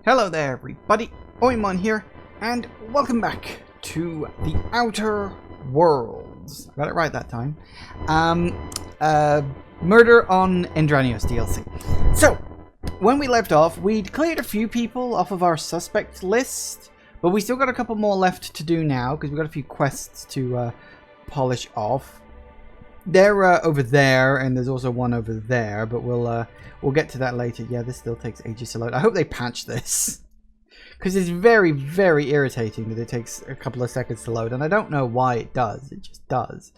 Hello there everybody, Oimon here, and welcome back to the Outer Worlds. I got it right that time. Murder on Andranios DLC. So, when we left off, we'd cleared a few people off of our suspect list, but we still got a couple more left to do now, because we've got a few quests to polish off. They're over there, and there's also one over there, but we'll get to that later. Yeah, this still takes ages to load. I hope they patch this, because it's very, very irritating that it takes a couple of seconds to load, and I don't know why it does. It just does.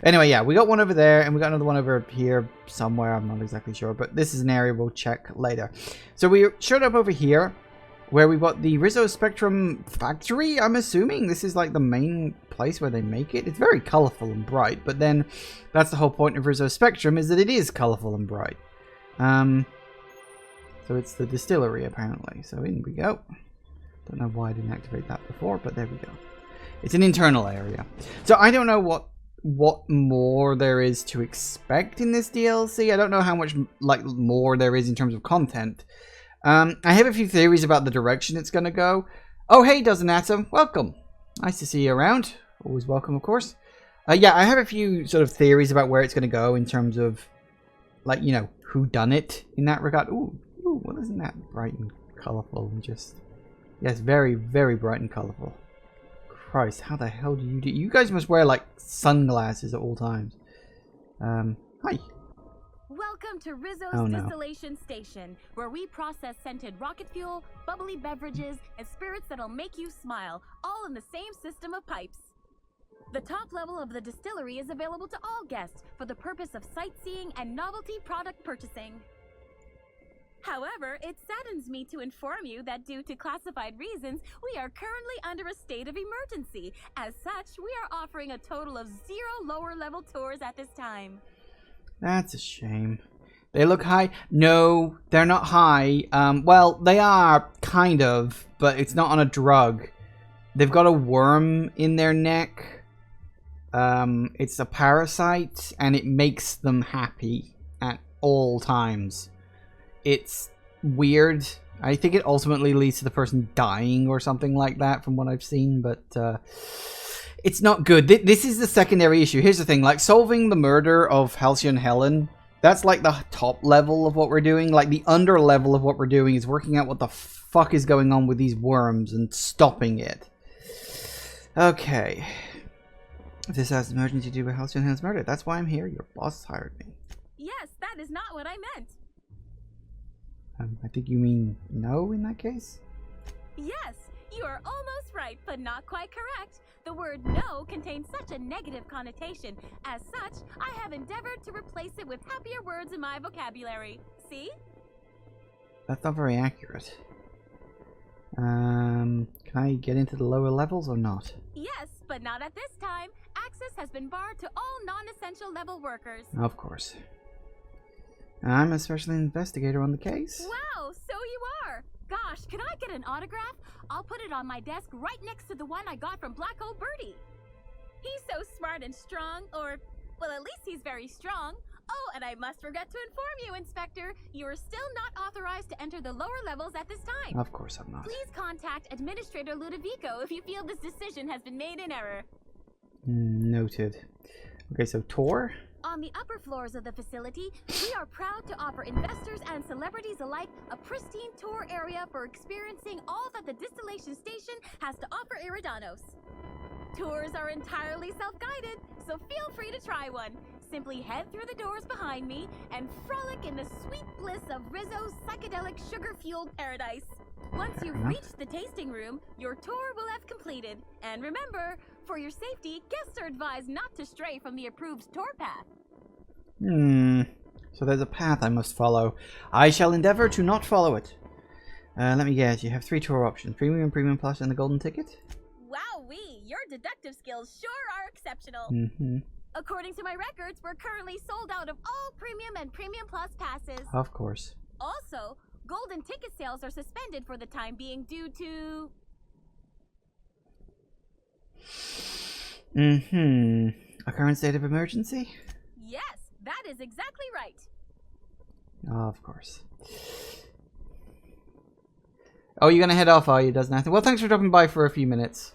Anyway, yeah, we got one over there, and we got another one over here somewhere. I'm not exactly sure, but this is an area we'll check later. So we showed up over here, where we got the Rizzo Spectrum factory. I'm assuming this is like the main place where they make it. It's very colorful and bright, but then that's the whole point of Rizzo Spectrum, is that it is colorful and bright. So it's the distillery apparently. So in we go. Don't know why I didn't activate that before, but there we go. It's an internal area. So I don't know what more there is to expect in this DLC. I don't know how much like more there is in terms of content. I have a few theories about the direction it's going to go. Oh, hey, Dozenato. Welcome. Nice to see you around. Always welcome, of course. Yeah, I have a few sort of theories about where it's going to go in terms of, like, you know, who done it in that regard. Ooh, well, isn't that bright and colorful and just... Yes, very, very bright and colorful. Christ, how the hell do you do... You guys must wear, like, sunglasses at all times. Hi. Welcome to Rizzo's Oh, no. Distillation Station, where we process scented rocket fuel, bubbly beverages, and spirits that'll make you smile, all in the same system of pipes. The top level of the distillery is available to all guests for the purpose of sightseeing and novelty product purchasing. However, it saddens me to inform you that due to classified reasons, we are currently under a state of emergency. As such, we are offering a total of 0 lower-level tours at this time. That's a shame. They look high. No, they're not high. Well, they are, kind of, but it's not on a drug. They've got a worm in their neck. It's a parasite, and it makes them happy at all times. It's weird. I think it ultimately leads to the person dying or something like that from what I've seen, but it's not good. This is the secondary issue. Here's the thing, like solving the murder of Halcyon Helen, that's like the top level of what we're doing. Like the under level of what we're doing is working out what the fuck is going on with these worms and stopping it. Okay. If this has emergency to do with Halcyon Helen's murder, that's why I'm here. Your boss hired me. Yes, that is not what I meant. I think you mean no in that case? Yes, you are almost right, but not quite correct. The word no contains such a negative connotation. As such, I have endeavored to replace it with happier words in my vocabulary. See? That's not very accurate. Can I get into the lower levels or not? Yes, but not at this time. Access has been barred to all non-essential level workers. Of course. I'm a special investigator on the case. Wow, so you are! Gosh, can I get an autograph? I'll put it on my desk right next to the one I got from Black Hole Birdie. He's so smart and strong, or, well, at least he's very strong. Oh, and I must forget to inform you, Inspector, you are still not authorized to enter the lower levels at this time. Of course I'm not. Please contact Administrator Ludovico if you feel this decision has been made in error. Noted. Okay, so tour? On the upper floors of the facility, we are proud to offer investors and celebrities alike a pristine tour area for experiencing all that the distillation station has to offer Eridanos. Tours are entirely self-guided, so feel free to try one. Simply head through the doors behind me and frolic in the sweet bliss of Rizzo's psychedelic sugar-fueled paradise. Once you've reached the tasting room, your tour will have completed. And remember, for your safety, guests are advised not to stray from the approved tour path. So there's a path I must follow. I shall endeavor to not follow it. Let me guess, you have 3 tour options. Premium, Premium Plus, and the Golden Ticket? Wowee, your deductive skills sure are exceptional. According to my records, we're currently sold out of all Premium and Premium Plus passes. Of course. Also, Golden Ticket sales are suspended for the time being due to... A current state of emergency? Yes, that is exactly right. Of course. Oh, you're gonna head off, are you, Does Nathan? Well, thanks for dropping by for a few minutes.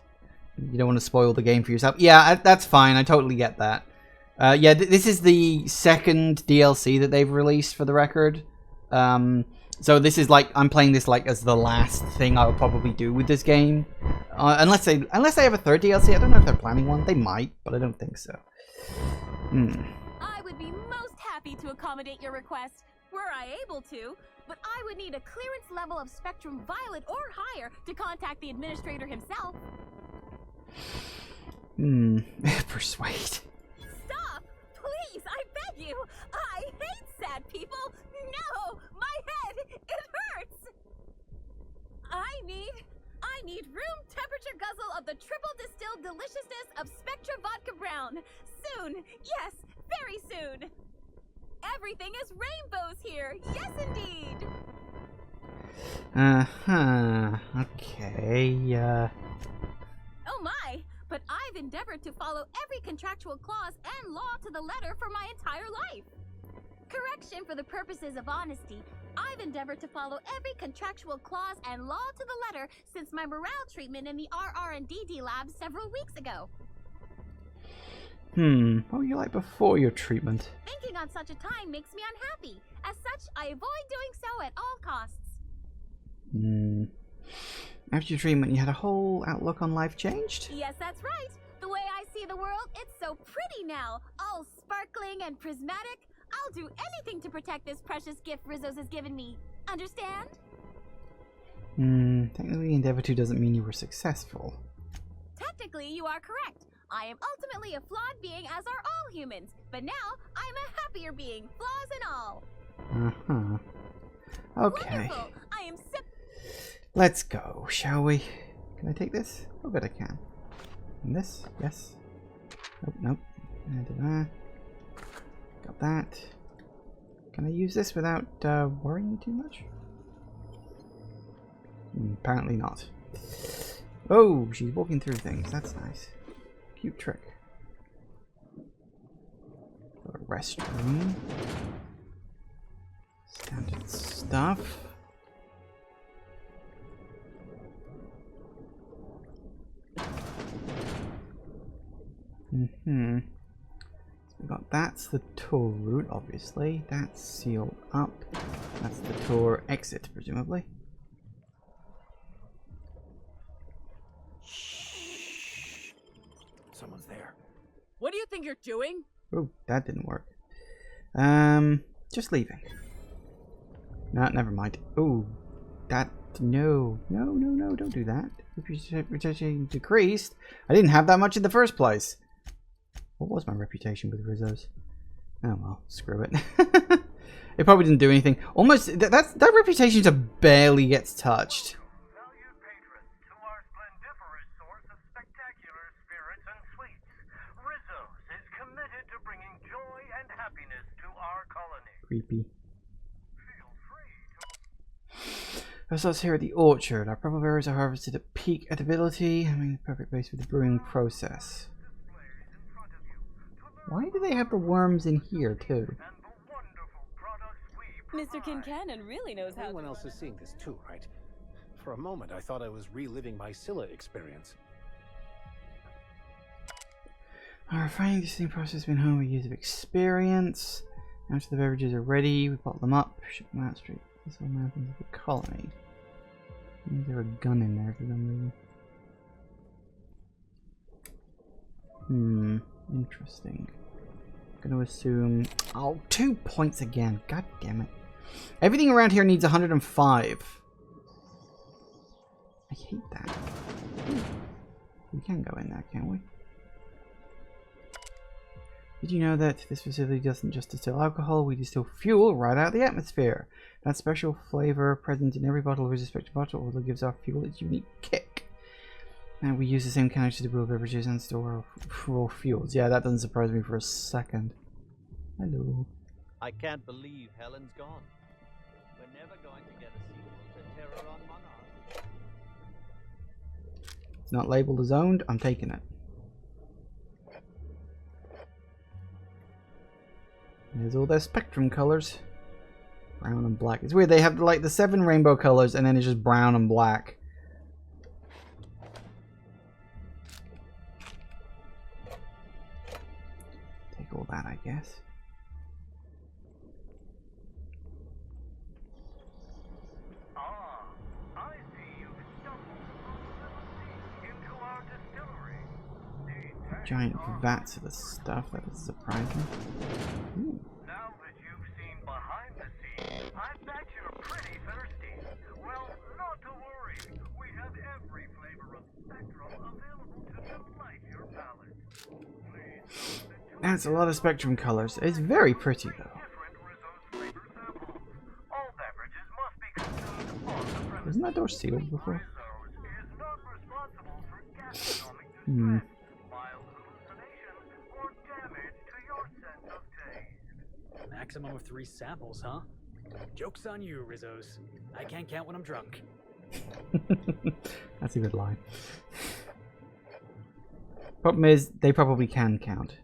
You don't want to spoil the game for yourself. Yeah, that's fine. I totally get that. Yeah, this is the second DLC that they've released, for the record. So this is like, I'm playing this like as the last thing I will probably do with this game. Unless they have a third DLC. I don't know if they're planning one. They might, but I don't think so. I would be most happy to accommodate your request, were I able to, but I would need a clearance level of Spectrum Violet or higher to contact the administrator himself. Persuade. Stop! Please, I beg you! I hate sad people! No! My head! It hurts! I need room temperature guzzle of the triple distilled deliciousness of Spectra Vodka Brown. Soon! Yes, very soon! Everything is rainbows here! Yes, indeed! Okay, Oh my! But I've endeavored to follow every contractual clause and law to the letter for my entire life. Correction, for the purposes of honesty, I've endeavored to follow every contractual clause and law to the letter since my morale treatment in the RR&DD lab several weeks ago. What were you like before your treatment? Thinking on such a time makes me unhappy. As such, I avoid doing so at all costs. After your treatment, you had a whole outlook on life changed? Yes, that's right. The way I see the world, it's so pretty now. All sparkling and prismatic. I'll do anything to protect this precious gift Rizzo's has given me. Understand? Technically Endeavor 2 doesn't mean you were successful. Technically, you are correct. I am ultimately a flawed being, as are all humans. But now, I'm a happier being, flaws and all. Okay. Wonderful! I am so... Let's go, shall we? Can I take this? Oh, good, I can. And this? Yes. Nope. Got that. Can I use this without worrying too much? Apparently not. Oh, she's walking through things. That's nice. Cute trick. Got a restroom. Standard stuff. So we got, that's the tour route, obviously. That's sealed up. That's the tour exit, presumably. Shh. Someone's there. What do you think you're doing? Oh, that didn't work. Just leaving. No, never mind. Oh, that, no, don't do that. Reputation decreased. I didn't have that much in the first place. What was my reputation with Rizzo's? Oh well, screw it. It probably didn't do anything. Almost, that reputation just barely gets touched. Valued patrons, to our splendiferous source of spectacular spirits and sweets, Rizzo's is committed to bringing joy and happiness to our colony. Creepy. Feel free to... Rizzo's here at the orchard. Our purple berries are harvested at peak edibility, having the perfect base for the brewing process. Why do they have the worms in here too? Mr. Kincannon really knows how. Everyone else is seeing this too, right? For a moment, I thought I was reliving my Scylla experience. Our refining distilling process has been home with years of experience. After the beverages are ready, we bottle them up, ship them out straight to the mountains of the colony. Is there a gun in there for some reason? Interesting. Gonna assume... Oh, 2 points again. God damn it. Everything around here needs 105. I hate that. We can go in there, can't we? Did you know that this facility doesn't just distill alcohol, we distill fuel right out of the atmosphere? That special flavor present in every bottle of respective bottle also gives our fuel its unique kick. And we use the same canister to brew beverages and store raw fuels. Yeah, that doesn't surprise me for a second. Hello. I can't believe Helen's gone. We're never going to get a sequel to Terror on Monarch. It's not labeled as owned. I'm taking it. There's all their Spectrum colors. Brown and black. It's weird. They have like the 7 rainbow colors and then it's just brown and black. Take all that, I guess. I see you've stumbled into our distillery. Giant vats of the stuff. That is surprising. Ooh. Now that you've seen behind the scenes, I bet you're pretty thirsty. Well, not to worry. We have every flavor of Spectrum available to delight your palate. Please note that That's a lot of Spectrum colors. It's very pretty though. different Rizzo's flavor samples. All beverages must be consumed on the premises. Wasn't that door sealed before? Rizzo's is not responsible for gastronomic Hmm. distress, mild hallucinations, or damage to your sense of taste. Maximum of 3 samples, huh? Joke's on you, Rizzos. I can't count when I'm drunk. That's a good line. Problem is, they probably can count.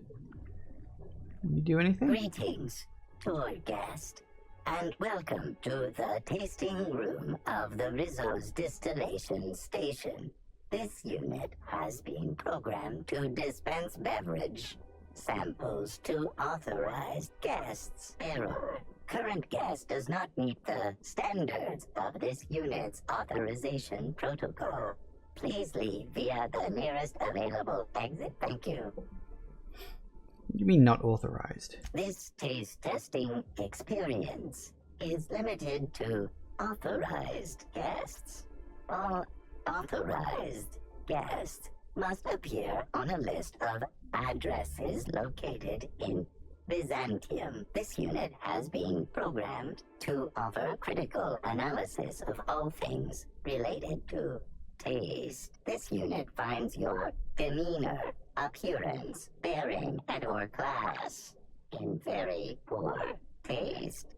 You do anything? Greetings, tour guest, and welcome to the tasting room of the Rizzo's Distillation Station. This unit has been programmed to dispense beverage samples to authorized guests. Error. Current guest does not meet the standards of this unit's authorization protocol. Please leave via the nearest available exit. Thank you. What do you mean not authorized? This taste testing experience is limited to authorized guests. All authorized guests must appear on a list of addresses located in Byzantium. This unit has been programmed to offer critical analysis of all things related to taste. This unit finds your demeanor, appearance, bearing, and/or class in very poor taste.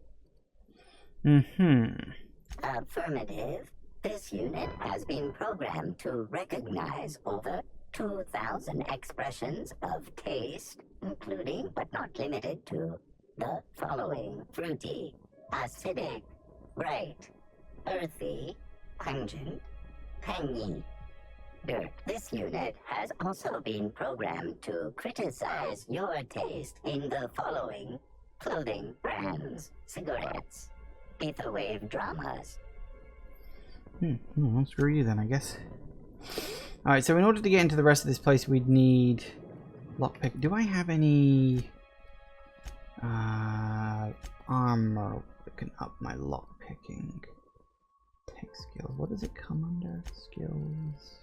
Mm-hmm. Affirmative. This unit has been programmed to recognize over 2,000 expressions of taste, including but not limited to the following: fruity, acidic, bright, earthy, pungent, tangy, dirt. This unit has also been programmed to criticize your taste in the following: clothing brands, cigarettes, etherwave dramas. Well, screw you then, I guess. Alright, so in order to get into the rest of this place, we'd need lockpick. Do I have any armor that can up my lockpicking? Tech skills. What does it come under? Skills.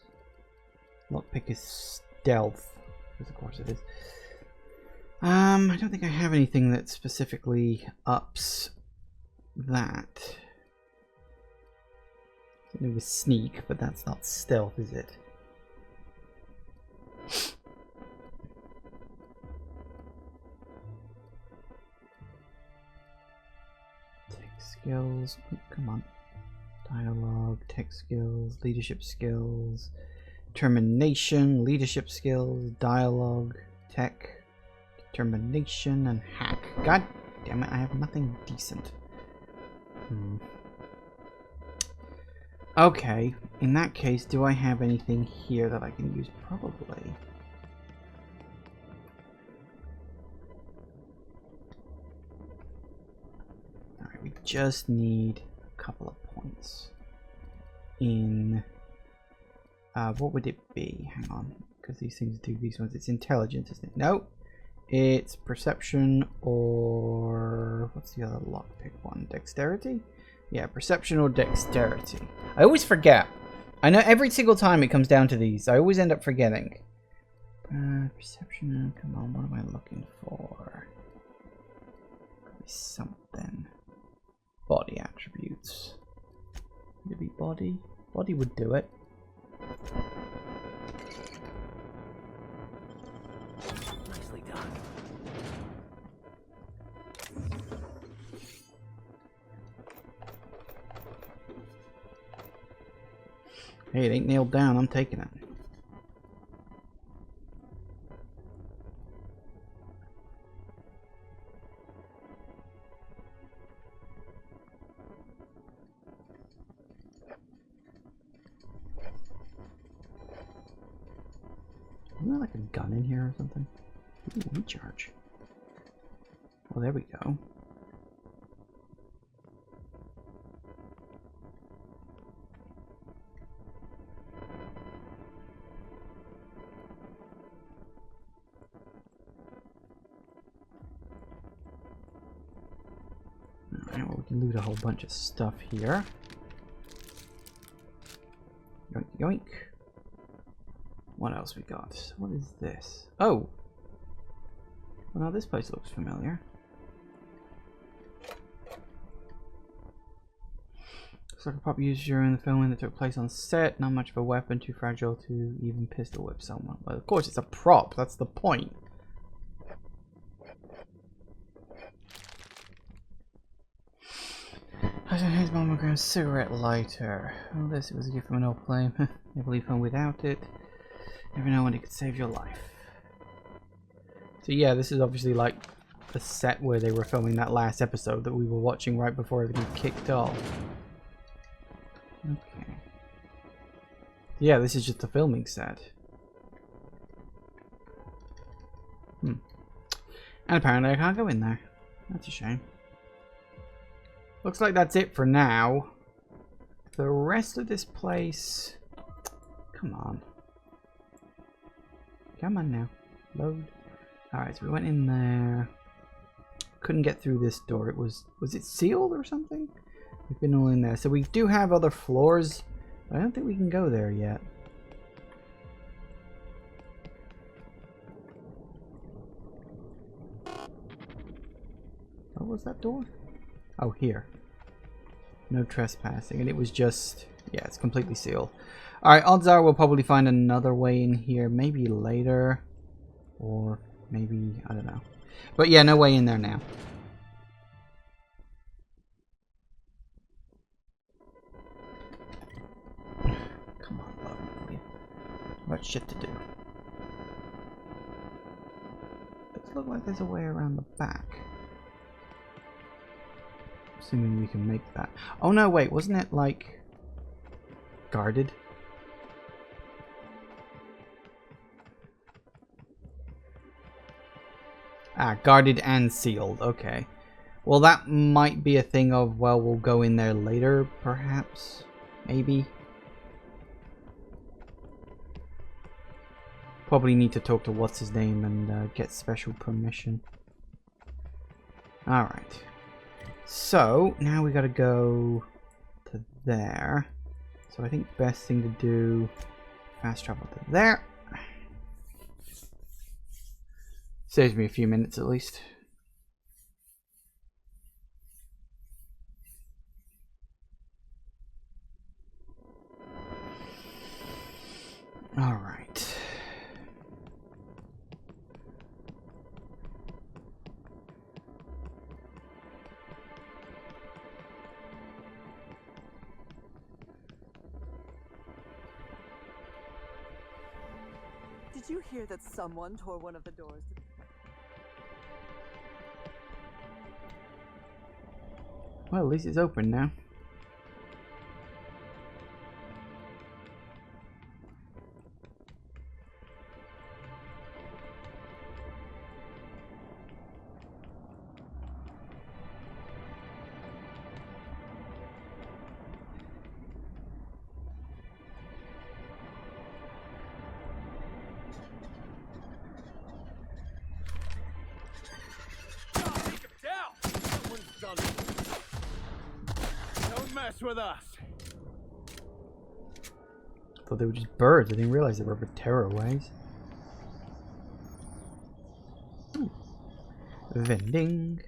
Lockpick is stealth, because of course it is. I don't think I have anything that specifically ups that. Something with sneak, but that's not stealth, is it? Tech skills. Come on. Dialogue, tech skills, leadership skills, determination, leadership skills, dialogue, tech, determination, and hack. God damn it, I have nothing decent. Okay, in that case, do I have anything here that I can use? Probably. Alright, we just need a couple of points. In... what would it be? Hang on, because these things do these ones. It's intelligence, isn't it? No! It's perception or... what's the other lockpick one? Dexterity? Yeah, perception or dexterity. I always forget. I know every single time it comes down to these. I always end up forgetting. Perception, come on, what am I looking for? Could be something. Body attributes. Would it be body? Body would do it. Nicely done. Hey, it ain't nailed down. I'm taking it. there like a gun in here or something? Ooh, recharge. Well, there we go. Alright, well, we can loot a whole bunch of stuff here. Yoink, yoink. What else we got? What is this? Oh! Well, now this place looks familiar. Looks like a prop used during the filming that took place on set. Not much of a weapon, too fragile to even pistol whip someone. But of course, it's a prop. That's the point. His Monogram cigarette lighter. Well, this was a gift from an old flame. Never leave home without it. Never know when it could save your life. So yeah, this is obviously like the set where they were filming that last episode that we were watching right before everything kicked off. Okay. Yeah, this is just the filming set. And apparently I can't go in there. That's a shame. Looks like that's it for now. The rest of this place... Come on. Come on now. Load. Alright, so we went in there. Couldn't get through this door. It was it sealed or something? We've been all in there. So we do have other floors. But I don't think we can go there yet. What was that door? Oh, here. No trespassing. And it was just... Yeah, it's completely sealed. Alright, odds are we'll probably find another way in here. Maybe later. Or maybe... I don't know. But yeah, no way in there now. Come on, love. What shit to do. Does look like there's a way around the back. Assuming we can make that. Oh no, wait, wasn't it like guarded? Ah, guarded and sealed. Okay. Well, that might be a thing of, well, we'll go in there later, perhaps. Maybe. Probably need to talk to what's his name and get special permission. Alright. So, now we gotta go to there. So I think best thing to do, fast travel to there. Saves me a few minutes at least. Alright. Did you hear that someone tore one of the doors? Well, at least it's open now. With us. I thought they were just birds. I didn't realize they were terrorways. Ooh. Vending.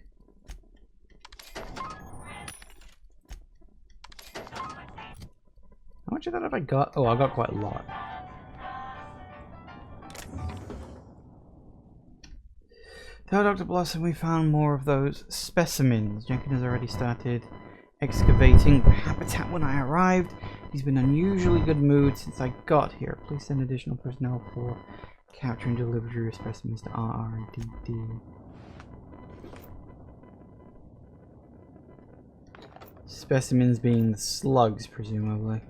How much of that have I got? Oh, I got quite a lot. Tell Dr. Blossom we found more of those specimens. Jenkins has already started excavating the habitat when I arrived. He's been in unusually good mood since I got here. Please send additional personnel for capture and delivery of specimens to RRDD. Specimens being the slugs, presumably.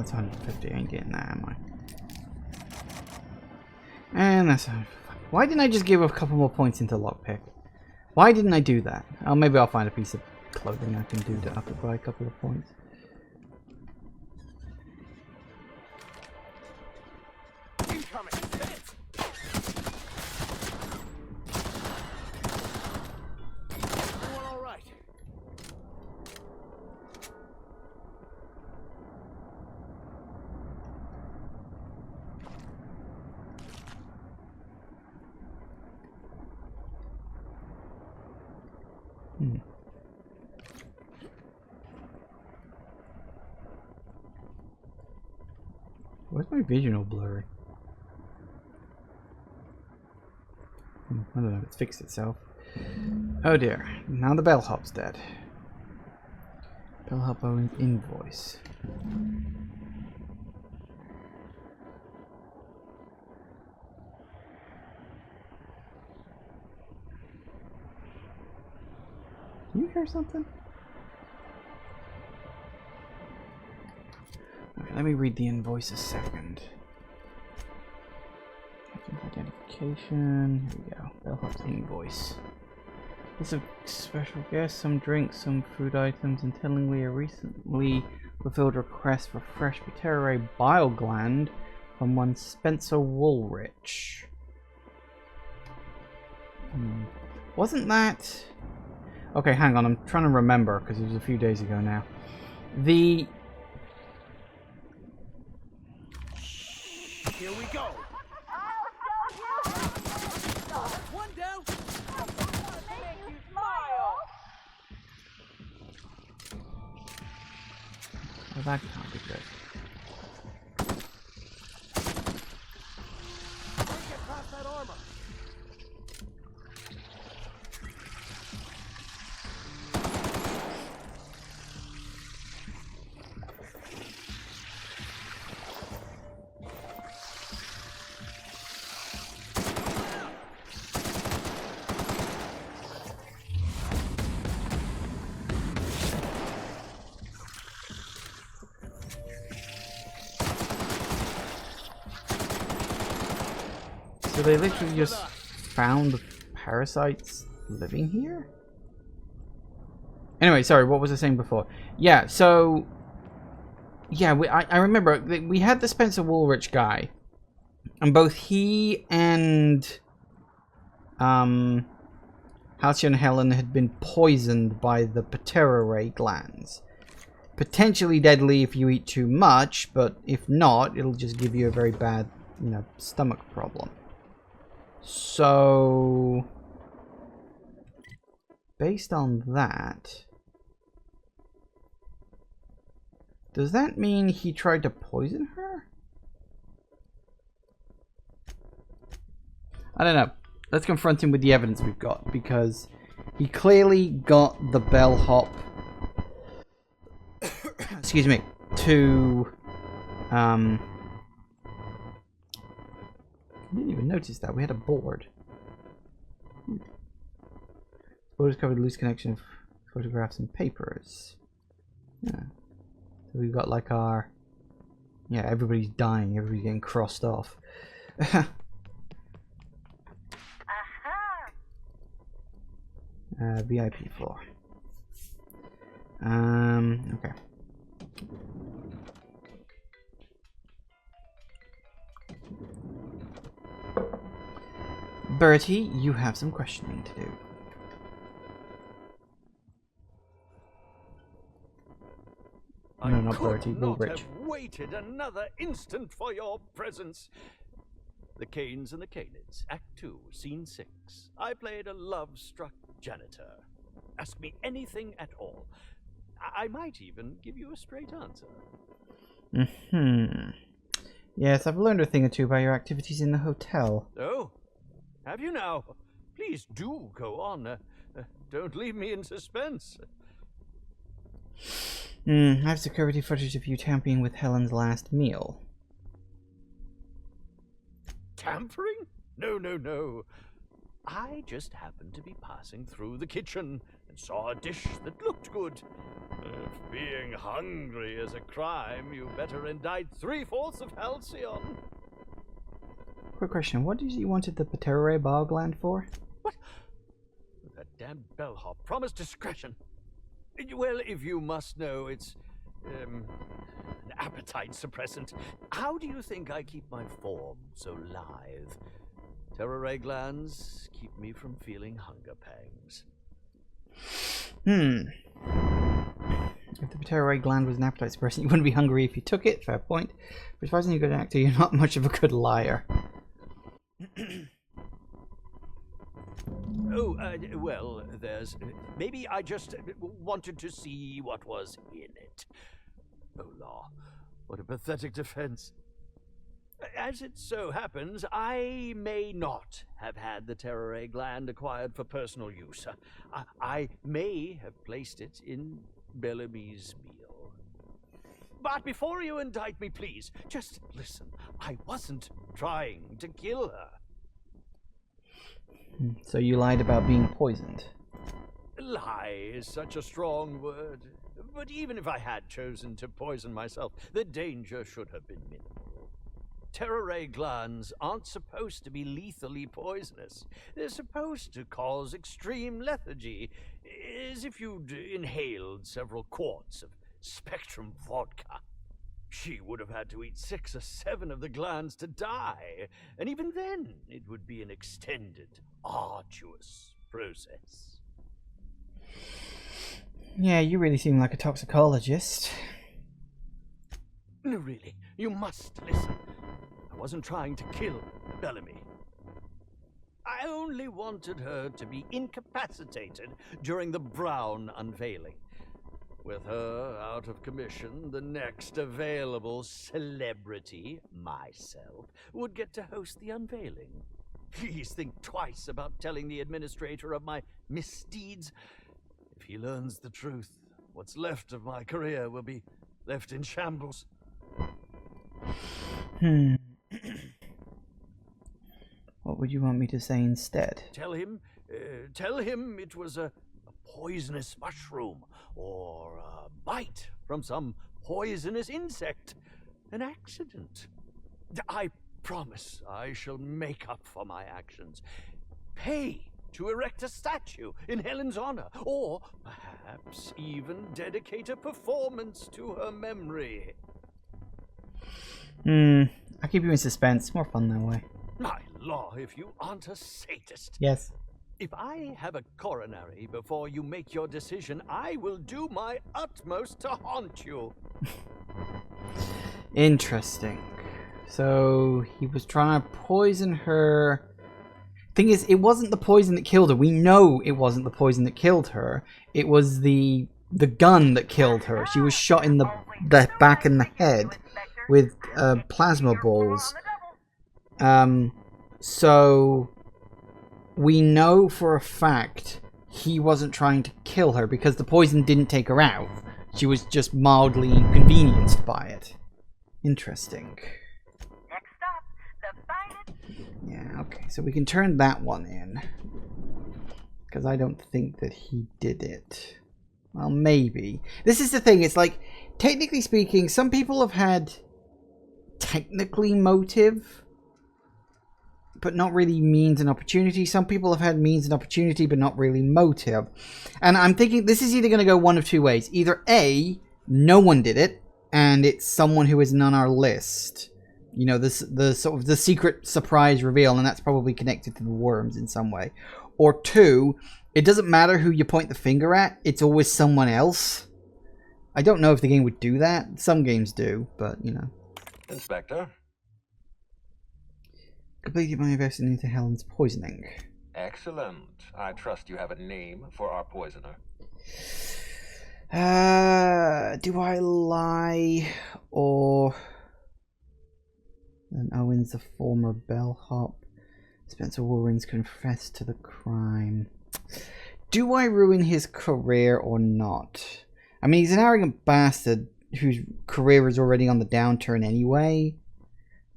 That's 150. I ain't getting that, am I? And that's... Why didn't I just give a couple more points into lockpick? Why didn't I do that? Oh, maybe I'll find a piece of clothing I can do to up it by a couple of points. Incoming! Hit! Everyone all right? Why's my vision all blurry? I don't know, it's fixed itself. Oh dear, now the bellhop's dead. Bellhop owns invoice. Do you hear something? Okay, let me read the invoice a second. Identification. Here we go. Bellhop's invoice. List of special guests, some drinks, some food items, and tellingly a recently fulfilled request for fresh Pterorei bile gland from one Spencer Woolrich. Wasn't that... Okay, hang on, I'm trying to remember, because it was a few days ago now. The... Here we go! One down! Well, that can't be good. Can't get past that armor! So they literally just found the parasites living here? Anyway, sorry, what was I saying before? Yeah, so... Yeah, I remember, we had the Spencer Woolrich guy. And both he and... Halcyon and Helen had been poisoned by the Pterorei glands. Potentially deadly if you eat too much, but if not, it'll just give you a very bad, you know, stomach problem. So, based on that, does that mean he tried to poison her? I don't know. Let's confront him with the evidence we've got, because he clearly got the bellhop, excuse me, to, I didn't even notice that. We had a board. Board has covered loose connection of photographs and papers. Yeah. So we've got like our... Yeah, everybody's dying. Everybody's getting crossed off. VIP floor. Okay. Bertie, you have some questioning to do. No, not Bertie, Woolrich. Have waited another instant for your presence. The Canes and the Canids, Act 2, Scene 6. I played a love-struck janitor. Ask me anything at all. I might even give you a straight answer. Yes, I've learned a thing or two about your activities in the hotel. Oh, have you now? Please do go on. Don't leave me in suspense. I have security footage of you tampering with Helen's last meal. Tampering? No, no, no. I just happened to be passing through the kitchen and saw a dish that looked good. If being hungry is a crime, you better indict 3/4 of Halcyon. Quick question, what did you wanted the Pterorei bile gland for? What? That damn bellhop promised discretion. Well, if you must know, it's an appetite suppressant. How do you think I keep my form so lithe? Pterorei glands keep me from feeling hunger pangs. If the Pterorei gland was an appetite suppressant, you wouldn't be hungry if you took it. Fair point. But as far as you're a good actor, you're not much of a good liar. Oh, well, there's... maybe I just wanted to see what was in it. Oh, law. What a pathetic defense. As it so happens, I may not have had the Pterorei gland acquired for personal use. I may have placed it in Bellamy's meal. But before you indict me, please, just listen. I wasn't trying to kill her. So you lied about being poisoned. Lie is such a strong word. But even if I had chosen to poison myself, the danger should have been minimal. Pterorei glands aren't supposed to be lethally poisonous. They're supposed to cause extreme lethargy, as if you'd inhaled several quarts of Spectrum vodka. She would have had to eat 6 or 7 of the glands to die, and even then it would be an extended, arduous process. Yeah, you really seem like a toxicologist. No, really, you must listen. I wasn't trying to kill Bellamy. I only wanted her to be incapacitated during the Brown unveiling. With her out of commission, the next available celebrity, myself, would get to host the unveiling. Please think twice about telling the administrator of my misdeeds. If he learns the truth, what's left of my career will be left in shambles. What would you want me to say instead? Tell him it was a poisonous mushroom or a bite from some poisonous insect. An accident. I promise I shall make up for my actions. Pay to erect a statue in Helen's honor, or perhaps even dedicate a performance to her memory. I'll keep you in suspense. More fun that way. My law, if you aren't a sadist. Yes. If I have a coronary before you make your decision, I will do my utmost to haunt you. Interesting. So he was trying to poison her. Thing is, it wasn't the poison that killed her. We know it wasn't the poison that killed her. It was the gun that killed her. She was shot in the back and the head with plasma balls. So we know for a fact he wasn't trying to kill her because the poison didn't take her out. She was just mildly inconvenienced by it. Interesting. Next stop, the finest. Yeah, okay, so we can turn that one in. Because I don't think that he did it. Well, maybe. This is the thing, it's like, technically speaking, some people have had technically motive, but not really means and opportunity. Some people have had means and opportunity, but not really motive. And I'm thinking this is either going to go one of two ways. Either A, no one did it, and it's someone who isn't on our list. You know, the sort of the secret surprise reveal, and that's probably connected to the worms in some way. Or two, it doesn't matter who you point the finger at, it's always someone else. I don't know if the game would do that. Some games do, but, you know. Inspector? Completed my investigation into Helen's poisoning. Excellent. I trust you have a name for our poisoner. Do I lie or... And Owen's the former bellhop. Spencer Warren's confessed to the crime. Do I ruin his career or not? I mean, he's an arrogant bastard whose career is already on the downturn anyway.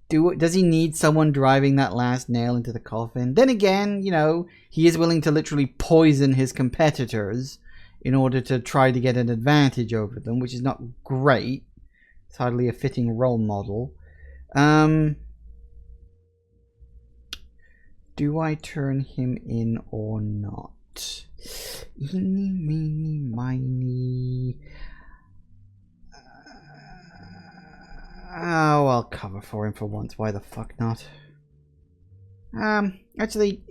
Does he need someone driving that last nail into the coffin? Then again, you know, he is willing to literally poison his competitors in order to try to get an advantage over them, which is not great. It's hardly a fitting role model. Do I turn him in or not? Eeny, meeny, miny. Oh, I'll cover for him for once. Why the fuck not? Actually,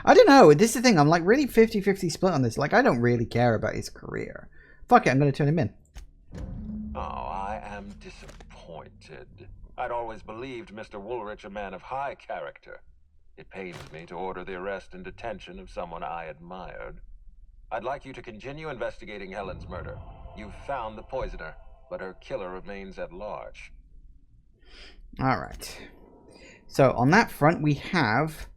I don't know. This is the thing. I'm like really 50-50 split on this. Like, I don't really care about his career. Fuck it. I'm going to turn him in. Oh, I am disappointed. I'd always believed Mr. Woolrich a man of high character. It pains me to order the arrest and detention of someone I admired. I'd like you to continue investigating Helen's murder. You've found the poisoner, but her killer remains at large. Alright. So, on that front, we have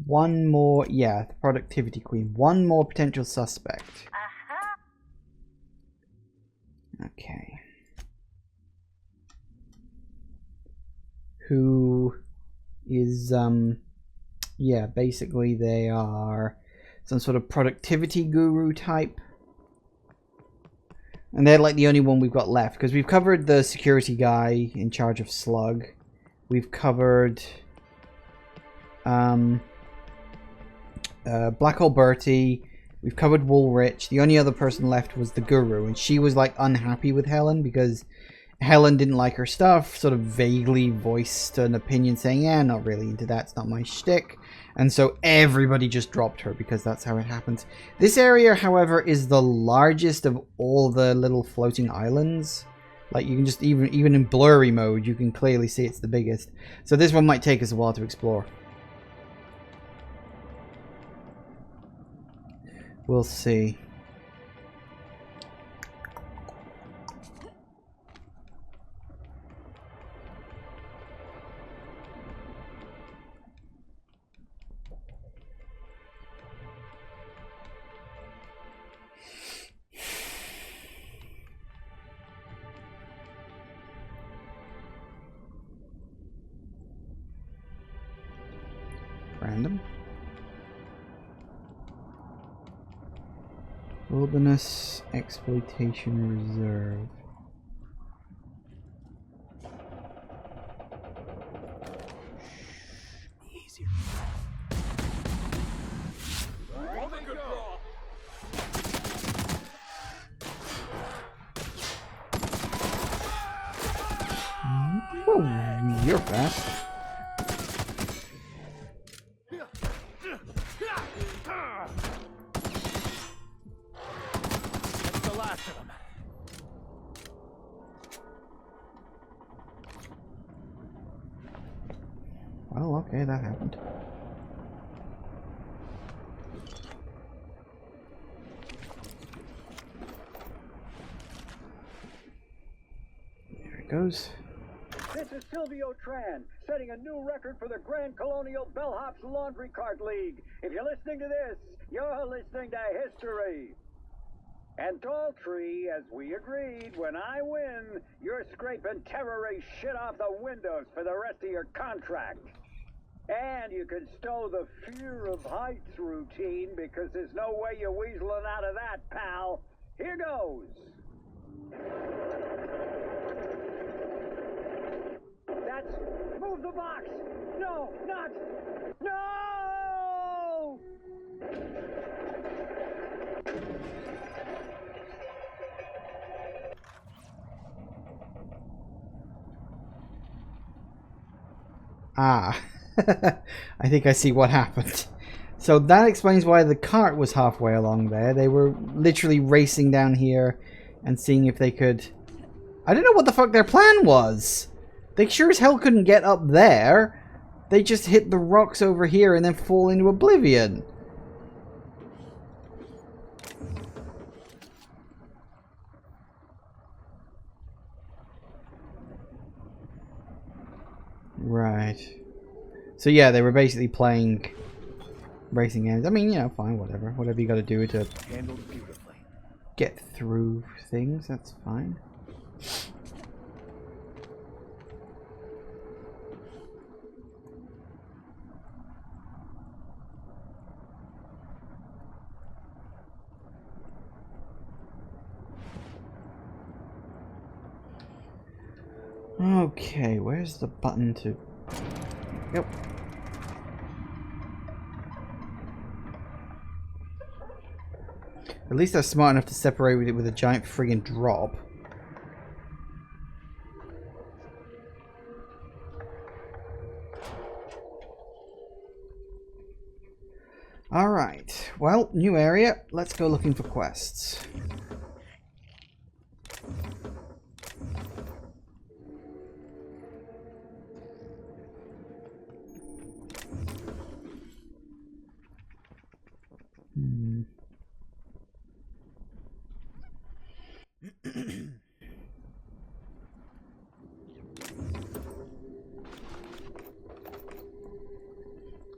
one more, the productivity queen. One more potential suspect. Okay. Who is, basically they are some sort of productivity guru type. And they're like the only one we've got left, because we've covered the security guy in charge of Slug. We've covered Black Hole Bertie. We've covered Woolrich. The only other person left was the guru, and she was like unhappy with Helen because Helen didn't like her stuff, sort of vaguely voiced an opinion saying, yeah, not really into that, it's not my shtick. And so everybody just dropped her because that's how it happens. This area, however, is the largest of all the little floating islands. Like, you can just, even in blurry mode, you can clearly see it's the biggest. So this one might take us a while to explore. We'll see. Random. Wilderness Exploitation Reserve. Easier. Whoa, you're fast. Well, okay, that happened. There it goes. This is Silvio Tran, setting a new record for the Grand Colonial Bellhops Laundry Cart League. If you're listening to this, you're listening to history. And Daltrey, as we agreed, when I win, you're scraping terrorist shit off the windows for the rest of your contract. And you can stow the fear of heights routine because there's no way you're weaseling out of that, pal. Here goes. That's... Move the box! No, not... No! Ah. I think I see what happened. So that explains why the cart was halfway along there. They were literally racing down here and seeing if they could... I don't know what the fuck their plan was. They sure as hell couldn't get up there. They just hit the rocks over here and then fall into oblivion. Right. So yeah, they were basically playing racing games. I mean, you know, fine, whatever. Whatever you got to do to get through things, that's fine. Okay, where's the button to... Yep. At least they're smart enough to separate it with a giant friggin' drop. Alright, well, new area. Let's go looking for quests.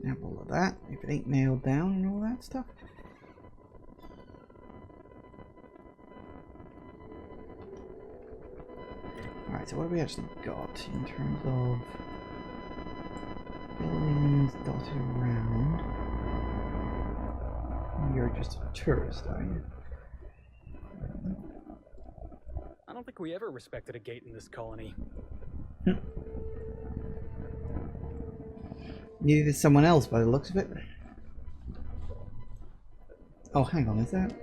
Now all of that, if it ain't nailed down and all that stuff. Alright, so what have we actually got in terms of buildings dotted around? You're just a tourist, are you? I don't think we ever respected a gate in this colony. Neither did someone else by the looks of it. Oh, hang on, is that?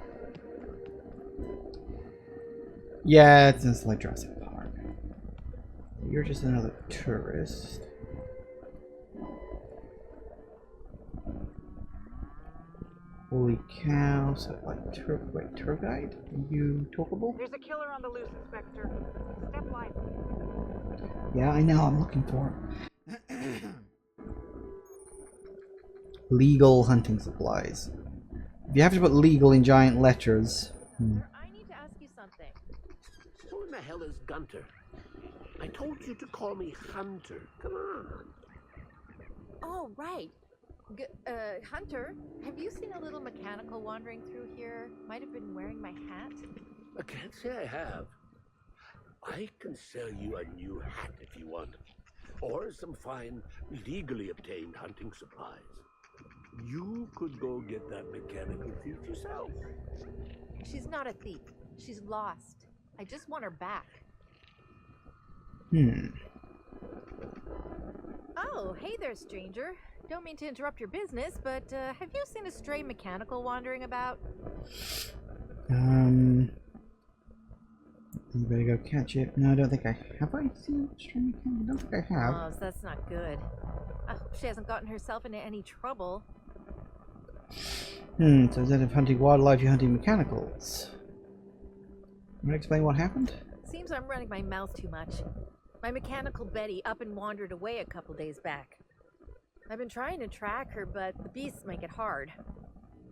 Yeah, it's just like Jurassic Park. You're just another tourist. Holy cow, so like tour guide? Are you talkable? There's a killer on the loose, Inspector. Step lively. Yeah, I know, I'm looking for him. Legal hunting supplies. If you have to put legal in giant letters. I need to ask you something. Who in the hell is Gunter? I told you to call me Hunter. Come on. Oh, right. Hunter, have you seen a little mechanical wandering through here? Might have been wearing my hat. I can't say I have. I can sell you a new hat if you want, or some fine, legally obtained hunting supplies. You could go get that mechanical thief yourself. She's not a thief. She's lost. I just want her back. Oh, hey there, stranger. Don't mean to interrupt your business, but have you seen a stray mechanical wandering about? You better go catch it. No, I don't think I have. I seen a stray mechanical? I don't think I have. Oh, so that's not good. I hope she hasn't gotten herself into any trouble. So instead of hunting wildlife, you're hunting mechanicals. You want to explain what happened? Seems I'm running my mouth too much. My mechanical Betty up and wandered away a couple days back. I've been trying to track her, but the beasts make it hard.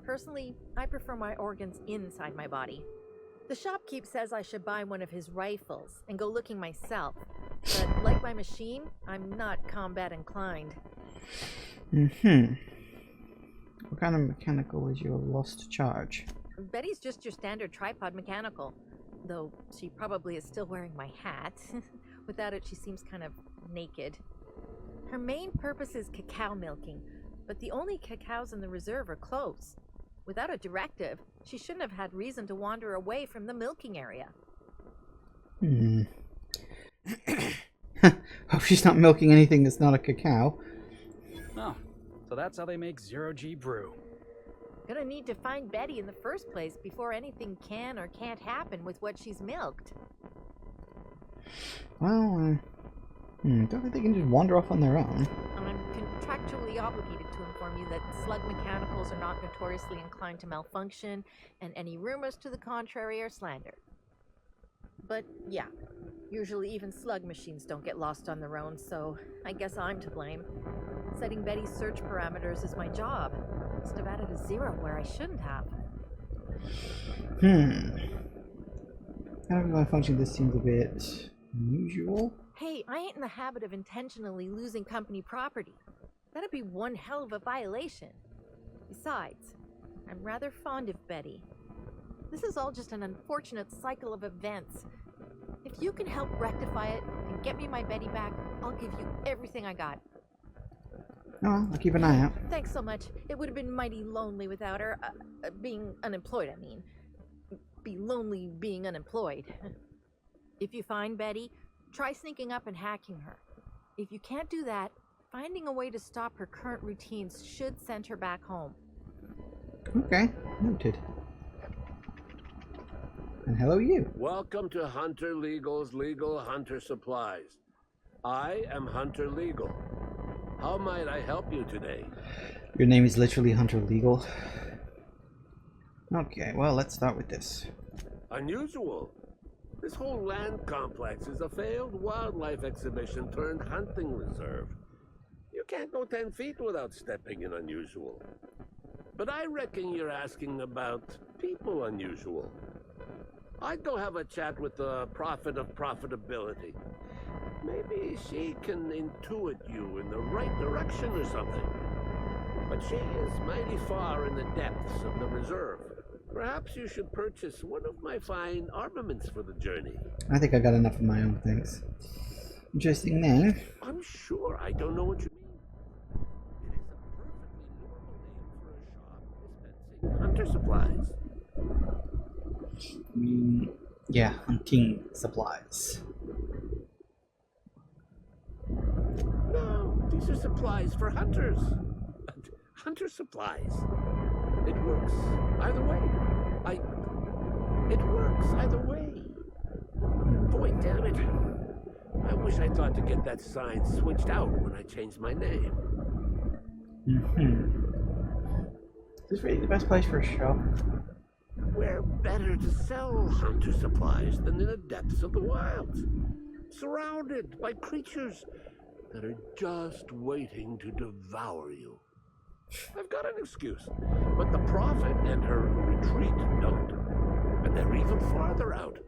Personally, I prefer my organs inside my body. The shopkeep says I should buy one of his rifles and go looking myself. But like my machine, I'm not combat inclined. What kind of mechanical is your lost charge? Betty's just your standard tripod mechanical. Though she probably is still wearing my hat. Without it, she seems kind of naked. Her main purpose is cacao milking, but the only cacaos in the reserve are closed. Without a directive, she shouldn't have had reason to wander away from the milking area. Hope she's not milking anything that's not a cacao. Oh, so that's how they make zero-G brew. Gonna need to find Betty in the first place before anything can or can't happen with what she's milked. Well, don't think they can just wander off on their own. I'm contractually obligated to inform you that slug mechanicals are not notoriously inclined to malfunction, and any rumors to the contrary are slander. But yeah, usually even slug machines don't get lost on their own, so I guess I'm to blame. Setting Betty's search parameters is my job. Must have added a zero where I shouldn't have. How do I function? This seems a bit unusual. Hey, I ain't in the habit of intentionally losing company property. That'd be one hell of a violation. Besides, I'm rather fond of Betty. This is all just an unfortunate cycle of events. If you can help rectify it and get me my Betty back, I'll give you everything I got. Oh, I'll keep an eye out. Thanks so much. It would have been mighty lonely without her. Being unemployed, I mean. Be lonely being unemployed. If you find Betty, Try sneaking up and hacking her. If you can't do that, finding a way to stop her current routines should send her back home. Okay, noted. And hello you. Welcome to Hunter Legal's Legal Hunter Supplies. I am Hunter Legal. How might I help you today? Your name is literally Hunter Legal. Okay, well, let's start with this. Unusual. This whole land complex is a failed wildlife exhibition turned hunting reserve. You can't go 10 feet without stepping in unusual. But I reckon you're asking about people unusual. I'd go have a chat with the prophet of profitability. Maybe she can intuit you in the right direction or something. But she is mighty far in the depths of the reserve. Perhaps you should purchase one of my fine armaments for the journey. I think I got enough of my own things. Interesting name. I'm sure I don't know what you mean. It is a perfectly normal name for a shop dispensing hunter supplies. Yeah, hunting supplies. No, these are supplies for hunters. Hunter supplies. It works either way. It works either way. Boy, damn it. I wish I thought to get that sign switched out when I changed my name. Is this really the best place for a shop? Where better to sell hunter supplies than in the depths of the wilds? Surrounded by creatures that are just waiting to devour you. I've got an excuse, but the Prophet and her retreat don't. And they're even farther out.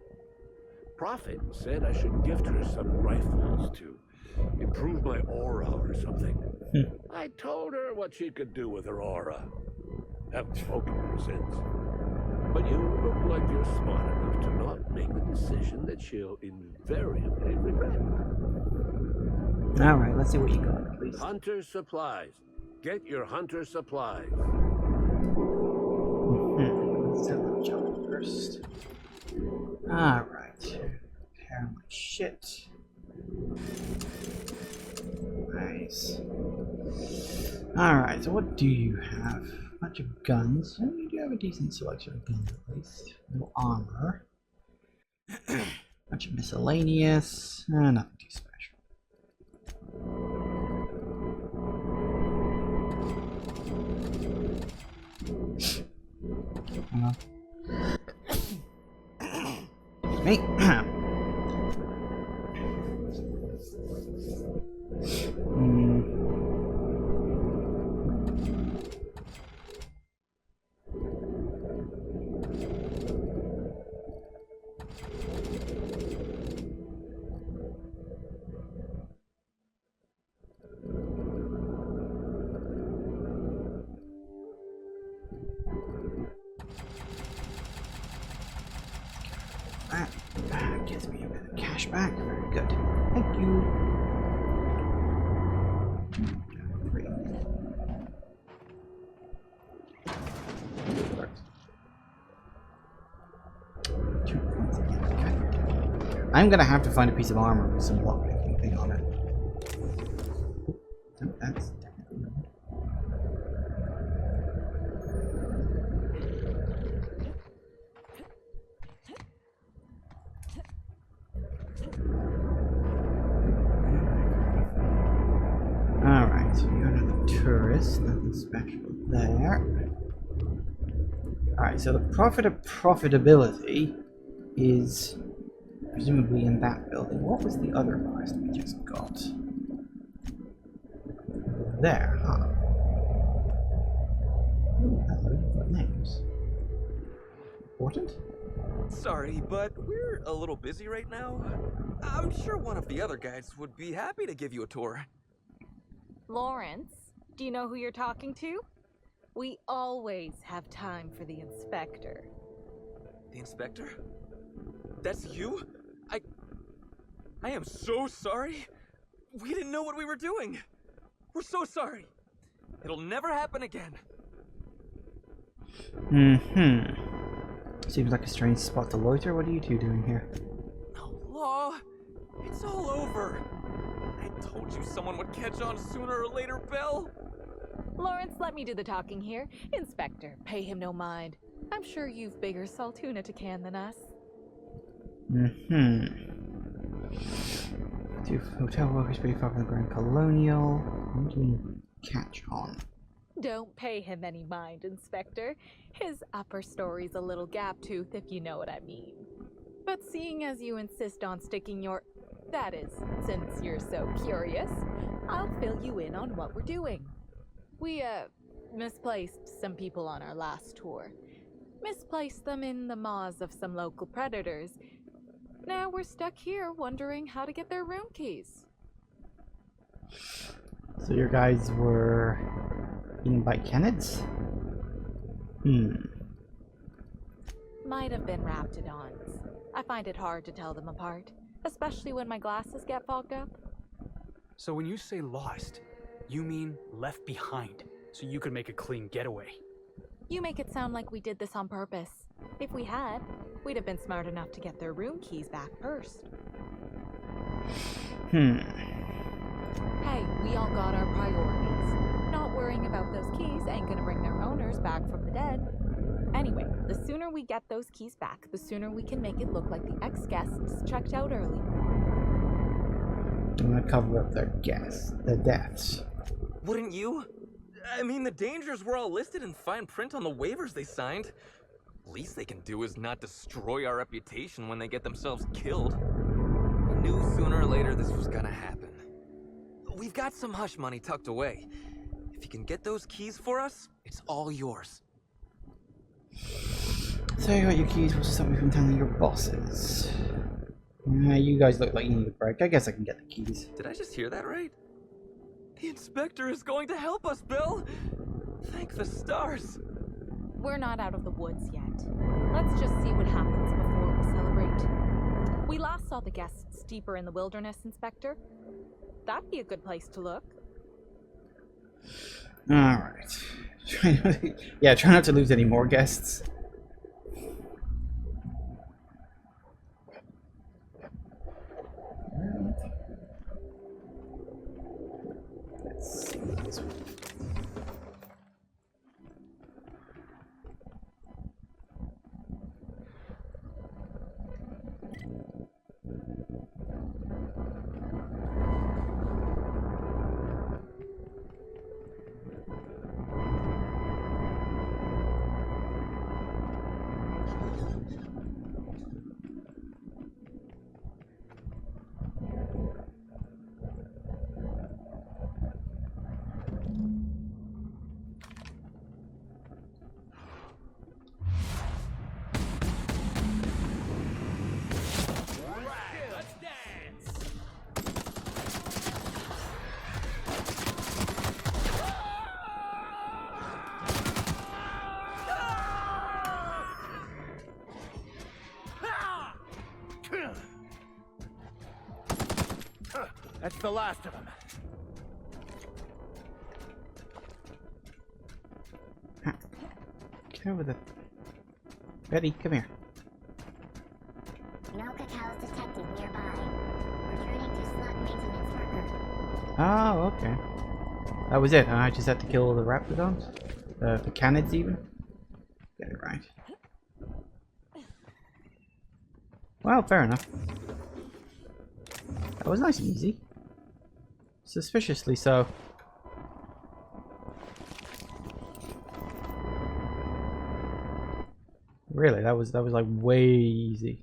Prophet said I should gift her some rifles to improve my aura or something. I told her what she could do with her aura. Haven't spoken to her since. But you look like you're smart enough to not make the decision that she'll invariably regret. Alright, let's see what you got, please. Hunter supplies. Get your hunter supplies. Let's have a jump first. Alright. Repair my shit. Nice. Alright, so what do you have? A bunch of guns. You do have a decent selection of guns at least. No armor. Bunch of miscellaneous. Nothing too special. Me. That gives me a bit of cash back. Very good. Thank you. I'm gonna have to find a piece of armor with some lockpicking thing on it. No, that's alright, so you're another tourist, nothing special there. Alright, so the profit of profitability is presumably in that building. What was the other quest we just got? There, huh? Oh, hello, you've got names. Important? Sorry, but we're a little busy right now. I'm sure one of the other guys would be happy to give you a tour. Lawrence, do you know who you're talking to? We always have time for the inspector. The inspector? That's you? I am so sorry. We didn't know what we were doing. We're so sorry. It'll never happen again. Seems like a strange spot to loiter. What are you two doing here? Law, It's all over. I told you someone would catch on sooner or later, Belle. Lawrence, let me do the talking here. Inspector, pay him no mind. I'm sure you've bigger Saltuna to can than us. Two hotel workers pretty far from the Grand Colonial. What do we catch on? Don't pay him any mind, Inspector. His upper story's a little gap-toothed, if you know what I mean. But seeing as you insist on sticking your... That is, since you're so curious, I'll fill you in on what we're doing. We, misplaced some people on our last tour. Misplaced them in the maws of some local predators. Now we're stuck here wondering how to get their room keys. So your guys were eaten by Kenneds? Might have been Raptidons. I find it hard to tell them apart, especially when my glasses get fogged up. So when you say lost, you mean left behind, so you could make a clean getaway. You make it sound like we did this on purpose. If we had, we'd have been smart enough to get their room keys back first. Hey, we all got our priorities. Not worrying about those keys ain't gonna bring their owners back from the dead. Anyway, the sooner we get those keys back, the sooner we can make it look like the ex-guests checked out early. I'm gonna cover up their deaths. Wouldn't you? I mean, the dangers were all listed in fine print on the waivers they signed. Least they can do is not destroy our reputation when they get themselves killed. We knew sooner or later this was gonna happen. We've got some hush money tucked away. If you can get those keys for us, it's all yours. So you got your keys, what's to stop me from telling your bosses? You guys look like you need a break. I guess I can get the keys. Did I just hear that right? The inspector is going to help us, Bill! Thank the stars! We're not out of the woods yet. Let's just see what happens before we celebrate. We last saw the guests deeper in the wilderness, Inspector. That'd be a good place to look. Alright. Try not to lose any more guests. Let's see this one. That's the last of them. Get over the... Betty, come here. No cacao's detected nearby. Returning to slug maintenance worker. Oh, okay. That was it. I just had to kill all the Raptidons? The Kenneds even? Get it right. Well, fair enough. That was nice and easy. Suspiciously so. Really, that was like way easy.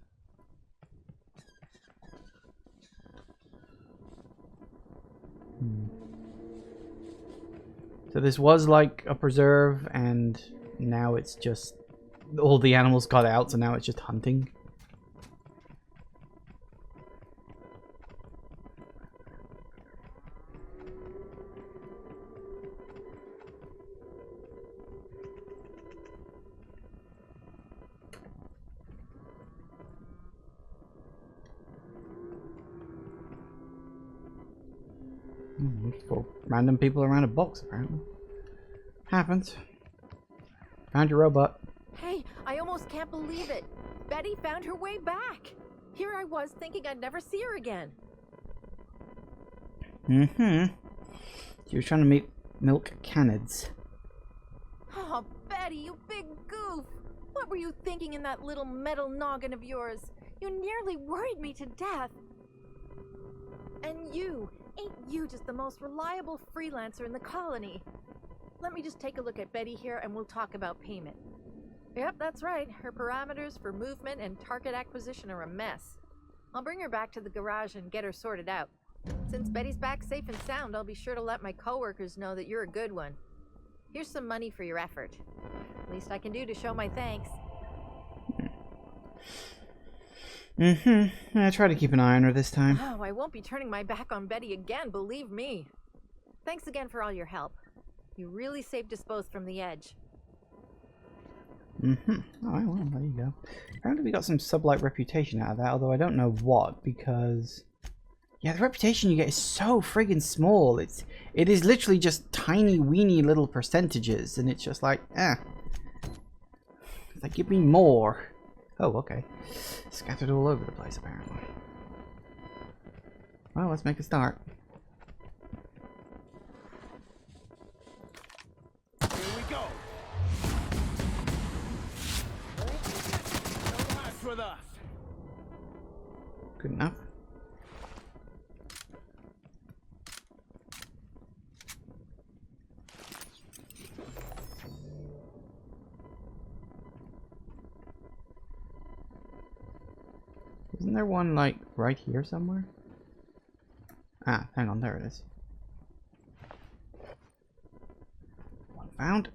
So this was like a preserve, and now it's just all the animals got out, so now it's just hunting. For random people around a box, apparently. Happens. Found your robot. Hey, I almost can't believe it. Betty found her way back. Here I was thinking I'd never see her again. She was trying to milk canids. Oh, Betty, you big goof! What were you thinking in that little metal noggin of yours? You nearly worried me to death. And ain't you just the most reliable freelancer in the colony? Let me just take a look at Betty here and we'll talk about payment. Yep, that's right. Her parameters for movement and target acquisition are a mess. I'll bring her back to the garage and get her sorted out. Since Betty's back safe and sound, I'll be sure to let my coworkers know that you're a good one. Here's some money for your effort. Least I can do to show my thanks. I try to keep an eye on her this time. Oh, I won't be turning my back on Betty again, believe me. Thanks again for all your help. You really saved us both from the edge. Alright, well, there you go. Apparently we got some sublight reputation out of that, although I don't know what, because... yeah, the reputation you get is so friggin' small. It is literally just tiny, weeny little percentages, and it's just like, It's like, give me more. Oh, okay. Scattered all over the place, apparently. Well, let's make a start. Here we go. No mess with us. Good enough. Isn't there one, like, right here somewhere? Ah, hang on, there it is. One found.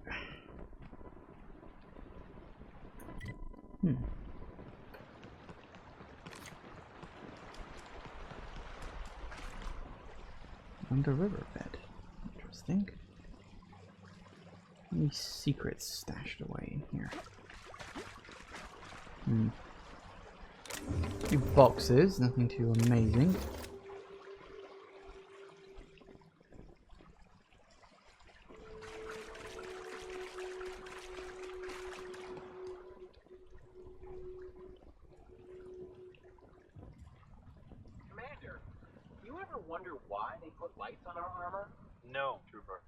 Under riverbed. Interesting. Any secrets stashed away in here? A few boxes, nothing too amazing. Commander, you ever wonder why they put lights on our armor? No, Trooper.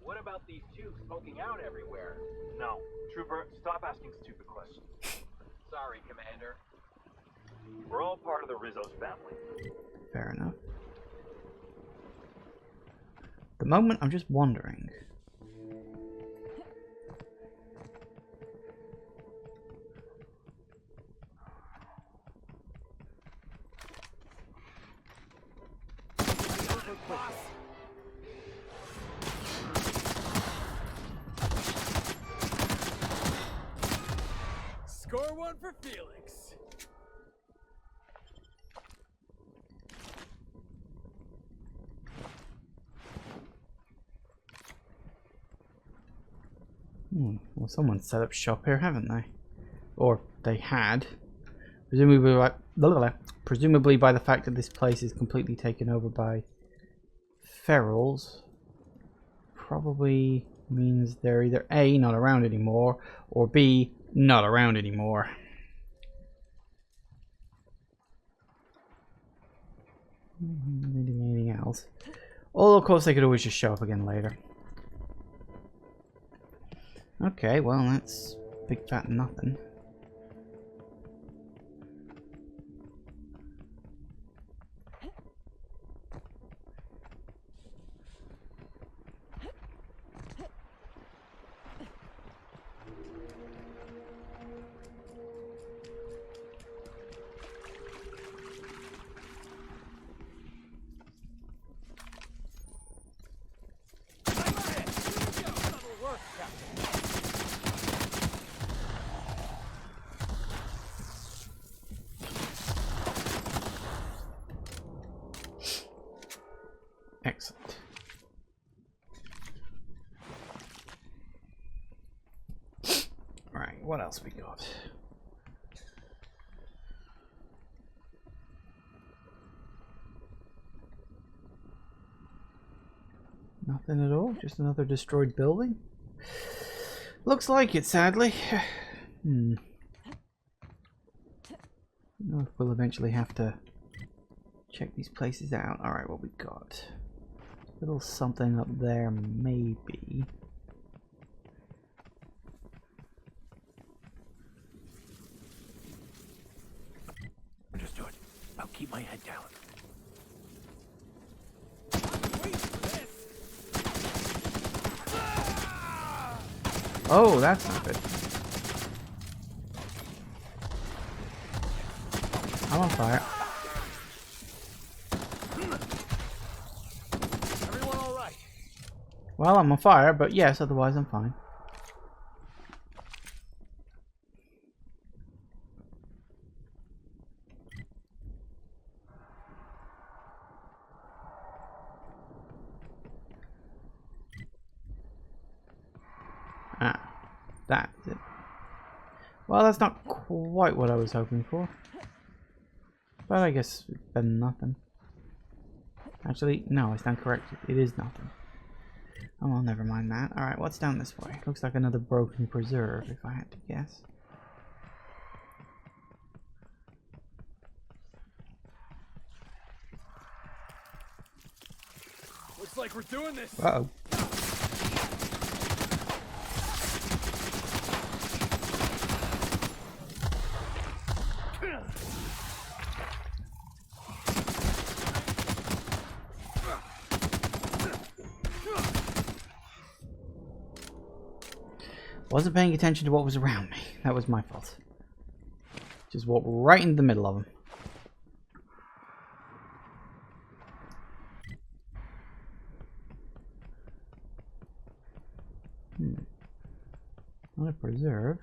What about these tubes smoking out everywhere? No. Trooper, stop asking stupid questions. Sorry, Commander. We're all part of the Rizzo's family. Fair enough. At the moment, I'm just wondering. Score one for Felix. Well, someone's set up shop here, haven't they? Or they had. Presumably by the fact that this place is completely taken over by ferals. Probably means they're either A, not around anymore, or B, not around anymore. Anything else? Although, of course, they could always just show up again later. Okay, well, that's big fat nothing. Excellent. Right, what else we got? Nothing at all? Just another destroyed building? Looks like it, sadly. know if we'll eventually have to check these places out. Alright, what we got? Little something up there, maybe. Understood. I'll keep my head down. Oh, that's not good. I'm on fire. Everyone all right? Well, I'm on fire, but yes, otherwise I'm fine. Ah, that is it. Well, that's not quite what I was hoping for. But I guess it's better than nothing. Actually, no, I stand corrected. It is nothing. Oh well, never mind that. Alright, what's down this way? Looks like another broken preserve, if I had to guess. Looks like we're doing this. Uh-oh. Wasn't paying attention to what was around me. That was my fault. Just walked right into the middle of them. Not a preserve.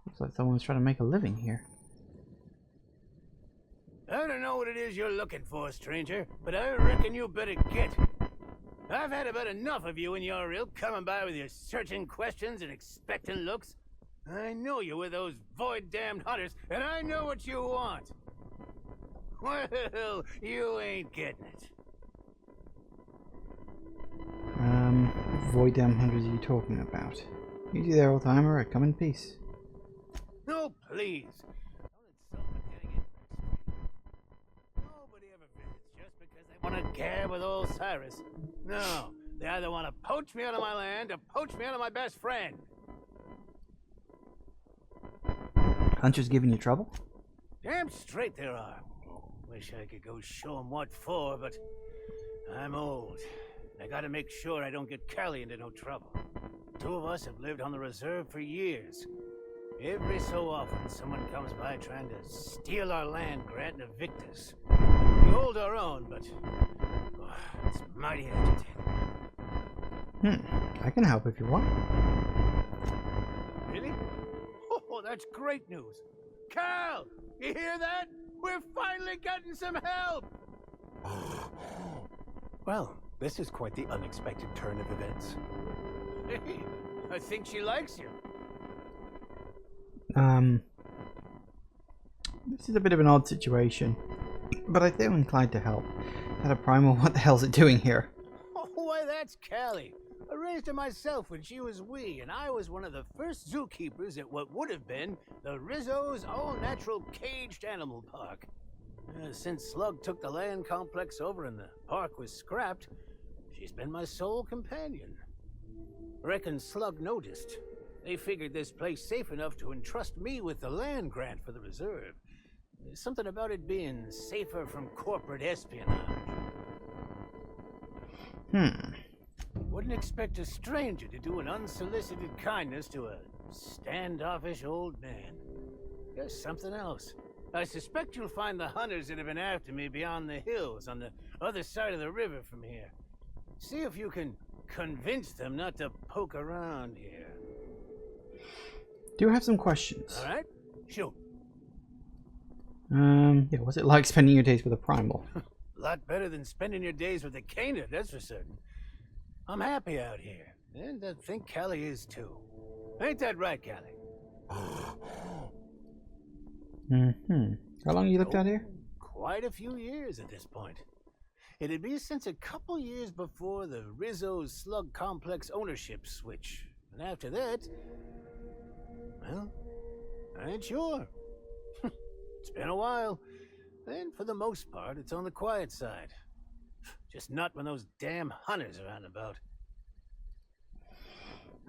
Looks like someone's trying to make a living here. I don't know what it is you're looking for, stranger, but I reckon you better get. I've had about enough of you and your ilk coming by with your searching questions and expectant looks. I know you with those void-damned hunters, and I know what you want. Well, you ain't getting it. Void damn hunters are you talking about? Easy there, old timer. I come in peace. No, please. Nobody ever visits just because they want to gab with old Cyrus. No, they either want to poach me out of my land or poach me out of my best friend. Hunters giving you trouble? Damn straight there are. Wish I could go show 'em what for, but I'm old. I gotta make sure I don't get Callie into no trouble. Two of us have lived on the reserve for years. Every so often, someone comes by trying to steal our land grant and evict us. We hold our own, but it's mighty agitating. I can help if you want. Really? Oh, that's great news. Cal, you hear that? We're finally getting some help! Well, this is quite the unexpected turn of events. Hey, I think she likes you. This is a bit of an odd situation, but I feel inclined to help. Had a primal, what the hell's it doing here? Oh, why, that's Callie. I raised her myself when she was wee, and I was one of the first zookeepers at what would have been the Rizzo's all-natural caged animal park. Since Slug took the land complex over and the park was scrapped, she's been my sole companion. Reckon Slug noticed. They figured this place safe enough to entrust me with the land grant for the reserve. There's something about it being safer from corporate espionage. Wouldn't expect a stranger to do an unsolicited kindness to a standoffish old man. There's something else. I suspect you'll find the hunters that have been after me beyond the hills on the other side of the river from here. See if you can convince them not to poke around here. Do have some questions. All right? Shoot. Yeah, what's it like spending your days with a primal? Lot better than spending your days with a Canid, that's for certain. I'm happy out here, and I think Callie is too. Ain't that right, Callie? How long you lived out here? Quite a few years at this point. It'd be since a couple years before the Rizzo's Slug Complex ownership switch. And after that, well, I ain't sure. been a while. And for the most part, it's on the quiet side. Just not when those damn hunters are on about.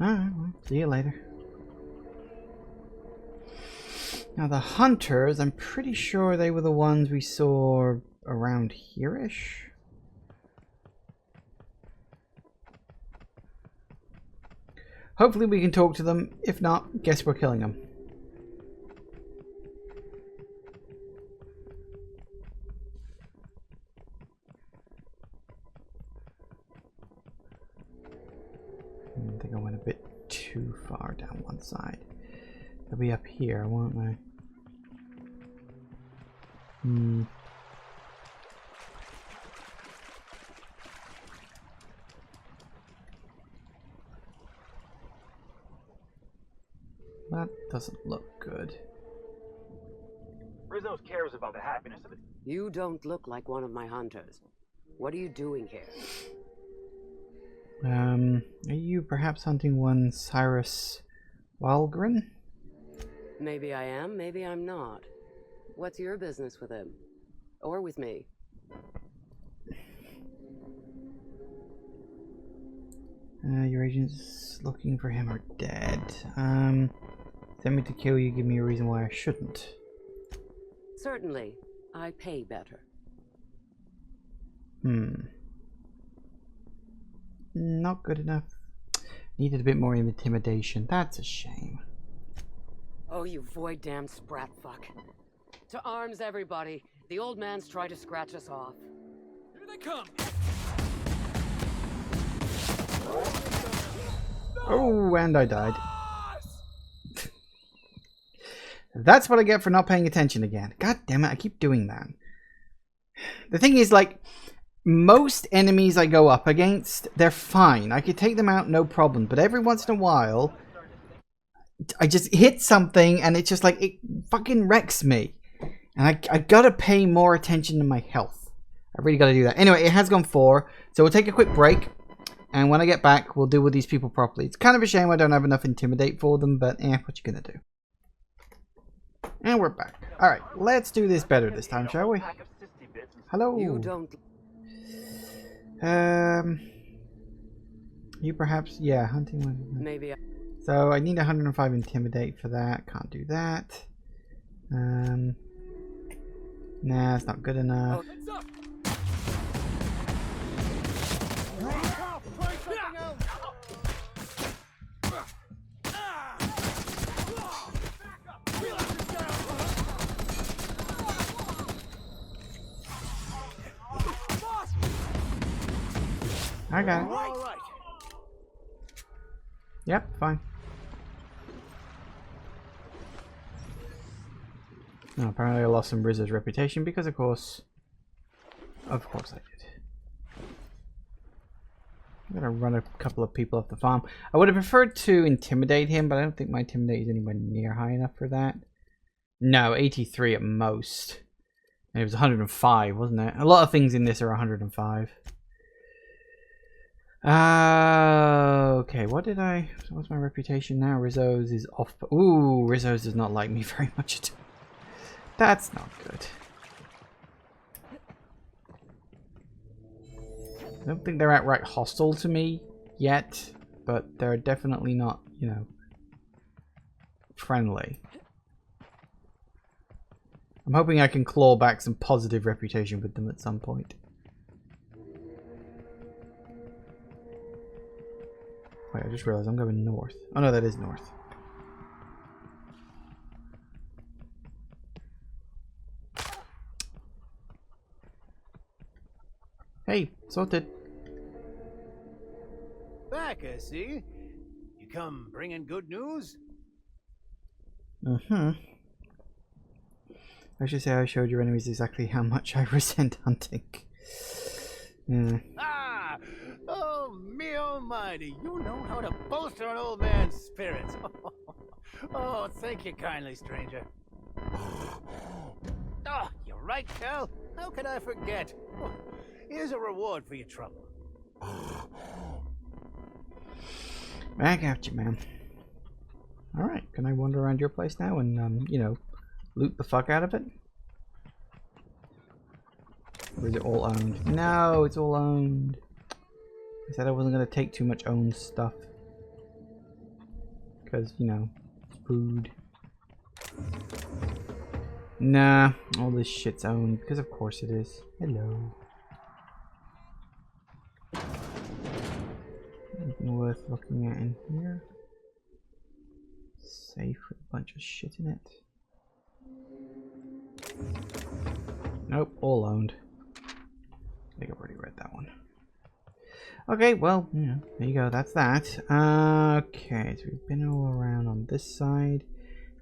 Alright, well, see you later. Now the hunters, I'm pretty sure they were the ones we saw around here-ish. Hopefully we can talk to them. If not, guess we're killing them. I think I went a bit too far down one side. They'll be up here, won't they? That doesn't look good. Rizzo cares about the happiness of it. You don't look like one of my hunters. What are you doing here? Are you perhaps hunting one Cyrus Walgren? Maybe I am, maybe I'm not. What's your business with him? Or with me? Your agents looking for him are dead. Send me to kill you, give me a reason why I shouldn't. Certainly. I pay better. Not good enough. Needed a bit more intimidation. That's a shame. Oh, you void-damned sprat fuck. To arms, everybody. The old man's trying to scratch us off. Here they come! Oh, and I died. That's what I get for not paying attention again. God damn it, I keep doing that. The thing is, like, most enemies I go up against, they're fine. I could take them out, no problem. But every once in a while, I just hit something and it's just like, it fucking wrecks me. And I gotta pay more attention to my health. I really gotta do that. Anyway, it has gone 4. So we'll take a quick break. And when I get back, we'll deal with these people properly. It's kind of a shame I don't have enough Intimidate for them, but what you gonna do? And we're back. Alright, let's do this better this time, shall we? Hello. You don't... You perhaps... Yeah, hunting one. Maybe I... So I need 105 Intimidate for that. Can't do that. Nah, it's not good enough. I got it. Yep, fine. No, apparently I lost some Rizzo's reputation because, of course I did. I'm gonna run a couple of people off the farm. I would have preferred to intimidate him, but I don't think my intimidate is anywhere near high enough for that. No, 83 at most. And it was 105, wasn't it? A lot of things in this are 105. Okay, what's my reputation now? Rizzo's is off. Ooh, Rizzo's does not like me very much at all. That's not good. I don't think they're outright hostile to me yet, but they're definitely not, you know, friendly. I'm hoping I can claw back some positive reputation with them at some point. Wait, I just realized I'm going north. Oh no, that is north. Hey, sorted. Back, I see. You come bringing good news? I should say I showed your enemies exactly how much I resent hunting. Yeah. Ah! Oh, me almighty, you know how to bolster an old man's spirits. Oh, thank you kindly, stranger. Oh, you're right, Cal. How could I forget? Oh, here's a reward for your trouble. Back at you, man. Alright, can I wander around your place now and, you know, loot the fuck out of it? Or is it all owned? No, it's all owned. I said I wasn't going to take too much owned stuff. Because, you know, food. Nah, all this shit's owned. Because of course it is. Hello. Anything worth looking at in here? Safe with a bunch of shit in it. Nope, all owned. I think I've already read that one. Okay, well, yeah, there you go. That's that. Okay, so we've been all around on this side.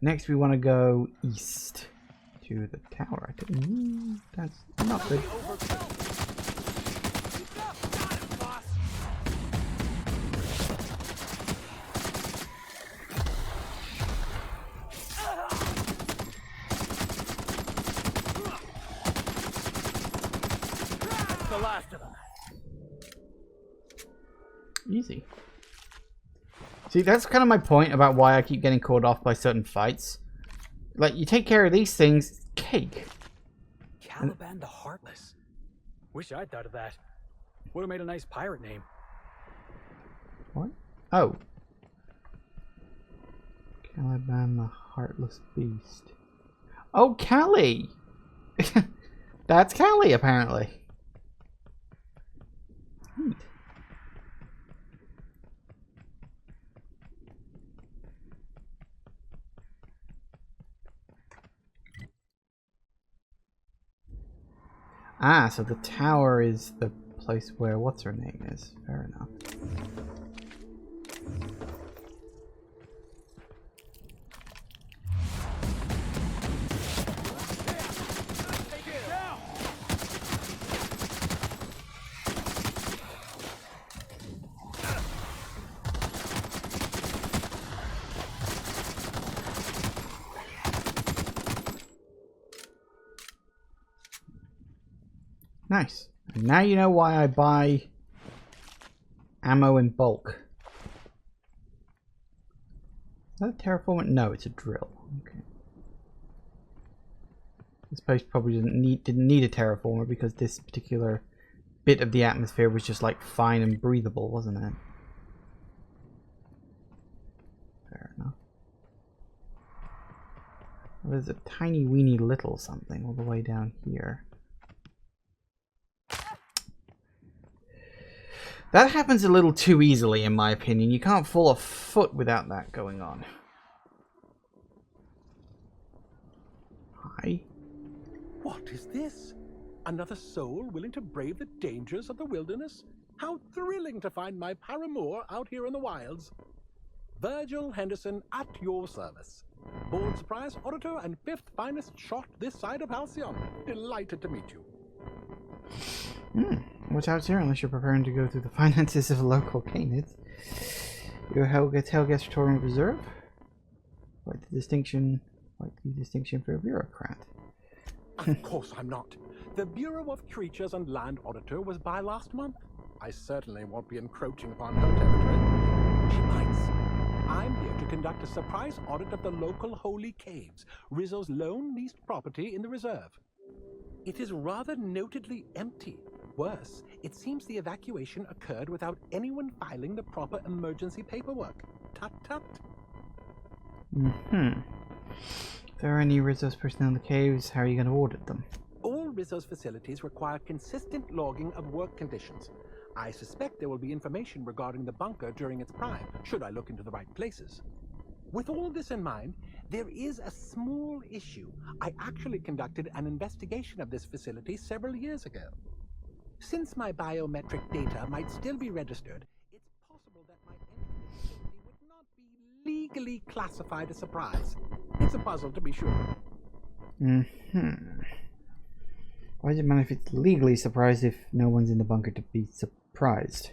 Next, we want to go east to the tower. I think that's not good. The last of them. Easy. See, that's kind of my point about why I keep getting called off by certain fights. Like, you take care of these things, it's cake. Caliban the Heartless. Wish I'd thought of that. Would have made a nice pirate name. What? Oh. Caliban the Heartless Beast. Oh, Callie! That's Callie, apparently. Neat. Ah, so the tower is the place where what's her name is. Fair enough. Nice. And now you know why I buy ammo in bulk. Is that a terraformer? No, it's a drill. Okay. This place probably didn't need a terraformer because this particular bit of the atmosphere was just like fine and breathable, wasn't it? Fair enough. Well, there's a tiny weeny little something all the way down here. That happens a little too easily, in my opinion. You can't fall a foot without that going on. Hi. What is this? Another soul willing to brave the dangers of the wilderness? How thrilling to find my paramour out here in the wilds. Virgil Henderson at your service. Board surprise auditor and 5th finest shot this side of Halcyon. Delighted to meet you. What's out here unless you're preparing to go through the finances of local Canids? Your Helgast Tournament Reserve? Quite the distinction for a bureaucrat. Of course I'm not. The Bureau of Creatures and Land Auditor was by last month. I certainly won't be encroaching upon her territory. She bites. I'm here to conduct a surprise audit of the local holy caves, Rizzo's lone leased property in the reserve. It is rather notedly empty. Worse, it seems the evacuation occurred without anyone filing the proper emergency paperwork. Tut tut. If there are any Rizzo's personnel in the caves, how are you going to audit them? All Rizzo's facilities require consistent logging of work conditions. I suspect there will be information regarding the bunker during its prime, should I look into the right places. With all this in mind, there is a small issue. I actually conducted an investigation of this facility several years ago. Since my biometric data might still be registered, it's possible that my entry to the facility would not be legally classified a surprise. It's a puzzle, to be sure. Why does it matter if it's legally surprised if no one's in the bunker to be surprised?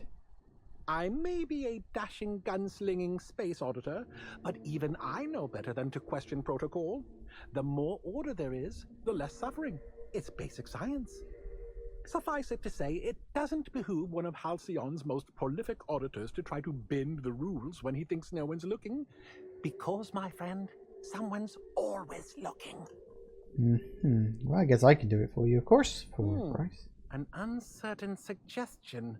I may be a dashing, gunslinging space auditor, but even I know better than to question protocol. The more order there is, the less suffering. It's basic science. Suffice it to say, it doesn't behoove one of Halcyon's most prolific auditors to try to bend the rules when he thinks no one's looking. Because, my friend, someone's always looking. Well, I guess I can do it for you, of course, for a price. An uncertain suggestion.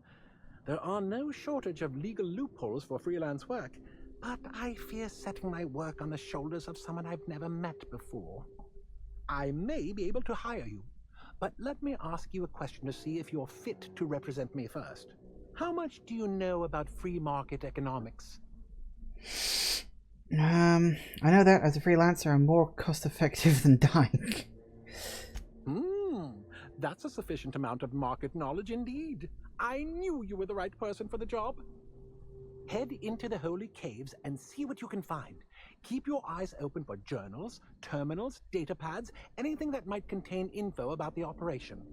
There are no shortage of legal loopholes for freelance work, but I fear setting my work on the shoulders of someone I've never met before. I may be able to hire you, but let me ask you a question to see if you're fit to represent me first. How much do you know about free market economics? I know that as a freelancer, I'm more cost effective than dying. That's a sufficient amount of market knowledge indeed. I knew you were the right person for the job. Head into the holy caves and see what you can find. Keep your eyes open for journals, terminals, data pads, anything that might contain info about the operation.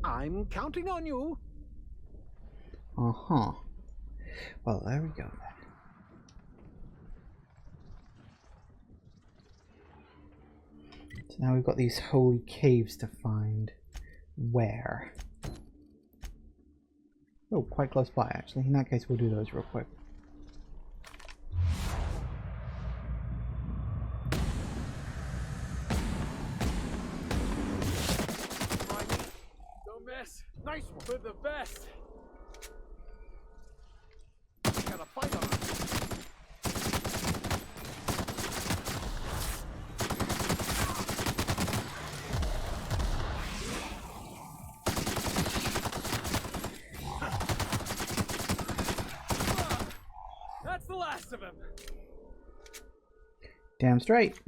I'm counting on you. Uh-huh. Well, there we go then. So now we've got these holy caves to find. Where? Oh, quite close by actually. In that case, we'll do those real quick. Don't miss. Nice one. For the best. Got a fight on us. That's the last of him. Damn straight.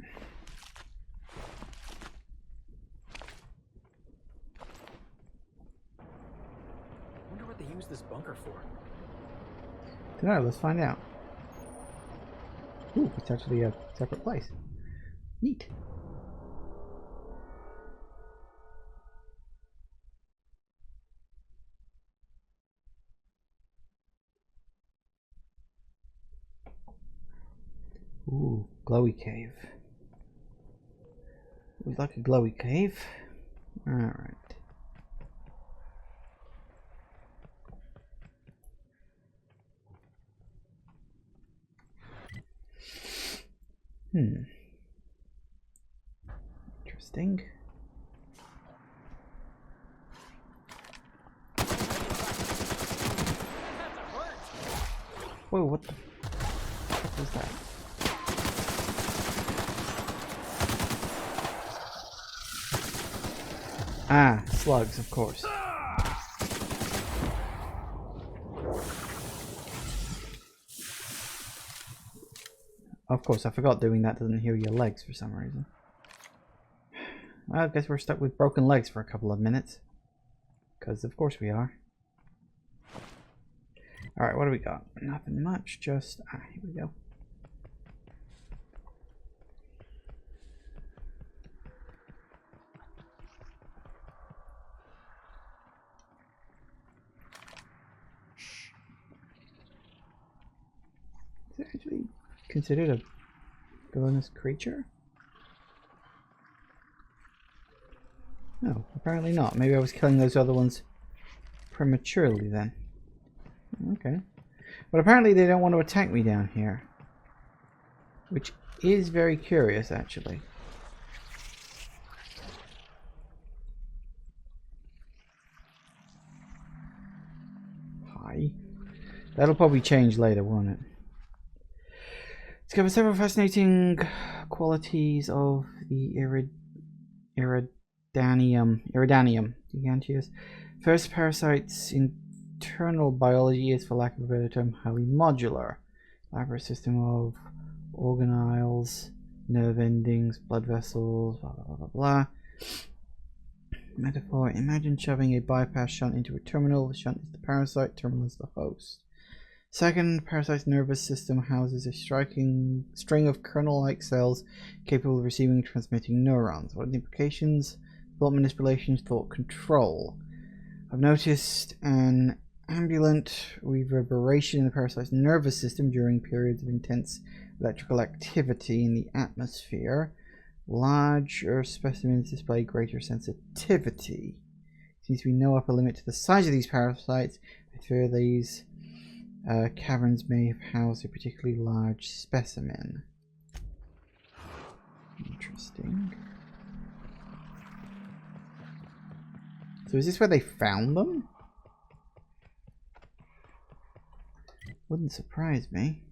Wonder what they use this bunker for. Dunno, let's find out. Ooh, it's actually a separate place. Neat. Ooh, glowy cave. We'd like a glowy cave. Alright. Interesting. Whoa, what the fuck was that? Ah, slugs, of course. Of course, I forgot doing that doesn't heal your legs for some reason. Well, I guess we're stuck with broken legs for a couple of minutes. Because of course we are. Alright, what do we got? Nothing much, just... Ah, here we go. Is it actually considered a villainous creature? No, apparently not. Maybe I was killing those other ones prematurely then. Okay. But apparently they don't want to attack me down here. Which is very curious, actually. Hi. That'll probably change later, won't it? Discover several fascinating qualities of the Iridanium giganteus. First, parasites' internal biology is, for lack of a better term, highly modular. Elaborate system of organelles, nerve endings, blood vessels, blah blah blah blah blah. Metaphor: imagine shoving a bypass shunt into a terminal. The shunt is the parasite, terminal is the host. Second, parasite's nervous system houses a striking string of kernel-like cells capable of receiving and transmitting neurons. What are the implications? Thought manipulation, thought control. I've noticed an ambulant reverberation in the parasite's nervous system during periods of intense electrical activity in the atmosphere. Larger specimens display greater sensitivity. Seems to be no upper limit to the size of these parasites. I fear these caverns may have housed a particularly large specimen. Interesting. So is this where they found them? Wouldn't surprise me.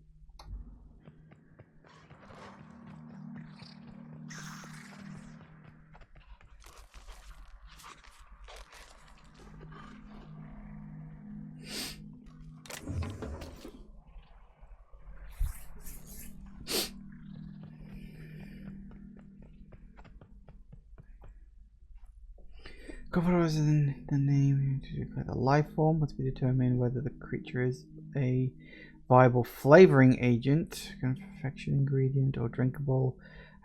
Cover in the name to declare the life form must be determined whether the creature is a viable flavoring agent, confection ingredient, or drinkable.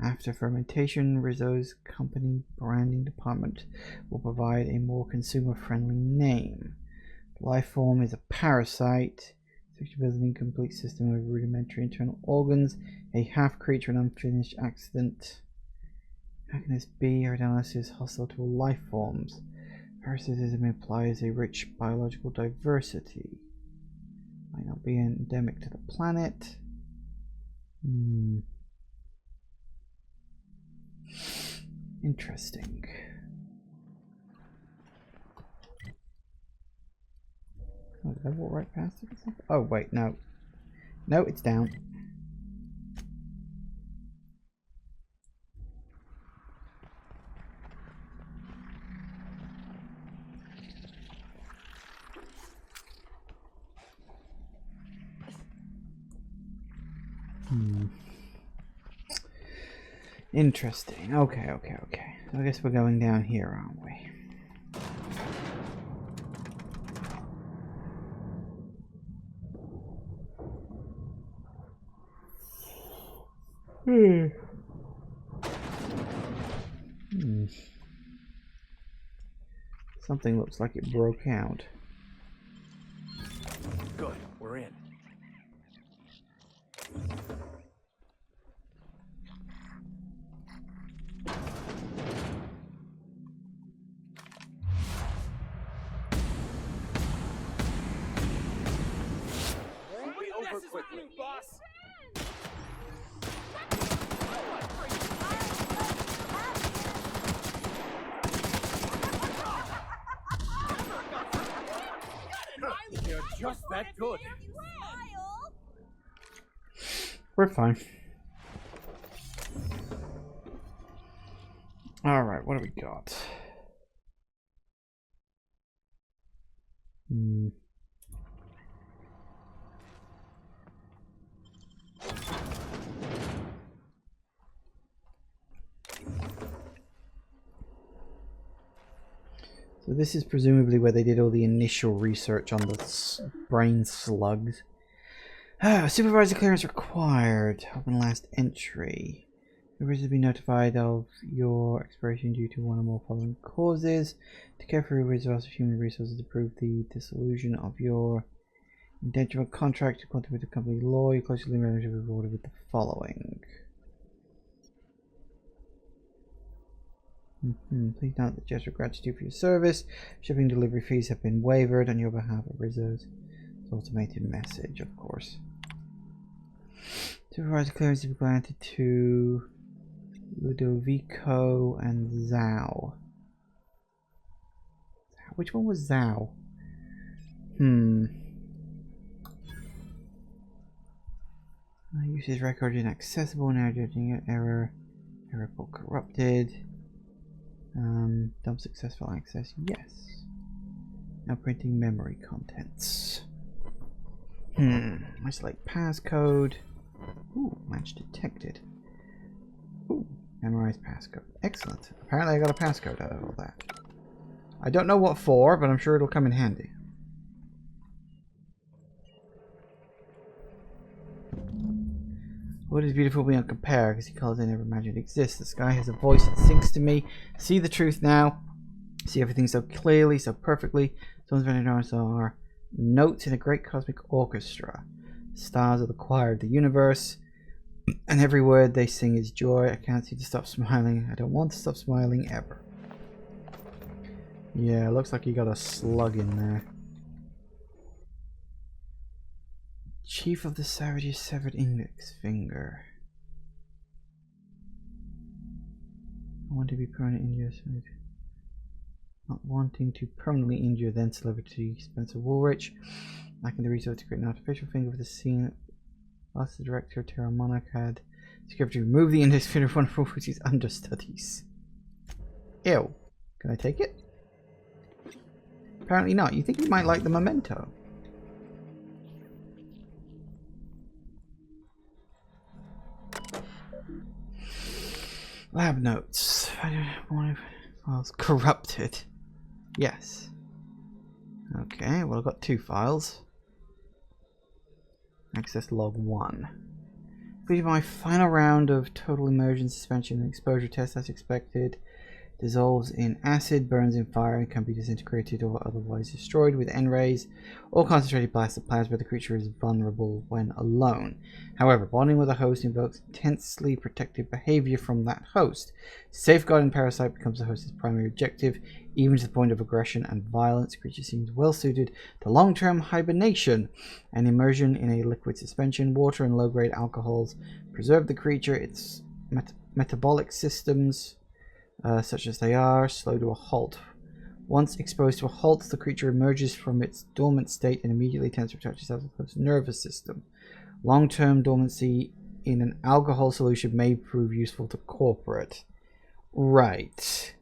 After fermentation, Rizzo's company branding department will provide a more consumer-friendly name. The life form is a parasite, sexual incomplete system of rudimentary internal organs, a half creature, an unfinished accident. How can this be? Eridanos is hostile to all life forms. Parasitism implies a rich biological diversity. Might not be endemic to the planet. Interesting. Oh, did I walk right past it? Oh, wait, no. No, it's down. Interesting. Okay. So I guess we're going down here, aren't we? Something looks like it broke out. Good, we're in. You're just that good. We're fine. Alright, what do we got? So this is presumably where they did all the initial research on the brain slugs. Supervisor clearance required. Open last entry. Supervisors be notified of your expiration due to one or more following causes. To care for resources of human resources to prove the dissolution of your indenture contract to contact with the company law. You closely manage rewarded with the following. Please note that gesture of gratitude for your service. Shipping delivery fees have been waived on your behalf of Rizzo's automated message, of course. Supervisor clearance is granted to Ludovico and Zhao. Which one was Zhao? Usage record inaccessible. Now judging it. Error report corrupted. Dump successful access, yes. Now printing memory contents. Isolate passcode. Ooh, match detected. Ooh, memorize passcode. Excellent. Apparently I got a passcode out of all that. I don't know what for, but I'm sure it'll come in handy. What is beautiful beyond compare, because he calls I never imagined exists. The sky has a voice that sings to me. See the truth now. See everything so clearly, so perfectly. Someone's running around are notes in a great cosmic orchestra. Stars of the choir of the universe. And every word they sing is joy. I can't seem to stop smiling. I don't want to stop smiling ever. Yeah, looks like you got a slug in there. Chief of the Savages' severed index finger. I want to be permanent in your side. not wanting to permanently injure then celebrity Spencer Woolrich, lacking the resource to create an artificial finger for the scene. Last the director Terra Monarch had discovered to remove the index finger from one of his understudies. Ew. Can I take it? Apparently not. You think you might like the memento? Lab notes. Files corrupted. Yes. Okay, well I've got 2 files. Access log 1. Completed my final round of total immersion suspension and exposure test as expected. Dissolves in acid, burns in fire, and can be disintegrated or otherwise destroyed with N-rays or concentrated blasts of plasma. The creature is vulnerable when alone. However, bonding with a host invokes intensely protective behavior from that host. Safeguarding parasite becomes the host's primary objective, even to the point of aggression and violence. The creature seems well suited to long-term hibernation and immersion in a liquid suspension. Water and low-grade alcohols preserve the creature. Its metabolic systems, such as they are, slow to a halt. Once exposed to a halt, the creature emerges from its dormant state and immediately attempts to protect itself with its nervous system. Long-term dormancy in an alcohol solution may prove useful to corporate. Right.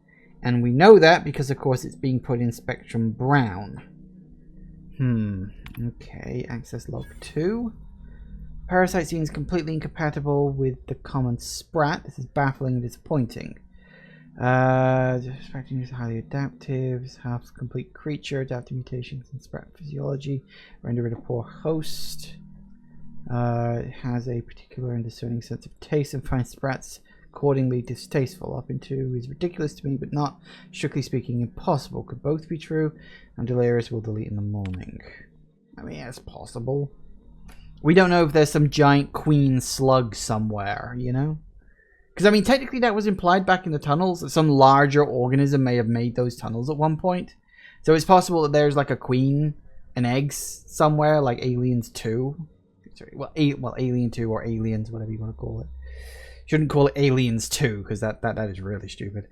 And we know that because, of course, it's being put in Spectrum Brown. Okay, access log 2. Parasite seems completely incompatible with the common Sprat. This is baffling and disappointing. Spectrum is highly adaptive, half complete creature, adaptive mutations in Sprat physiology, render it a poor host. It has a particular and discerning sense of taste and finds Sprats accordingly distasteful. Up into is ridiculous to me, but not, strictly speaking, impossible. Could both be true, and Delirious will delete in the morning. I mean, it's possible. We don't know if there's some giant queen slug somewhere, you know? Because, I mean, technically that was implied back in the tunnels, that some larger organism may have made those tunnels at one point. So it's possible that there's like a queen and eggs somewhere, like Aliens 2. Sorry, well, Alien 2 or Aliens, whatever you want to call it. Shouldn't call it Aliens 2, because that is really stupid.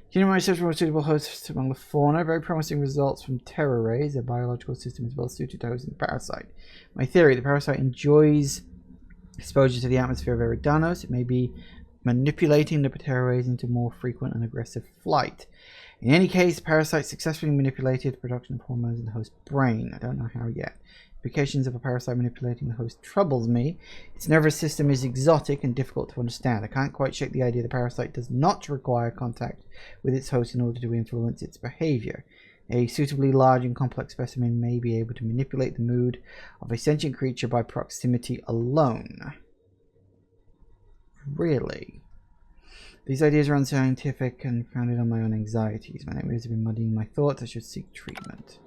Human research for more suitable hosts among the fauna. Very promising results from Terra rays. Their biological system is well suited to hosting the parasite. My theory, the parasite enjoys exposure to the atmosphere of Eridanos. It may be manipulating the Terra rays into more frequent and aggressive flight. In any case, the parasite successfully manipulated the production of hormones in the host's brain. I don't know how yet. Implications of a parasite manipulating the host troubles me. Its nervous system is exotic and difficult to understand. I can't quite shake the idea the parasite does not require contact with its host in order to influence its behavior. A suitably large and complex specimen may be able to manipulate the mood of a sentient creature by proximity alone. Really? These ideas are unscientific and founded on my own anxieties. My nightmares have been muddying my thoughts. I should seek treatment.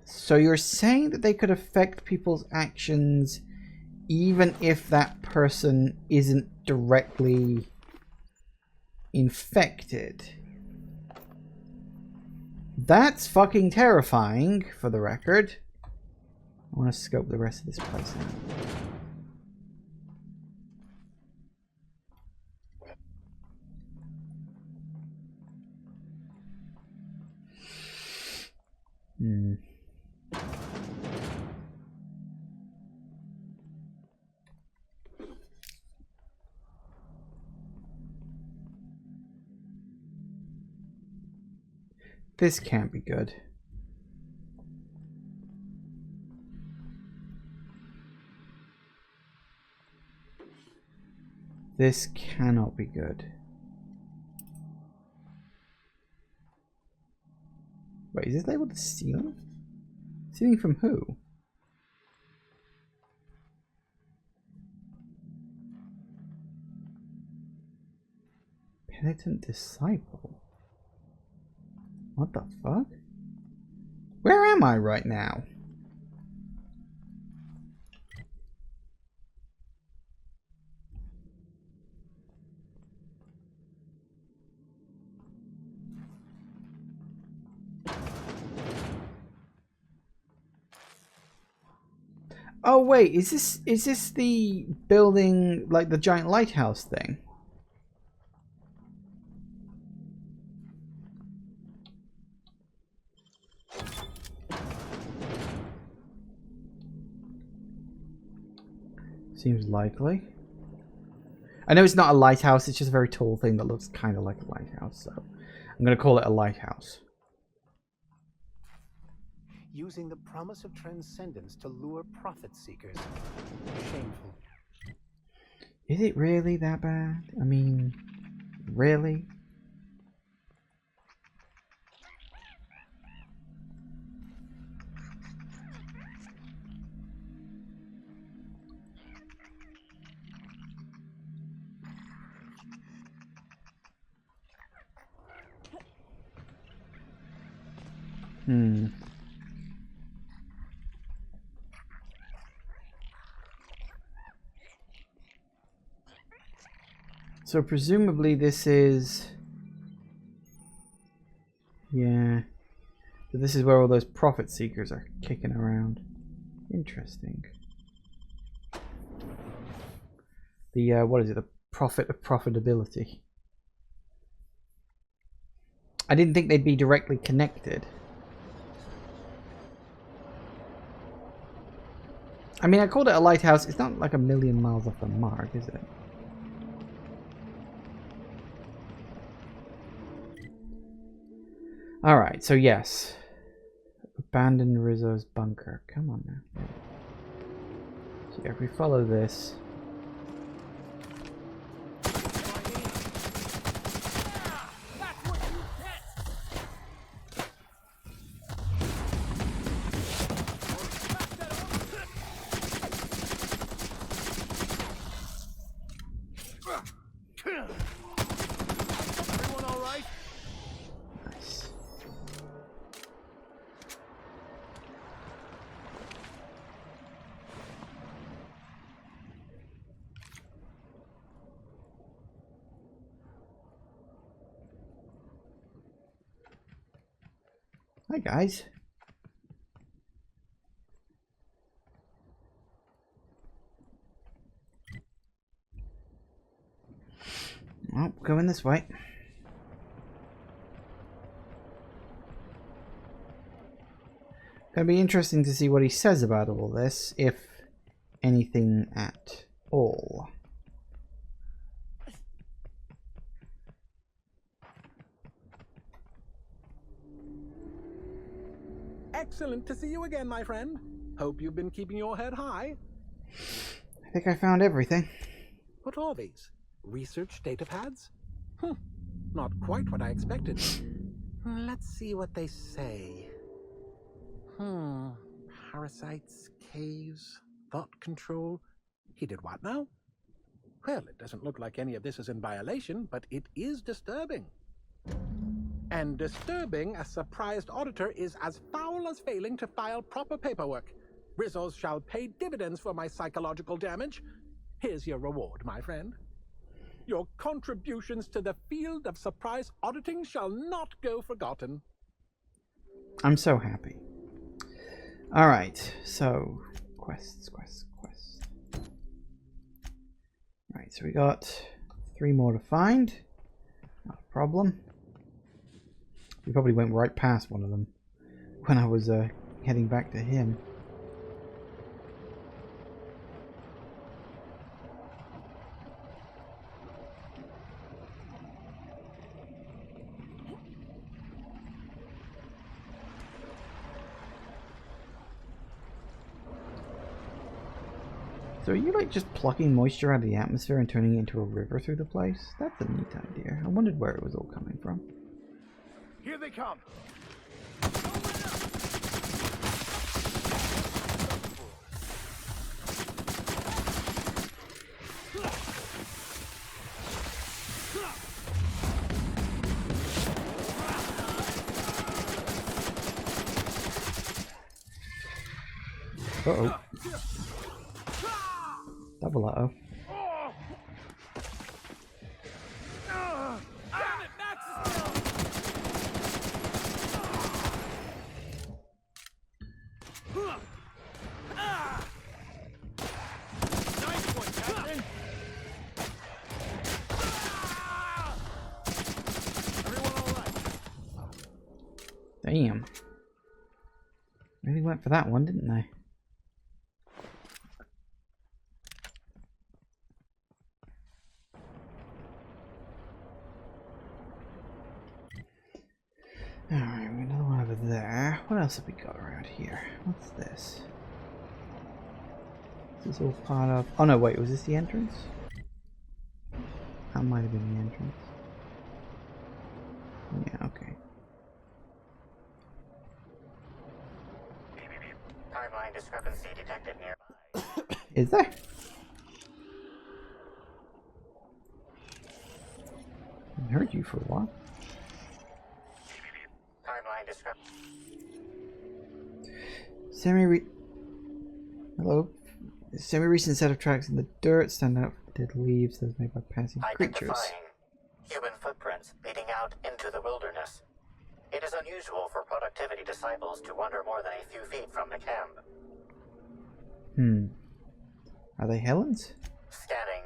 So you're saying that they could affect people's actions even if that person isn't directly infected? That's fucking terrifying, for the record. I want to scope the rest of this place out. This can't be good. This cannot be good. Wait, is this labeled the ceiling? Ceiling from who? Penitent disciple? What the fuck? Where am I right now? Oh wait, is this the building, like the giant lighthouse thing? Seems likely. I know it's not a lighthouse, it's just a very tall thing that looks kind of like a lighthouse, so I'm going to call it a lighthouse. Using the promise of transcendence to lure profit seekers. Shameful. Is it really that bad? I mean, really? So presumably this is... Yeah. So this is where all those profit seekers are kicking around. Interesting. The, what is it? The profit of profitability. I didn't think they'd be directly connected. I mean, I called it a lighthouse. It's not like a million miles off the mark, is it? Alright, so yes. Abandon Rizzo's bunker. Come on now. So if we follow this... Everyone all right? Nice. Hi guys. Well, going this way. Gonna be interesting to see what he says about all this, if anything at all. Excellent to see you again, my friend. Hope you've been keeping your head high. I think I found everything. What are these? Research data pads? Not quite what I expected. Let's see what they say. Parasites, caves, thought control. He did what now? Well, it doesn't look like any of this is in violation, but it is disturbing. And disturbing a surprised auditor is as foul as failing to file proper paperwork. Rizzo's shall pay dividends for my psychological damage. Here's your reward, my friend. Your contributions to the field of surprise auditing shall not go forgotten. I'm so happy. Alright, so quests. Right, so we got 3 more to find. Not a problem. We probably went right past one of them when I was heading back to him. So are you like just plucking moisture out of the atmosphere and turning it into a river through the place? That's a neat idea. I wondered where it was all coming from. Here they come. Uh-oh. Double uh-oh. Damn. Really went for that one, didn't they? Alright, we got another one over there. What else have we got around here? What's this? Is this all part of... Oh no, wait, was this the entrance? That might have been the entrance. Yeah, okay. Timeline discrepancy detected nearby. Is there? I heard you for a while. Timeline discrepancy. Semi-recent set of tracks in the dirt stand out from dead leaves, those made by passing creatures. Identifying human footprints leading out into the wilderness. It is unusual for productivity disciples to wander more than a few feet from the camp. Are they Helen's? Scanning.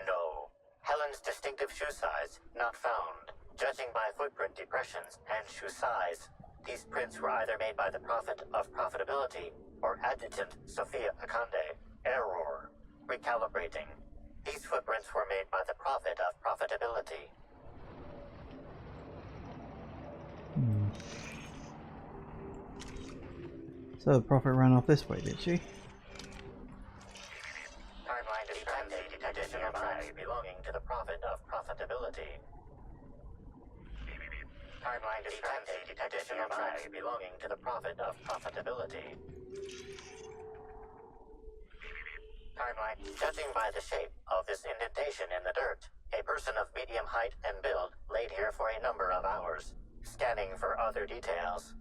No. Helen's distinctive shoe size not found. Judging by footprint depressions and shoe size, these prints were either made by the Prophet of Profitability or Adjutant Sophia Akande. Error. Recalibrating. These footprints were made by the Prophet of Profitability. So the Prophet ran off this way, did she? Timeline discrepancy detected nearby belonging to the Prophet of Profitability. Timeline discrepancy detected nearby belonging to the Prophet of Profitability. Timeline. Judging by the shape of this indentation in the dirt, a person of medium height and build laid here for a number of hours. Scanning for other details.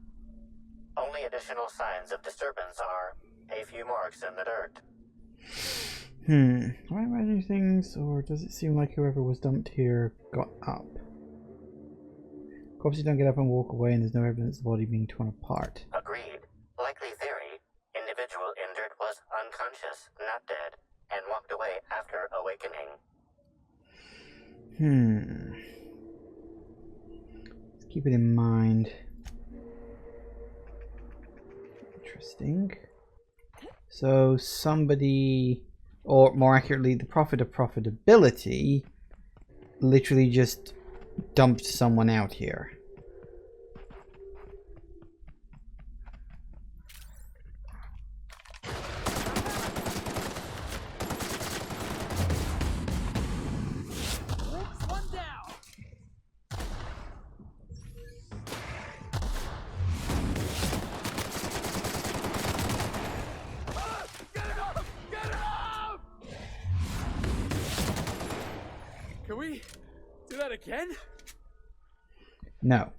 Only additional signs of disturbance are a few marks in the dirt. Am I imagining things, or does it seem like whoever was dumped here got up? Corpses don't get up and walk away, and there's no evidence of the body being torn apart. Agreed. Likely theory. Individual injured was unconscious, not dead, and walked away after awakening. Let's keep it in mind. Interesting. So somebody, or more accurately, the Prophet of Profitability, literally just dumped someone out here. Can we do that again? No.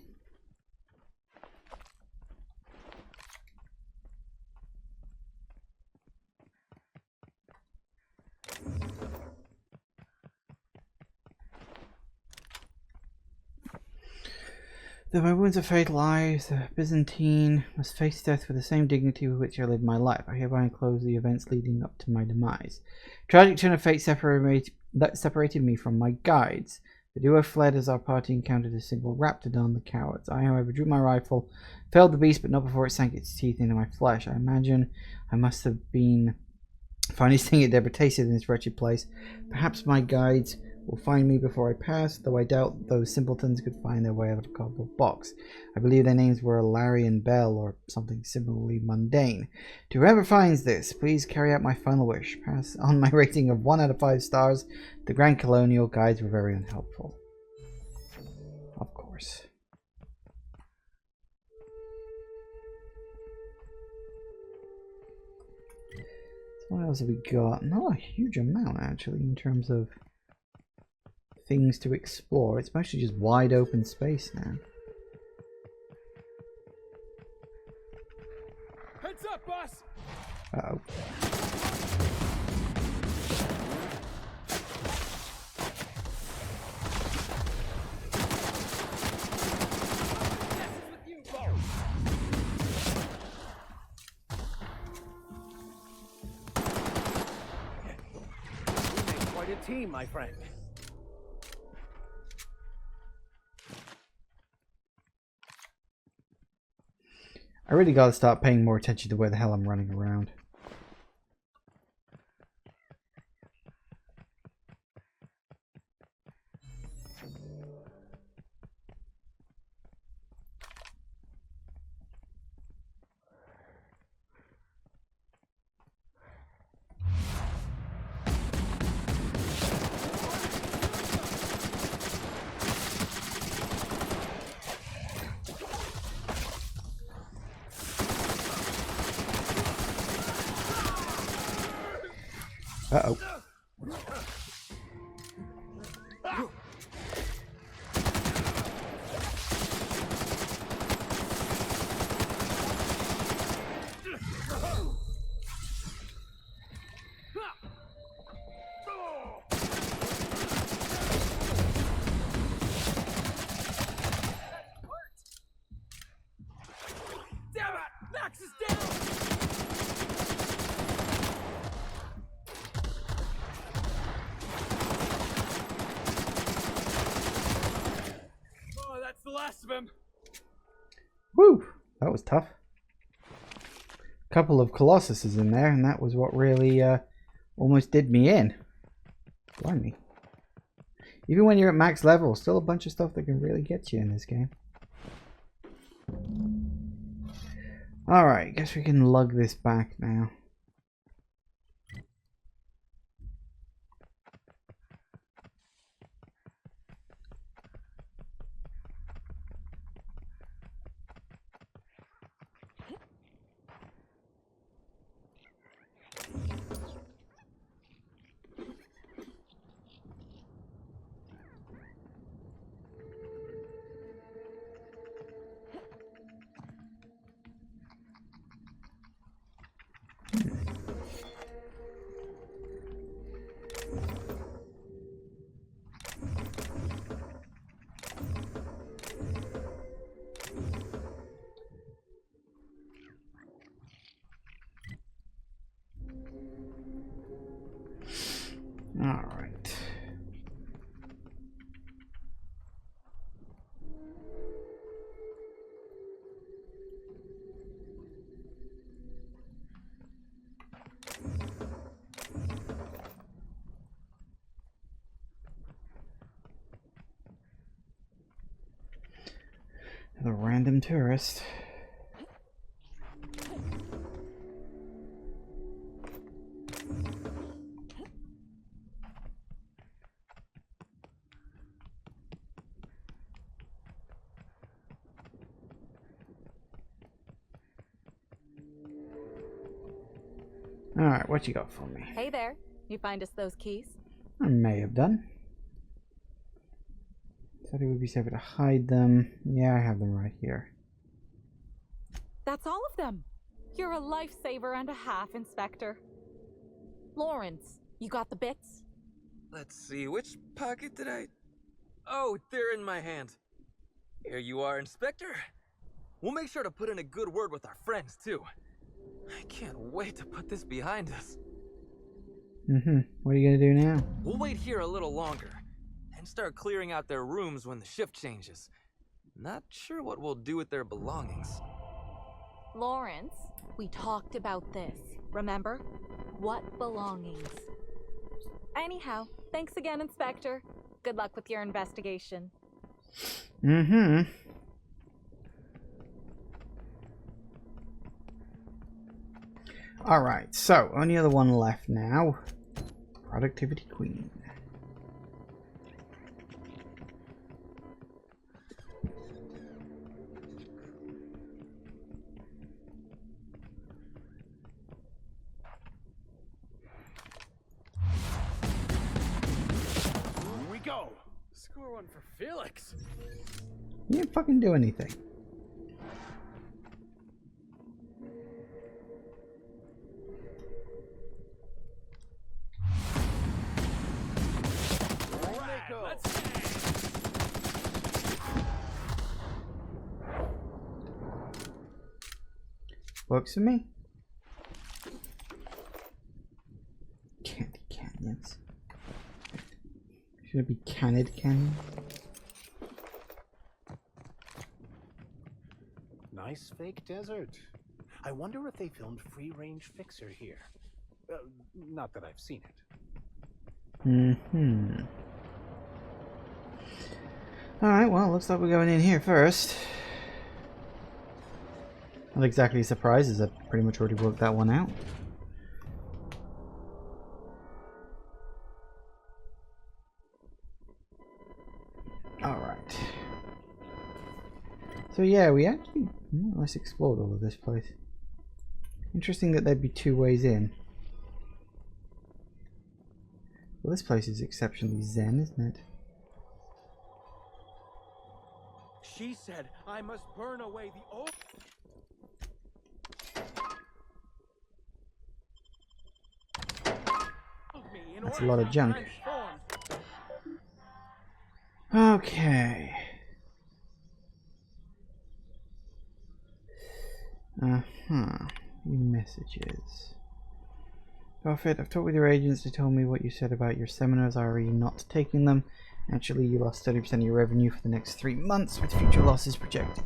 Though my wounds are fatal lives, the Byzantine must face death with the same dignity with which I lived my life. I hereby enclose the events leading up to my demise. Tragic turn of fate separated me from my guides. The duo fled as our party encountered a single Raptidon, the cowards. I, however, drew my rifle, felled the beast, but not before it sank its teeth into my flesh. I imagine I must have been the finest thing it ever tasted in this wretched place. Perhaps my guides will find me before I pass, though I doubt those simpletons could find their way out of a cardboard box. I believe their names were Larry and Bell, or something similarly mundane. To whoever finds this, please carry out my final wish. Pass on my rating of 1 out of 5 stars. The Grand Colonial guides were very unhelpful. Of course. So what else have we got? Not a huge amount, actually, in terms of things to explore. It's mostly just wide open space now. Heads up, boss! Uh-oh. Quite a team, my friend. I really gotta start paying more attention to where the hell I'm running around. Uh-oh. Damn it! Max is down! Oh, that's the last of him. Woo! That was tough. A couple of Colossuses in there, and that was what really almost did me in. Blimey. Even when you're at max level, still a bunch of stuff that can really get you in this game. Alright, guess we can lug this back now. Alright. Another random tourist. Alright, what you got for me? Hey there. You find us those keys? I may have done. Said it would be safer to hide them. Yeah, I have them right here. That's all of them. You're a lifesaver and a half, Inspector. Lawrence, you got the bits? Let's see, which pocket did I... Oh, they're in my hand. Here you are, Inspector. We'll make sure to put in a good word with our friends, too. I can't wait to put this behind us. What are you gonna do now? We'll wait here a little longer, and start clearing out their rooms when the shift changes. Not sure what we'll do with their belongings. Lawrence, we talked about this, remember? What belongings? Anyhow, thanks again, Inspector. Good luck with your investigation. Alright, so only other one left now. Productivity Queen. Here we go. Score one for Felix. You didn't fucking do anything. Works for me. Candy canyons. Should it be Canid Canyon? Nice fake desert. I wonder if they filmed Free Range Fixer here. Not that I've seen it. Alright, well, looks like we're going in here first. Not exactly surprised, as I've pretty much already worked that one out. Alright. So yeah, we actually more or less explored all of this place. Interesting that there'd be two ways in. Well, this place is exceptionally zen, isn't it? She said I must burn away the old. That's a lot of junk. Okay. New messages. Prophet, I've talked with your agents. They told me what you said about your seminars, i.e. not taking them. Actually, you lost 30% of your revenue for the next 3 months, with future losses projected.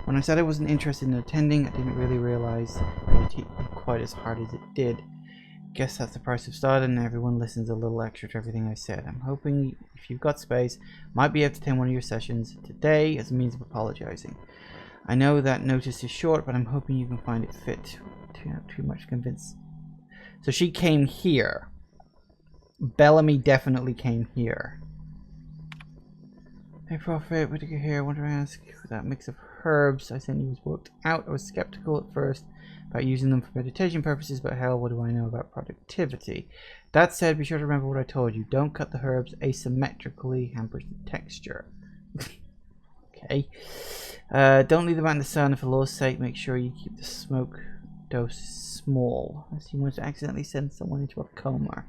When I said I wasn't interested in attending, I didn't really realize it would hit you quite as hard as it did. Guess that's the price of starting, and everyone listens a little extra to everything I said. I'm hoping, if you've got space, might be able to attend one of your sessions today as a means of apologizing. I know that notice is short, but I'm hoping you can find it fit. Too much convince. So she came here. Bellamy definitely came here. Hey Prophet, what did you hear? I want to ask, that mix of herbs I sent you was worked out. I was skeptical at first about using them for meditation purposes, but hell, what do I know about productivity? That said, be sure to remember what I told you. Don't cut the herbs asymmetrically, hampers the texture. Okay. Don't leave them out in the sun. For law's sake, make sure you keep the smoke dose small, as you want to accidentally send someone into a coma.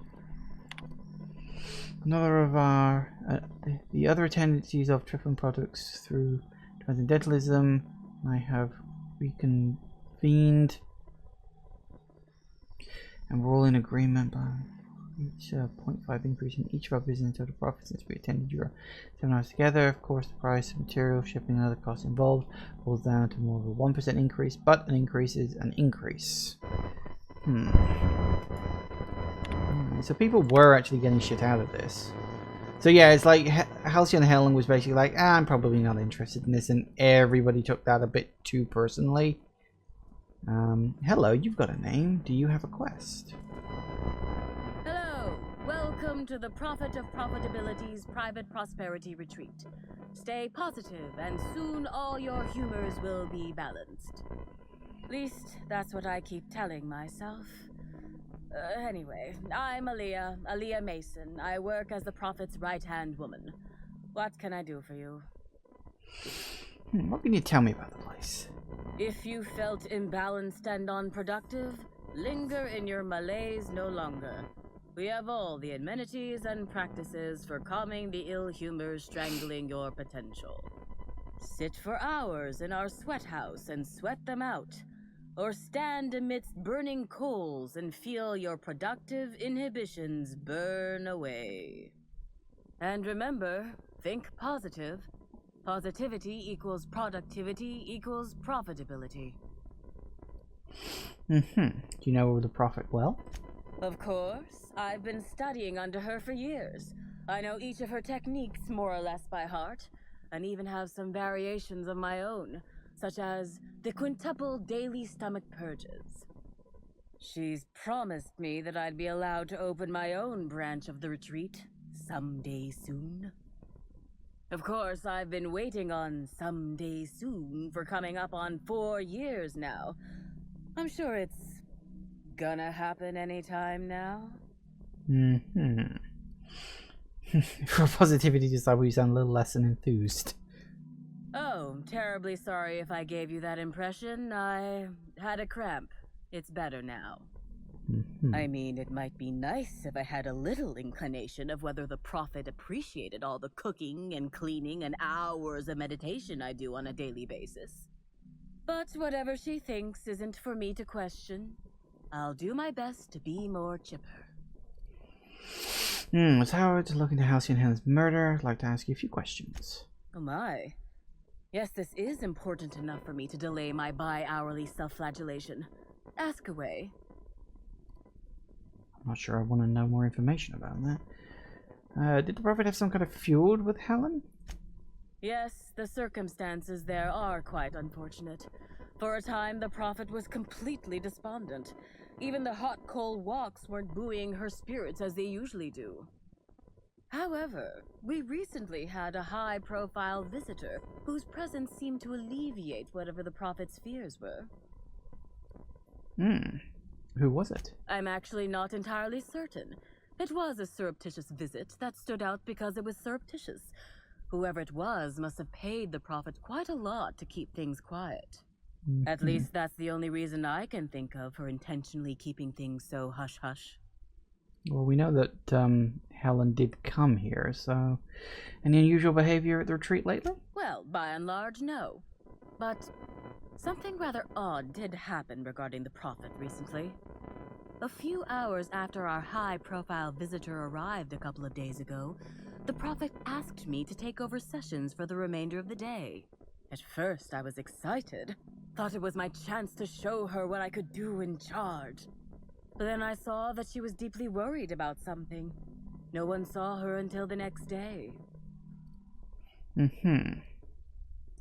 Another of our the other tendencies of Triffin products through transcendentalism. I have reconvened, and we're all in agreement by each 0.5 increase in each of our business total profit since we attended your seminars together. Of course, the price of material, shipping, and other costs involved falls down to more of a 1% increase, but an increase is an increase. So people were actually getting shit out of this. So yeah, it's like Halcyon Helen was basically like, I'm probably not interested in this, and everybody took that a bit too personally. Hello, you've got a name. Do you have a quest? Hello, welcome to the Prophet of Profitability's Private Prosperity Retreat. Stay positive, and soon all your humors will be balanced. At least, that's what I keep telling myself. Anyway, I'm Aaliyah Mason. I work as the Prophet's right-hand woman. What can I do for you? What can you tell me about the place? If you felt imbalanced and unproductive, linger in your malaise no longer. We have all the amenities and practices for calming the ill humors strangling your potential. Sit for hours in our sweat house and sweat them out. Or stand amidst burning coals and feel your productive inhibitions burn away. And remember, think positive. Positivity equals productivity equals profitability. Do you know the Prophet well? Of course. I've been studying under her for years. I know each of her techniques more or less by heart, and even have some variations of my own, such as the quintuple daily stomach purges. She's promised me that I'd be allowed to open my own branch of the retreat someday soon. Of course, I've been waiting on someday soon for coming up on 4 years now. I'm sure it's gonna happen anytime now. For positivity, just like we sound a little less than enthused. Oh, terribly sorry if I gave you that impression. I had a cramp. It's better now. I mean, it might be nice if I had a little inclination of whether the Prophet appreciated all the cooking and cleaning and hours of meditation I do on a daily basis. But whatever she thinks isn't for me to question. I'll do my best to be more chipper. Was Howard to look into Halcyon Helen's murder? I'd like to ask you a few questions. Oh my. Yes, this is important enough for me to delay my bi-hourly self-flagellation. Ask away. I'm not sure I want to know more information about that. Did the Prophet have some kind of feud with Helen? Yes, the circumstances there are quite unfortunate. For a time, the Prophet was completely despondent. Even the hot coal walks weren't buoying her spirits as they usually do. However, we recently had a high-profile visitor whose presence seemed to alleviate whatever the Prophet's fears were. Who was it? I'm actually not entirely certain. It was a surreptitious visit that stood out because it was surreptitious. Whoever it was must have paid the Prophet quite a lot to keep things quiet. At least that's the only reason I can think of for intentionally keeping things so hush-hush. Well, we know that Helen did come here, so... Any unusual behavior at the retreat lately? Well, by and large, no. But something rather odd did happen regarding the Prophet recently. A few hours after our high-profile visitor arrived a couple of days ago, the Prophet asked me to take over sessions for the remainder of the day. At first, I was excited. Thought it was my chance to show her what I could do in charge. But then I saw that she was deeply worried about something. No one saw her until the next day.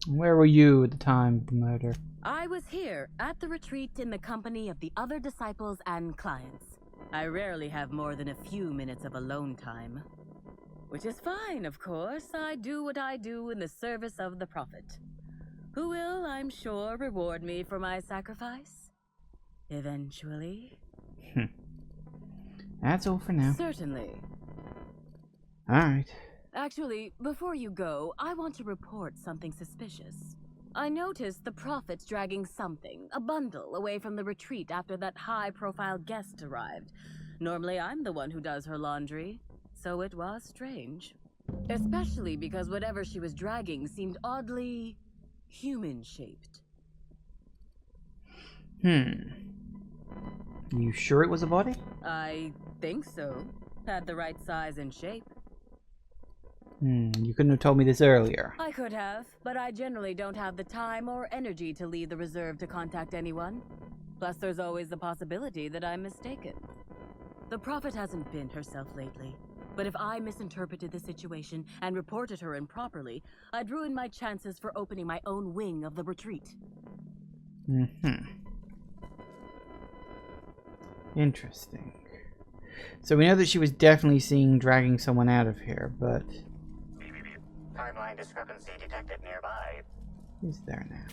Where were you at the time of the murder? I was here at the retreat in the company of the other disciples and clients. I rarely have more than a few minutes of alone time. Which is fine, of course. I do what I do in the service of the Prophet, who will, I'm sure, reward me for my sacrifice. Eventually. That's all for now. Certainly. Alright. Actually, before you go, I want to report something suspicious. I noticed the Prophet dragging something, a bundle, away from the retreat after that high-profile guest arrived. Normally, I'm the one who does her laundry, so it was strange. Especially because whatever she was dragging seemed oddly human-shaped. You sure it was a body? I think so. Had the right size and shape. You couldn't have told me this earlier. I could have, but I generally don't have the time or energy to leave the reserve to contact anyone. Plus, there's always the possibility that I'm mistaken. The Prophet hasn't been herself lately, but if I misinterpreted the situation and reported her improperly, I'd ruin my chances for opening my own wing of the retreat. Interesting. So we know that she was definitely seen dragging someone out of here, but... Timeline discrepancy detected nearby. Who's there now?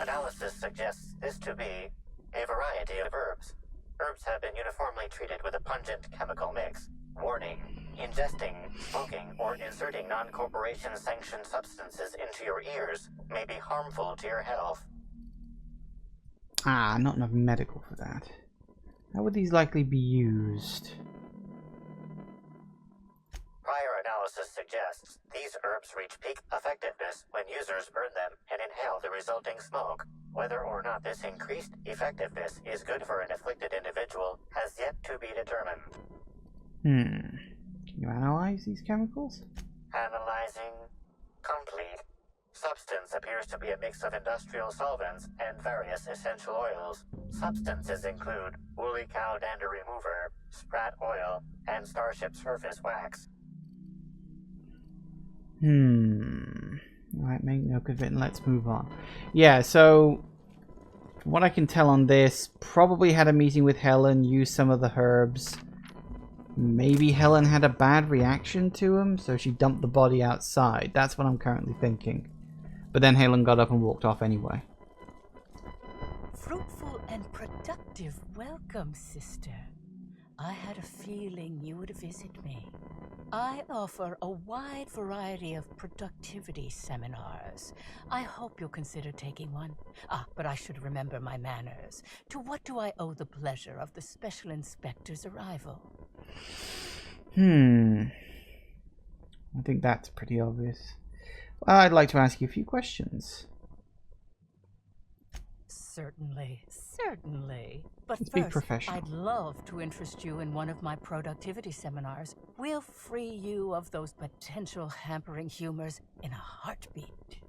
Analysis suggests this to be a variety of herbs. Herbs have been uniformly treated with a pungent chemical mix. Warning: ingesting, smoking, or inserting non-corporation sanctioned substances into your ears may be harmful to your health. Not enough medical for that. How would these likely be used? Prior analysis suggests these herbs reach peak effectiveness when users burn them and inhale the resulting smoke. Whether or not this increased effectiveness is good for an afflicted individual has yet to be determined. Can you analyze these chemicals? Analyzing. Complete. Substance appears to be a mix of industrial solvents and various essential oils. Substances include woolly cow dander remover, sprat oil, and starship surface wax. Right, make note of it and let's move on. Yeah, so from what I can tell on this, probably had a meeting with Helen, used some of the herbs. Maybe Helen had a bad reaction to him, so she dumped the body outside. That's what I'm currently thinking. But then Helen got up and walked off anyway. Fruitful and productive welcome, sister. I had a feeling you would visit me. I offer a wide variety of productivity seminars. I hope you'll consider taking one. But I should remember my manners. To what do I owe the pleasure of the Special Inspector's arrival? I think that's pretty obvious. Well, I'd like to ask you a few questions. Certainly, certainly. But Let's be first, professional. I'd love to interest you in one of my productivity seminars. We'll free you of those potential hampering humors in a heartbeat.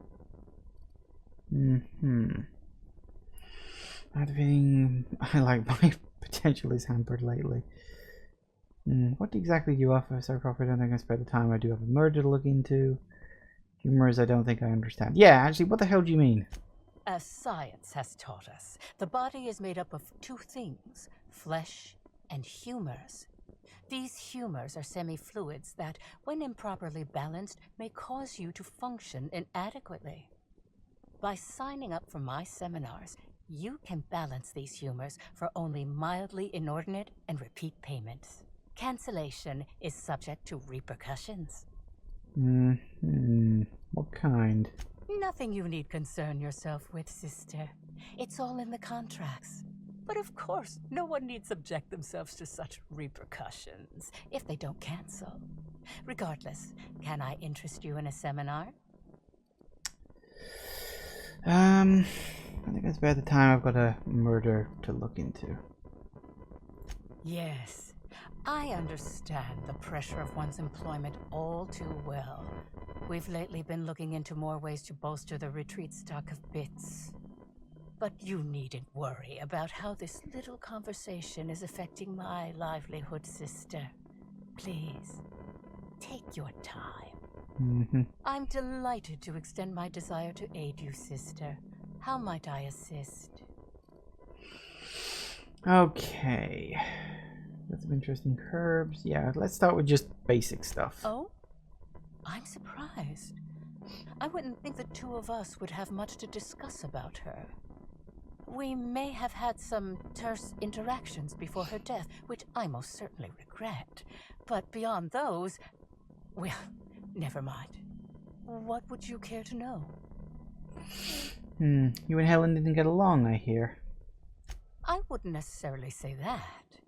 I like my potential is hampered lately. What exactly do you offer, Sir Crawford? I don't think I can spare the time. I do have a murder to look into. Humors I don't think I understand. Yeah, actually, what the hell do you mean? As science has taught us, the body is made up of two things, flesh and humors. These humors are semi-fluids that, when improperly balanced, may cause you to function inadequately. By signing up for my seminars, you can balance these humors for only mildly inordinate and repeat payments. Cancellation is subject to repercussions. What kind? Nothing you need concern yourself with, sister. It's all in the contracts. But of course, no one need subject themselves to such repercussions if they don't cancel. Regardless, can I interest you in a seminar? I think it's about the time I've got a murder to look into. Yes, I understand the pressure of one's employment all too well. We've lately been looking into more ways to bolster the retreat stock of bits. But you needn't worry about how this little conversation is affecting my livelihood, sister. Please, take your time. I'm delighted to extend my desire to aid you, sister. How might I assist? Okay. Got some interesting herbs. Yeah, let's start with just basic stuff. Oh? I'm surprised. I wouldn't think the two of us would have much to discuss about her. We may have had some terse interactions before her death, which I most certainly regret. But beyond those, well, never mind. What would you care to know? You and Helen didn't get along, I hear. I wouldn't necessarily say that.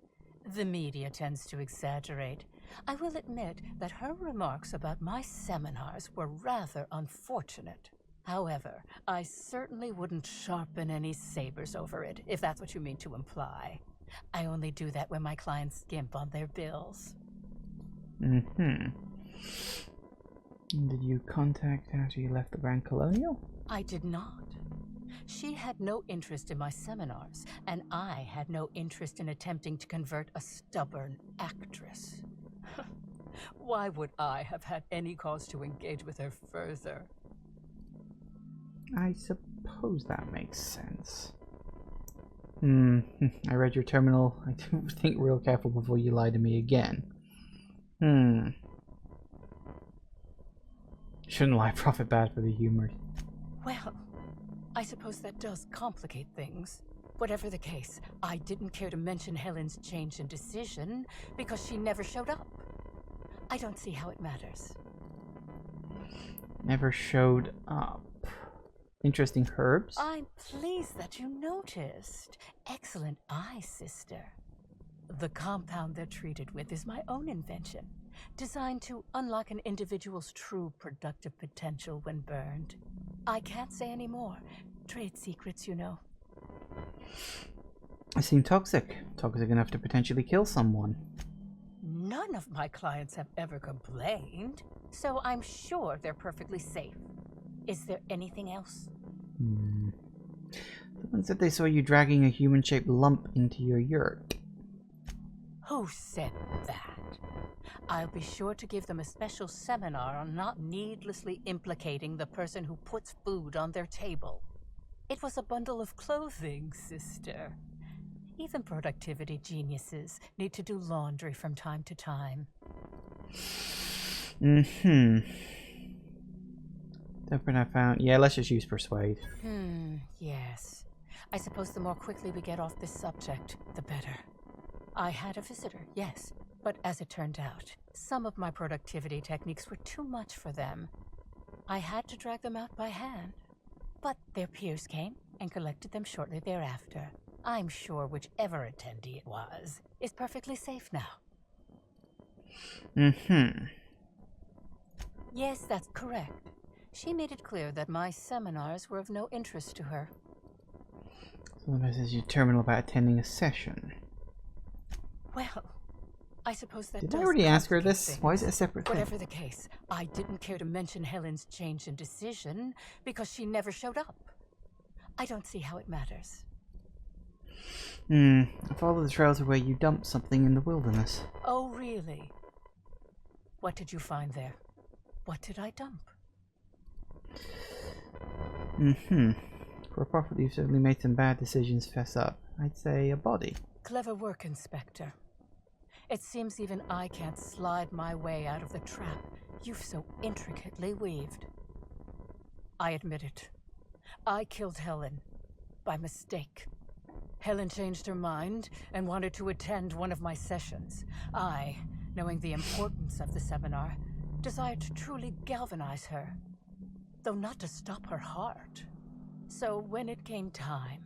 The media tends to exaggerate. I will admit that her remarks about my seminars were rather unfortunate. However, I certainly wouldn't sharpen any sabers over it, if that's what you mean to imply. I only do that when my clients skimp on their bills. Did you contact her after you left the Grand Colonial? I did not. She had no interest in my seminars, and I had no interest in attempting to convert a stubborn actress. Why would I have had any cause to engage with her further? I suppose that makes sense. I read your terminal. I do think real careful before you lie to me again. Shouldn't lie, profit bad for the humor. Well, I suppose that does complicate things. Whatever the case, I didn't care to mention Helen's change in decision because she never showed up. I don't see how it matters. Never showed up. Interesting herbs. I'm pleased that you noticed. Excellent eye, sister. The compound they're treated with is my own invention, designed to unlock an individual's true productive potential when burned. I can't say any more. Trade secrets, you know. They seem toxic. Toxic enough to potentially kill someone. None of my clients have ever complained, so I'm sure they're perfectly safe. Is there anything else? Someone said they saw you dragging a human-shaped lump into your yurt. Who said that? I'll be sure to give them a special seminar on not needlessly implicating the person who puts food on their table. It was a bundle of clothing, sister. Even productivity geniuses need to do laundry from time to time. Different I found. Yeah, let's just use persuade. Yes. I suppose the more quickly we get off this subject, the better. I had a visitor, yes, but as it turned out, some of my productivity techniques were too much for them. I had to drag them out by hand. But their peers came and collected them shortly thereafter. I'm sure whichever attendee it was is perfectly safe now. Yes, that's correct. She made it clear that my seminars were of no interest to her. So the message you terminal about attending a session. Well, I suppose that Did I already ask her this? Why is it a separate thing? Whatever the case, I didn't care to mention Helen's change in decision because she never showed up. I don't see how it matters. I follow the trails of where you dumped something in the wilderness. Oh, really? What did you find there? What did I dump? For a prophet, you've certainly made some bad decisions, fess up. I'd say a body. Clever work, Inspector. It seems even I can't slide my way out of the trap you've so intricately weaved. I admit it. I killed Helen. By mistake. Helen changed her mind and wanted to attend one of my sessions. I, knowing the importance of the seminar, desired to truly galvanize her, though not to stop her heart. So when it came time,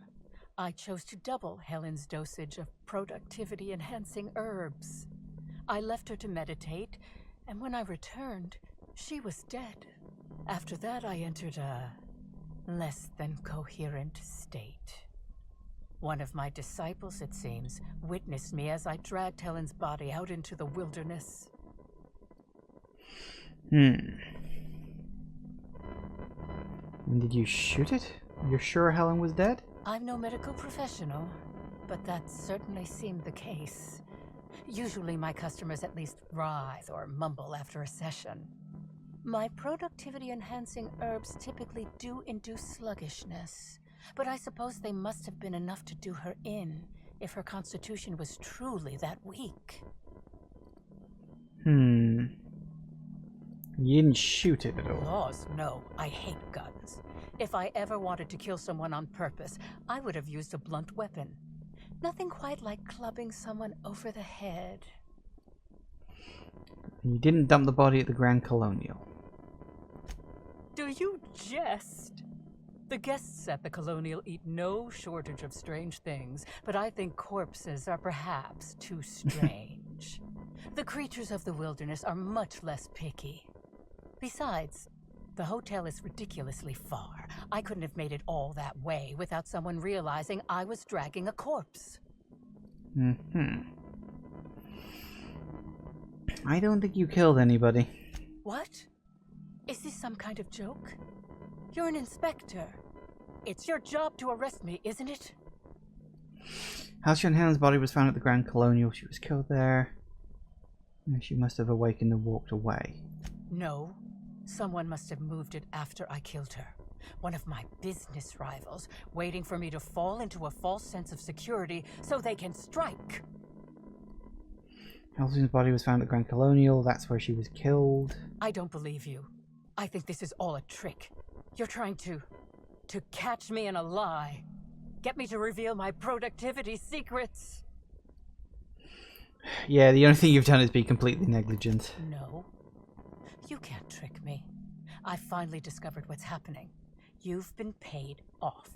I chose to double Helen's dosage of productivity-enhancing herbs. I left her to meditate, and when I returned, she was dead. After that, I entered a less than coherent state. One of my disciples, it seems, witnessed me as I dragged Helen's body out into the wilderness. And did you shoot it? You're sure Helen was dead? I'm no medical professional, but that certainly seemed the case. Usually my customers at least writhe or mumble after a session. My productivity-enhancing herbs typically do induce sluggishness, but I suppose they must have been enough to do her in, if her constitution was truly that weak. You didn't shoot it at all? Laws, no. I hate guns. If I ever wanted to kill someone on purpose, I would have used a blunt weapon. Nothing quite like clubbing someone over the head. You didn't dump the body at the Grand Colonial? Do you jest? The guests at the Colonial eat no shortage of strange things, but I think corpses are perhaps too strange. The creatures of the wilderness are much less picky. Besides, the hotel is ridiculously far. I couldn't have made it all that way without someone realizing I was dragging a corpse. I don't think you killed anybody. What? Is this some kind of joke? You're an inspector. It's your job to arrest me, isn't it? Halcyon Helen's body was found at the Grand Colonial. She was killed there. She must have awakened and walked away. No. Someone must have moved it after I killed her. One of my business rivals, waiting for me to fall into a false sense of security so they can strike. Halcyon's body was found at the Grand Colonial. That's where she was killed. I don't believe you. I think this is all a trick. You're trying to catch me in a lie. Get me to reveal my productivity secrets. Yeah, the only thing you've done is be completely negligent. No. You can't trick me. I finally discovered what's happening. You've been paid off.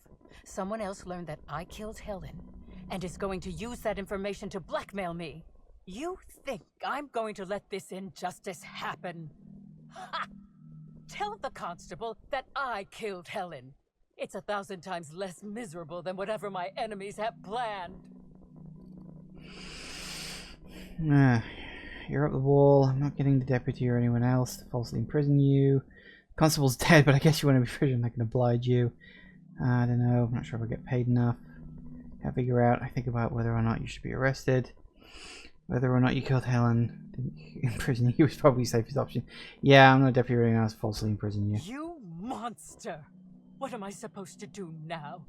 Someone else learned that I killed Helen and is going to use that information to blackmail me. You think I'm going to let this injustice happen? Ha! Tell the constable that I killed Helen. It's 1,000 times less miserable than whatever my enemies have planned. You're up the wall. I'm not getting the deputy or anyone else to falsely imprison you. Constable's dead, but I guess you want to be prison. I can oblige you. I don't know. I'm not sure if I get paid enough. Can't figure out. I think about whether or not you should be arrested. Whether or not you killed Helen. Imprisoning you was probably the safest option. Yeah, I'm not a deputy or anyone else to falsely imprison you. You monster! What am I supposed to do now?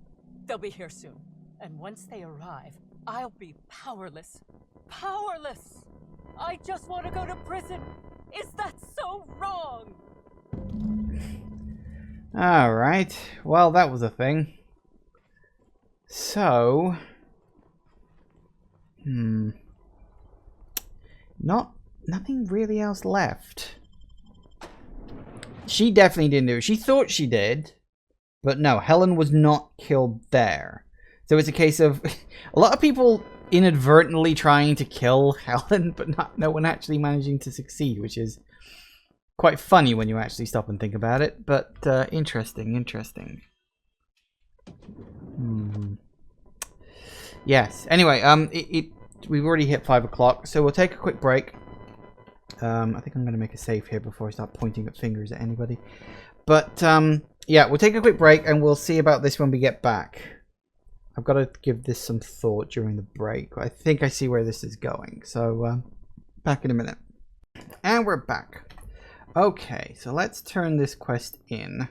They'll be here soon. And once they arrive, I'll be powerless. Powerless! I just want to go to prison! Is that so wrong? Alright. Well, that was a thing. So... Nothing really else left. She definitely didn't do it. She thought she did. But no, Helen was not killed there. So it's a case of a lot of people inadvertently trying to kill Helen, but no one actually managing to succeed, which is quite funny when you actually stop and think about it. But interesting. Yes. Anyway, we've already hit 5 o'clock, so we'll take a quick break. I think I'm going to make a save here before I start pointing at fingers at anybody. But yeah, we'll take a quick break and we'll see about this when we get back. I've got to give this some thought during the break. I think I see where this is going. So back in a minute. And we're back. Okay, so let's turn this quest in.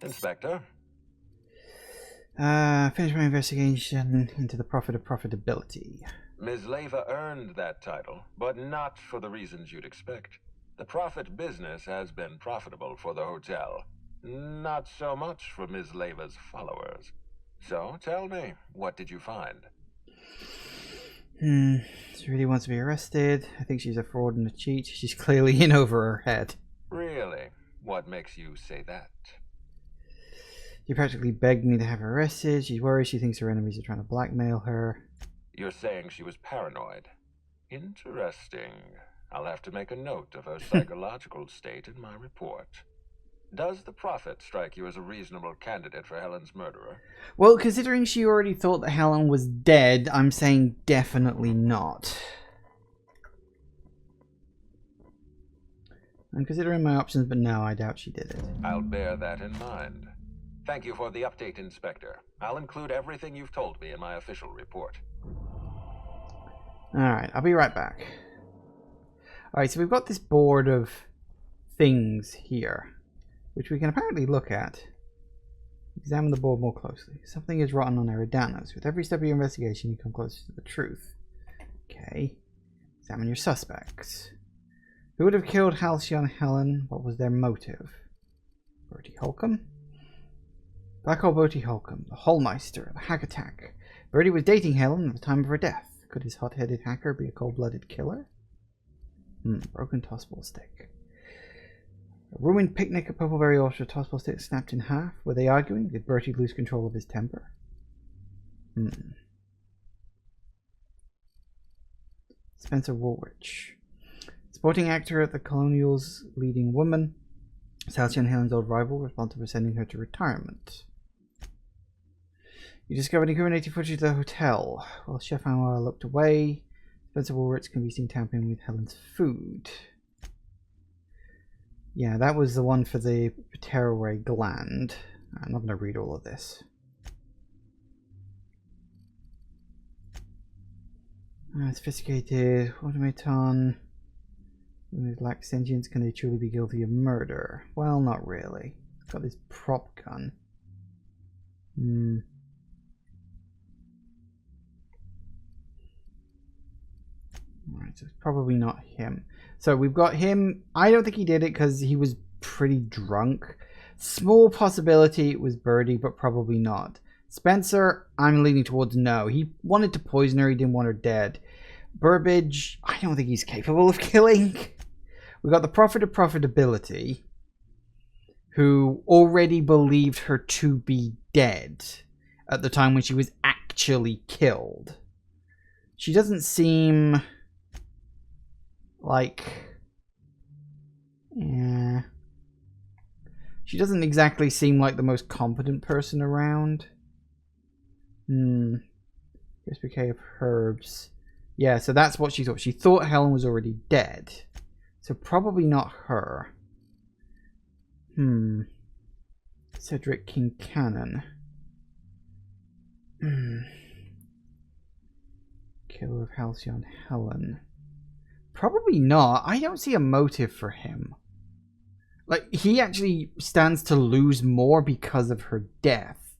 Inspector? Finish my investigation into the profit of profitability. Ms. Leva earned that title, but not for the reasons you'd expect. The Prophet business has been profitable for the hotel. Not so much for Ms. Leva's followers. So, tell me, what did you find? She really wants to be arrested. I think she's a fraud and a cheat. She's clearly in over her head. Really? What makes you say that? She practically begged me to have her arrested. She's worried. She thinks her enemies are trying to blackmail her. You're saying she was paranoid. Interesting. I'll have to make a note of her psychological state in my report. Does the Prophet strike you as a reasonable candidate for Helen's murderer? Well, considering she already thought that Helen was dead, I'm saying definitely not. I'm considering my options, but no, I doubt she did it. I'll bear that in mind. Thank you for the update, Inspector. I'll include everything you've told me in my official report. Alright, I'll be right back. Alright, so we've got this board of things here, which we can apparently look at. Examine the board more closely. Something is rotten on Eridanos. With every step of your investigation, you come closer to the truth. Okay. Examine your suspects. Who would have killed Halcyon Helen? What was their motive? Bertie Holcomb? Black Hole Bertie Holcomb, the Hallmeister, the Hack Attack. Bertie was dating Helen at the time of her death. Could his hot-headed hacker be a cold-blooded killer? Broken tossball stick. A ruined picnic at Purpleberry Orchard, tossball stick snapped in half. Were they arguing? Did Bertie lose control of his temper? Spencer Woolrich. Sporting actor at the Colonial's leading woman. Halcyon Helen's old rival, responsible for sending her to retirement. You discovered incriminating footage of the hotel. While Chef Anwar looked away, Spencer Woolrich can be seen tampering with Helen's food. Yeah, that was the one for the pituitary gland. I'm not going to read all of this. Sophisticated automaton with lack sentience. Can they truly be guilty of murder? Well, not really. It's got this prop gun. Alright, so it's probably not him. So we've got him. I don't think he did it because he was pretty drunk. Small possibility it was Birdie, but probably not. Spencer, I'm leaning towards no. He wanted to poison her. He didn't want her dead. Burbage, I don't think he's capable of killing. We got the Prophet of Profitability, who already believed her to be dead at the time when she was actually killed. She doesn't seem like... yeah. She doesn't exactly seem like the most competent person around. Crisp bouquet of herbs. Yeah, so that's what she thought. She thought Helen was already dead. So probably not her. Cedric Kincannon. Killer of Halcyon Helen. Probably not. I don't see a motive for him. Like, he actually stands to lose more because of her death.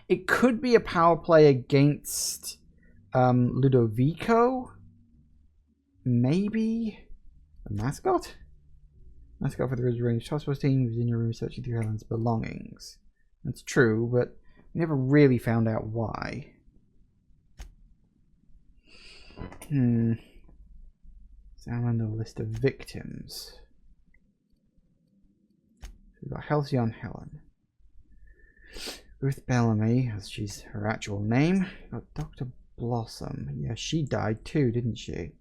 It could be a power play against Ludovico. Maybe a mascot? Mascot for the Range Task Force team was in your room searching through Helen's belongings. That's true, but we never really found out why. Examine the list of victims. We've got Halcyon Helen. Ruth Bellamy, as she's her actual name. We've got Dr. Blossom. Yeah, she died too, didn't she?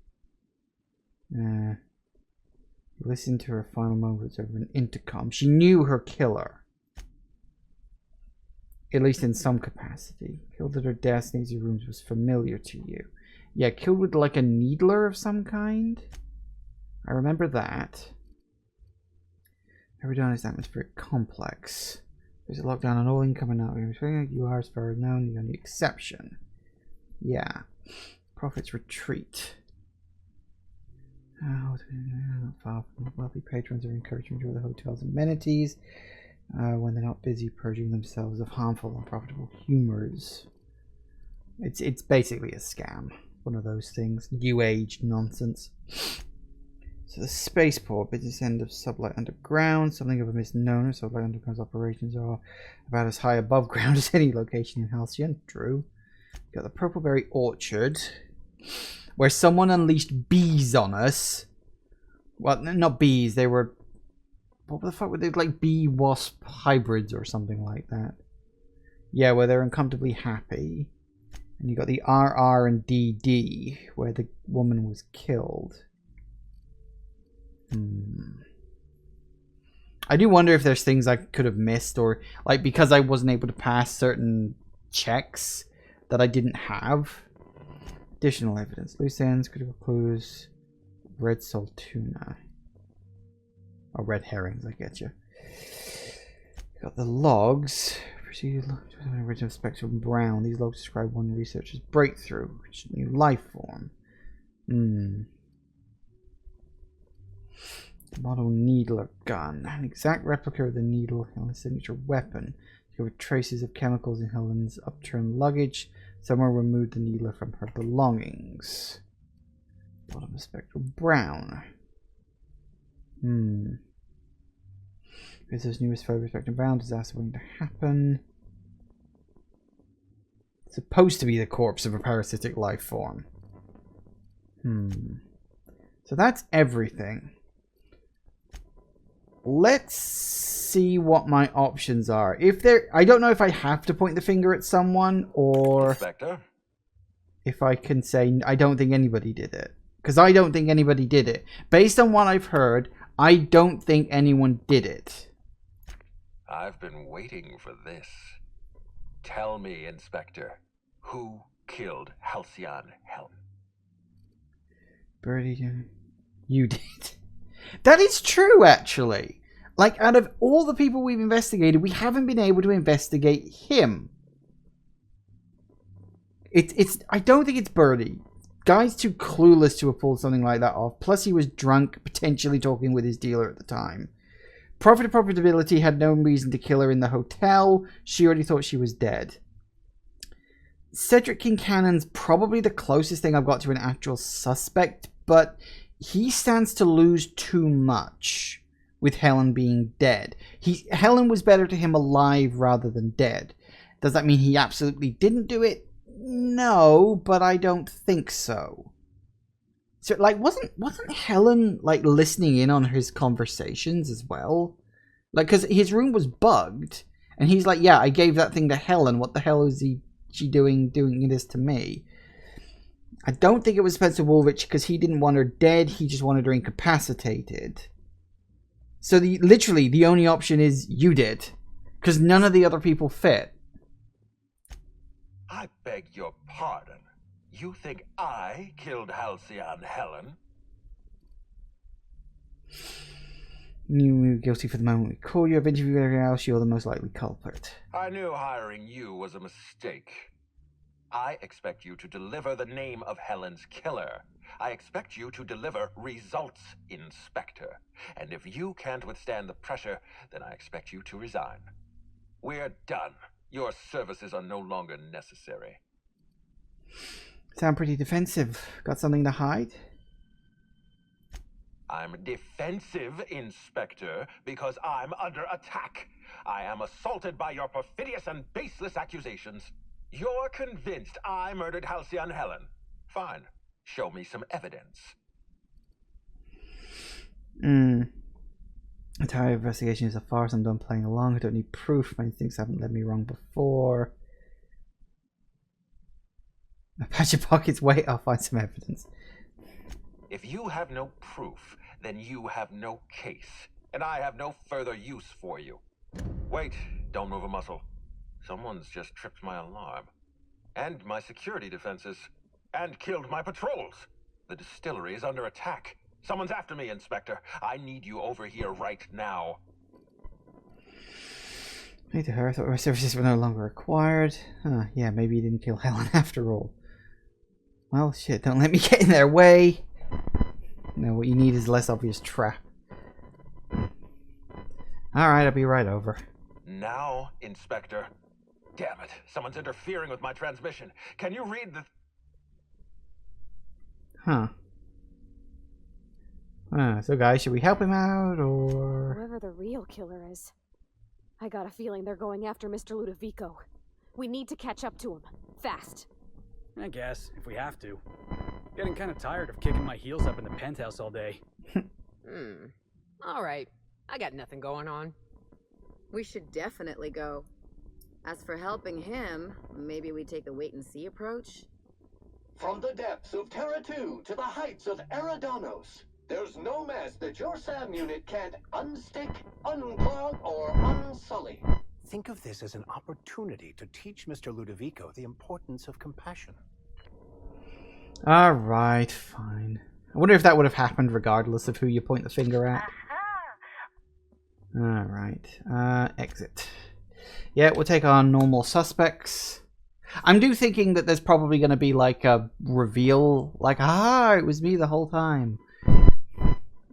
Listened to her final moments over an intercom. She knew her killer. At least in some capacity. Killed at her desk in rooms was familiar to you. Yeah, killed with like a needler of some kind. I remember that. Eridanos atmospheric complex. There's a lockdown on all income and out. You are, as far as known, the only exception. Yeah. Prophet's Retreat. Not far from wealthy patrons are encouraged to enjoy the hotel's amenities when they're not busy purging themselves of harmful and unprofitable humors. It's basically a scam. one of those things. New age nonsense. So the spaceport, business end of Sublight Underground, something of a misnomer. Sublight Underground's operations are about as high above ground as any location in Halcyon. True. Got the Purpleberry Orchard, where someone unleashed bees on us. Well, not bees, they were... What the fuck were they? Like bee-wasp hybrids or something like that. Yeah, where they're uncomfortably happy. And you got the RR and DD, where the woman was killed. I do wonder if there's things I could have missed, or like because I wasn't able to pass certain checks that I didn't have. Additional evidence, loose ends, critical clues, red salt tuna, or red herrings. I get you. Got the logs. Proceeded original spectrum brown. These logs describe one researcher's breakthrough, which is a new life form. Model needler gun. An exact replica of the needle, Helen's signature weapon. Discovered traces of chemicals in Helen's upturned luggage. Someone removed the needler from her belongings. Bottom of spectral brown. Because there's newest photo spectrum brown. Disaster waiting to happen. It's supposed to be the corpse of a parasitic life form. So that's everything. Let's see what my options are. If there, I don't know if I have to point the finger at someone, or Inspector? if I can say I don't think anybody did it. Because I don't think anybody did it. Based on what I've heard, I don't think anyone did it. I've been waiting for this. Tell me, Inspector, who killed Halcyon Helen? Birdie, you did. That is true, actually. Like, out of all the people we've investigated, we haven't been able to investigate him. I don't think it's Birdie. Guy's too clueless to have pulled something like that off. Plus, he was drunk, potentially talking with his dealer at the time. Profit and profitability had no reason to kill her in the hotel. She already thought she was dead. Cedric Kincannon's probably the closest thing I've got to an actual suspect, but he stands to lose too much with Helen being dead. Helen was better to him alive rather than dead. Does that mean he absolutely didn't do it? No, but I don't think so. So, like, wasn't Helen, like, listening in on his conversations as well? Like, because his room was bugged, and he's like, yeah, I gave that thing to Helen. What the hell is she doing this to me? I don't think it was Spencer Woolrich because he didn't want her dead. He just wanted her incapacitated. So literally the only option is you did, because none of the other people fit. I beg your pardon. You think I killed Halcyon Helen? You were guilty for the moment we call you. I've interviewed everyone else. You're the most likely culprit. I knew hiring you was a mistake. I expect you to deliver the name of Helen's killer. I expect you to deliver results, Inspector. And if you can't withstand the pressure, then I expect you to resign. We're done. Your services are no longer necessary. Sound pretty defensive. Got something to hide? I'm defensive, Inspector, because I'm under attack. I am assaulted by your perfidious and baseless accusations. You're convinced I murdered Halcyon Helen. Fine. Show me some evidence. Entire investigation is so far, so I'm done playing along. I don't need proof. Many things haven't led me wrong before. I patch your pockets. Wait, I'll find some evidence. If you have no proof, then you have no case. And I have no further use for you. Wait, don't move a muscle. Someone's just tripped my alarm. And my security defenses. And killed my patrols. The distillery is under attack. Someone's after me, Inspector. I need you over here right now. Hey to her, I thought my services were no longer required. Huh, yeah, maybe you didn't kill Helen after all. Well, shit, don't let me get in their way. No, what you need is a less obvious trap. Alright, I'll be right over. Now, Inspector. Damn it, someone's interfering with my transmission. Can you read the... Huh. So guys, should we help him out, or... Whoever the real killer is, I got a feeling they're going after Mr. Ludovico. We need to catch up to him. Fast. I guess, if we have to. Getting kind of tired of kicking my heels up in the penthouse all day. Alright, I got nothing going on. We should definitely go. As for helping him, maybe we take the wait-and-see approach? From the depths of Terra 2 to the heights of Eridanos, there's no mess that your SAM unit can't unstick, unclog, or unsully. Think of this as an opportunity to teach Mr. Ludovico the importance of compassion. Alright, fine. I wonder if that would have happened regardless of who you point the finger at. Alright, exit. Yeah, we'll take our normal suspects. I'm thinking that there's probably going to be like a reveal, like, ah, it was me the whole time.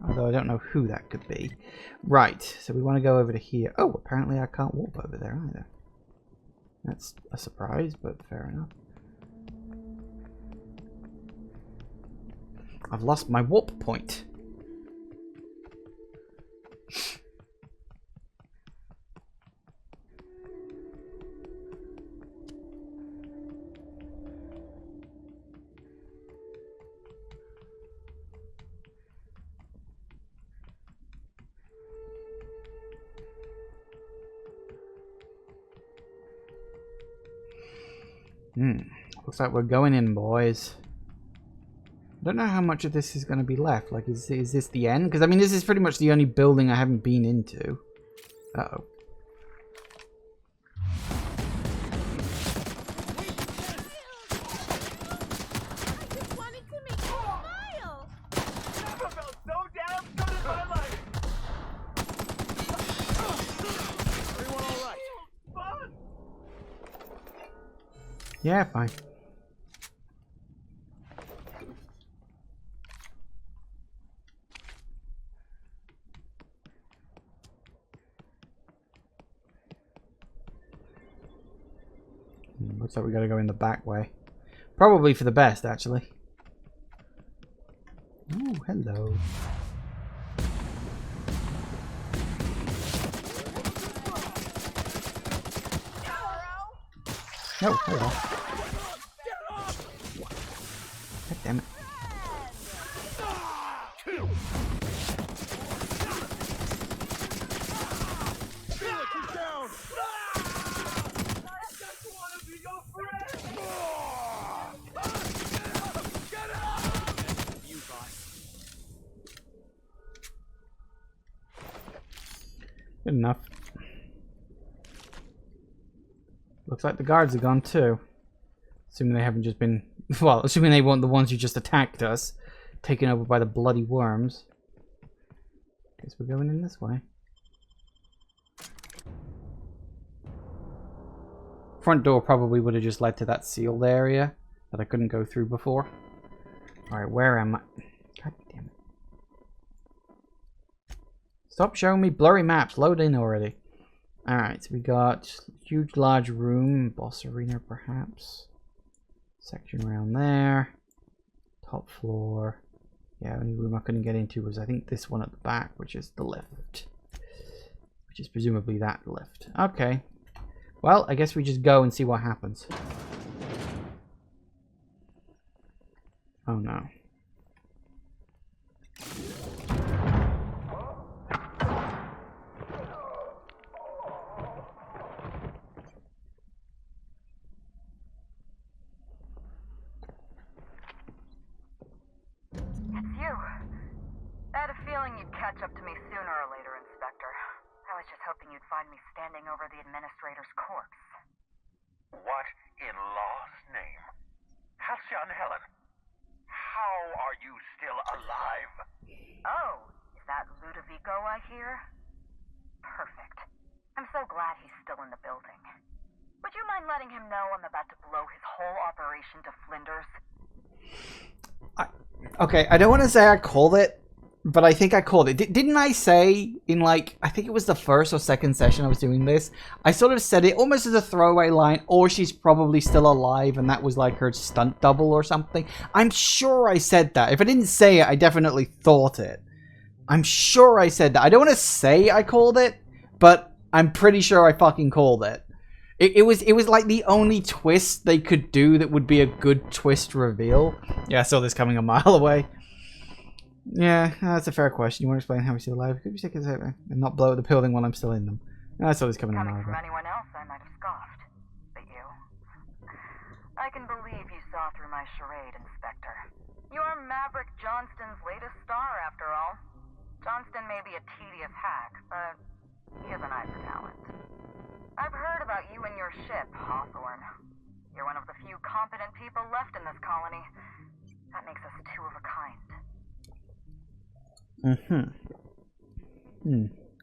Although I don't know who that could be. Right, so we want to go over to here. Oh, apparently I can't warp over there either. That's a surprise, but fair enough. I've lost my warp point. Looks like we're going in, boys. I don't know how much of this is going to be left. Like, is this the end? Because, I mean, this is pretty much the only building I haven't been into. Uh-oh. Yeah, fine. Looks like we gotta go in the back way. Probably for the best, actually. Ooh, hello. No, hello. God damn it. Good enough. Looks like the guards are gone too. Assuming they haven't just been... Well, assuming they weren't the ones who just attacked us. Taken over by the bloody worms. Guess we're going in this way. Front door probably would have just led to that sealed area that I couldn't go through before. Alright, where am I? God damn it. Stop showing me blurry maps. Load in already. Alright, so we got huge large room, boss arena perhaps. Section around there. Top floor. Yeah, only room I couldn't get into was I think this one at the back, which is the lift. Which is presumably that lift. Okay. Well, I guess we just go and see what happens. Oh no. It's you. I had a feeling you'd catch up to me sooner or later, Inspector. I was just hoping you'd find me standing over the administrator's corpse. What in law's name? Halcyon Helen, how are you still alive? Oh, is that Ludovico I hear? Perfect. I'm so glad he's still in the building. Would you mind letting him know I'm about to blow his whole operation to flinders? Okay, I don't want to say I called it, but I think I called it. Didn't I say in like, I think it was the first or second session I was doing this, I sort of said it almost as a throwaway line, or she's probably still alive and that was like her stunt double or something. I'm sure I said that. If I didn't say it, I definitely thought it. I'm sure I said that. I don't want to say I called it, but I'm pretty sure I fucking called it. It was like the only twist they could do that would be a good twist reveal. Yeah, I saw this coming a mile away. Yeah, that's a fair question. You want to explain how we still alive? Could we take a second and not blow up the building while I'm still in them? I saw this coming a mile away. From anyone else, I might have scoffed. But you... I can believe you saw through my charade, Inspector. You're Maverick Johnston's latest star, after all. Johnston may be a tedious hack, but he has an eye for talent. I've heard about you and your ship, Hawthorne. You're one of the few competent people left in this colony. That makes us two of a kind.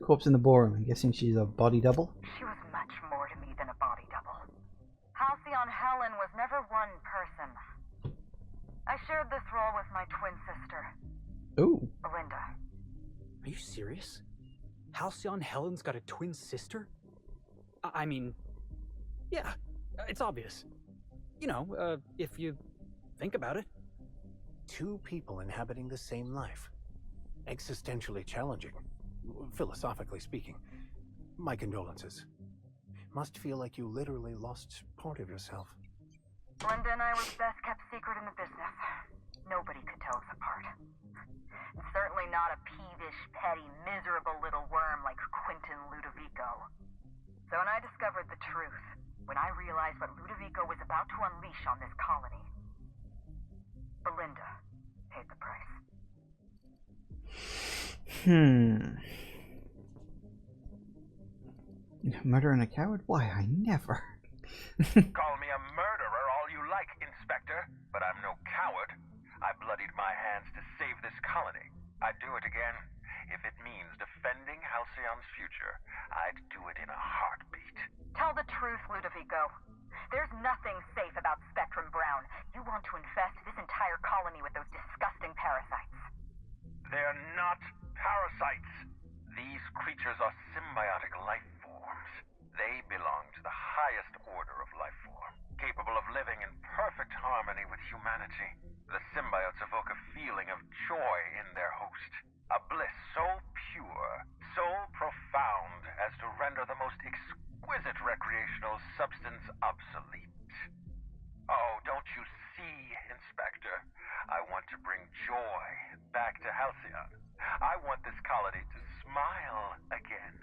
Corpse in the ballroom. I'm guessing she's a body double? She was much more to me than a body double. Halcyon Helen was never one person. I shared this role with my twin sister. Ooh. Belinda. Are you serious? Halcyon Helen's got a twin sister? I mean, yeah, it's obvious. You know, if you think about it. Two people inhabiting the same life. Existentially challenging, philosophically speaking. My condolences. Must feel like you literally lost part of yourself. Belinda and I were the best kept secret in the business. Nobody could tell us apart. And certainly not a peevish, petty, miserable little worm like Quentin Ludovico. So when I discovered the truth, when I realized what Ludovico was about to unleash on this colony, Belinda paid the price. Murder and a coward? Why, I never. Call me a murderer all you like, Inspector, but I'm no coward. I bloodied my hands to save this colony. I'd do it again. If it means defending Halcyon's future, I'd do it in a heartbeat. Tell the truth, Ludovico. There's nothing safe about Spectrum Brown. You want to infest this entire colony with those disgusting parasites. They're not parasites. These creatures are symbiotic life forms. They belong to the highest order of life form, capable of living in perfect harmony with humanity. The symbiotes evoke a feeling of joy in their host. A bliss so pure, so profound as to render the most exquisite recreational substance obsolete. Oh, don't you see, Inspector? I want to bring joy back to Halcyon. I want this colony to smile again.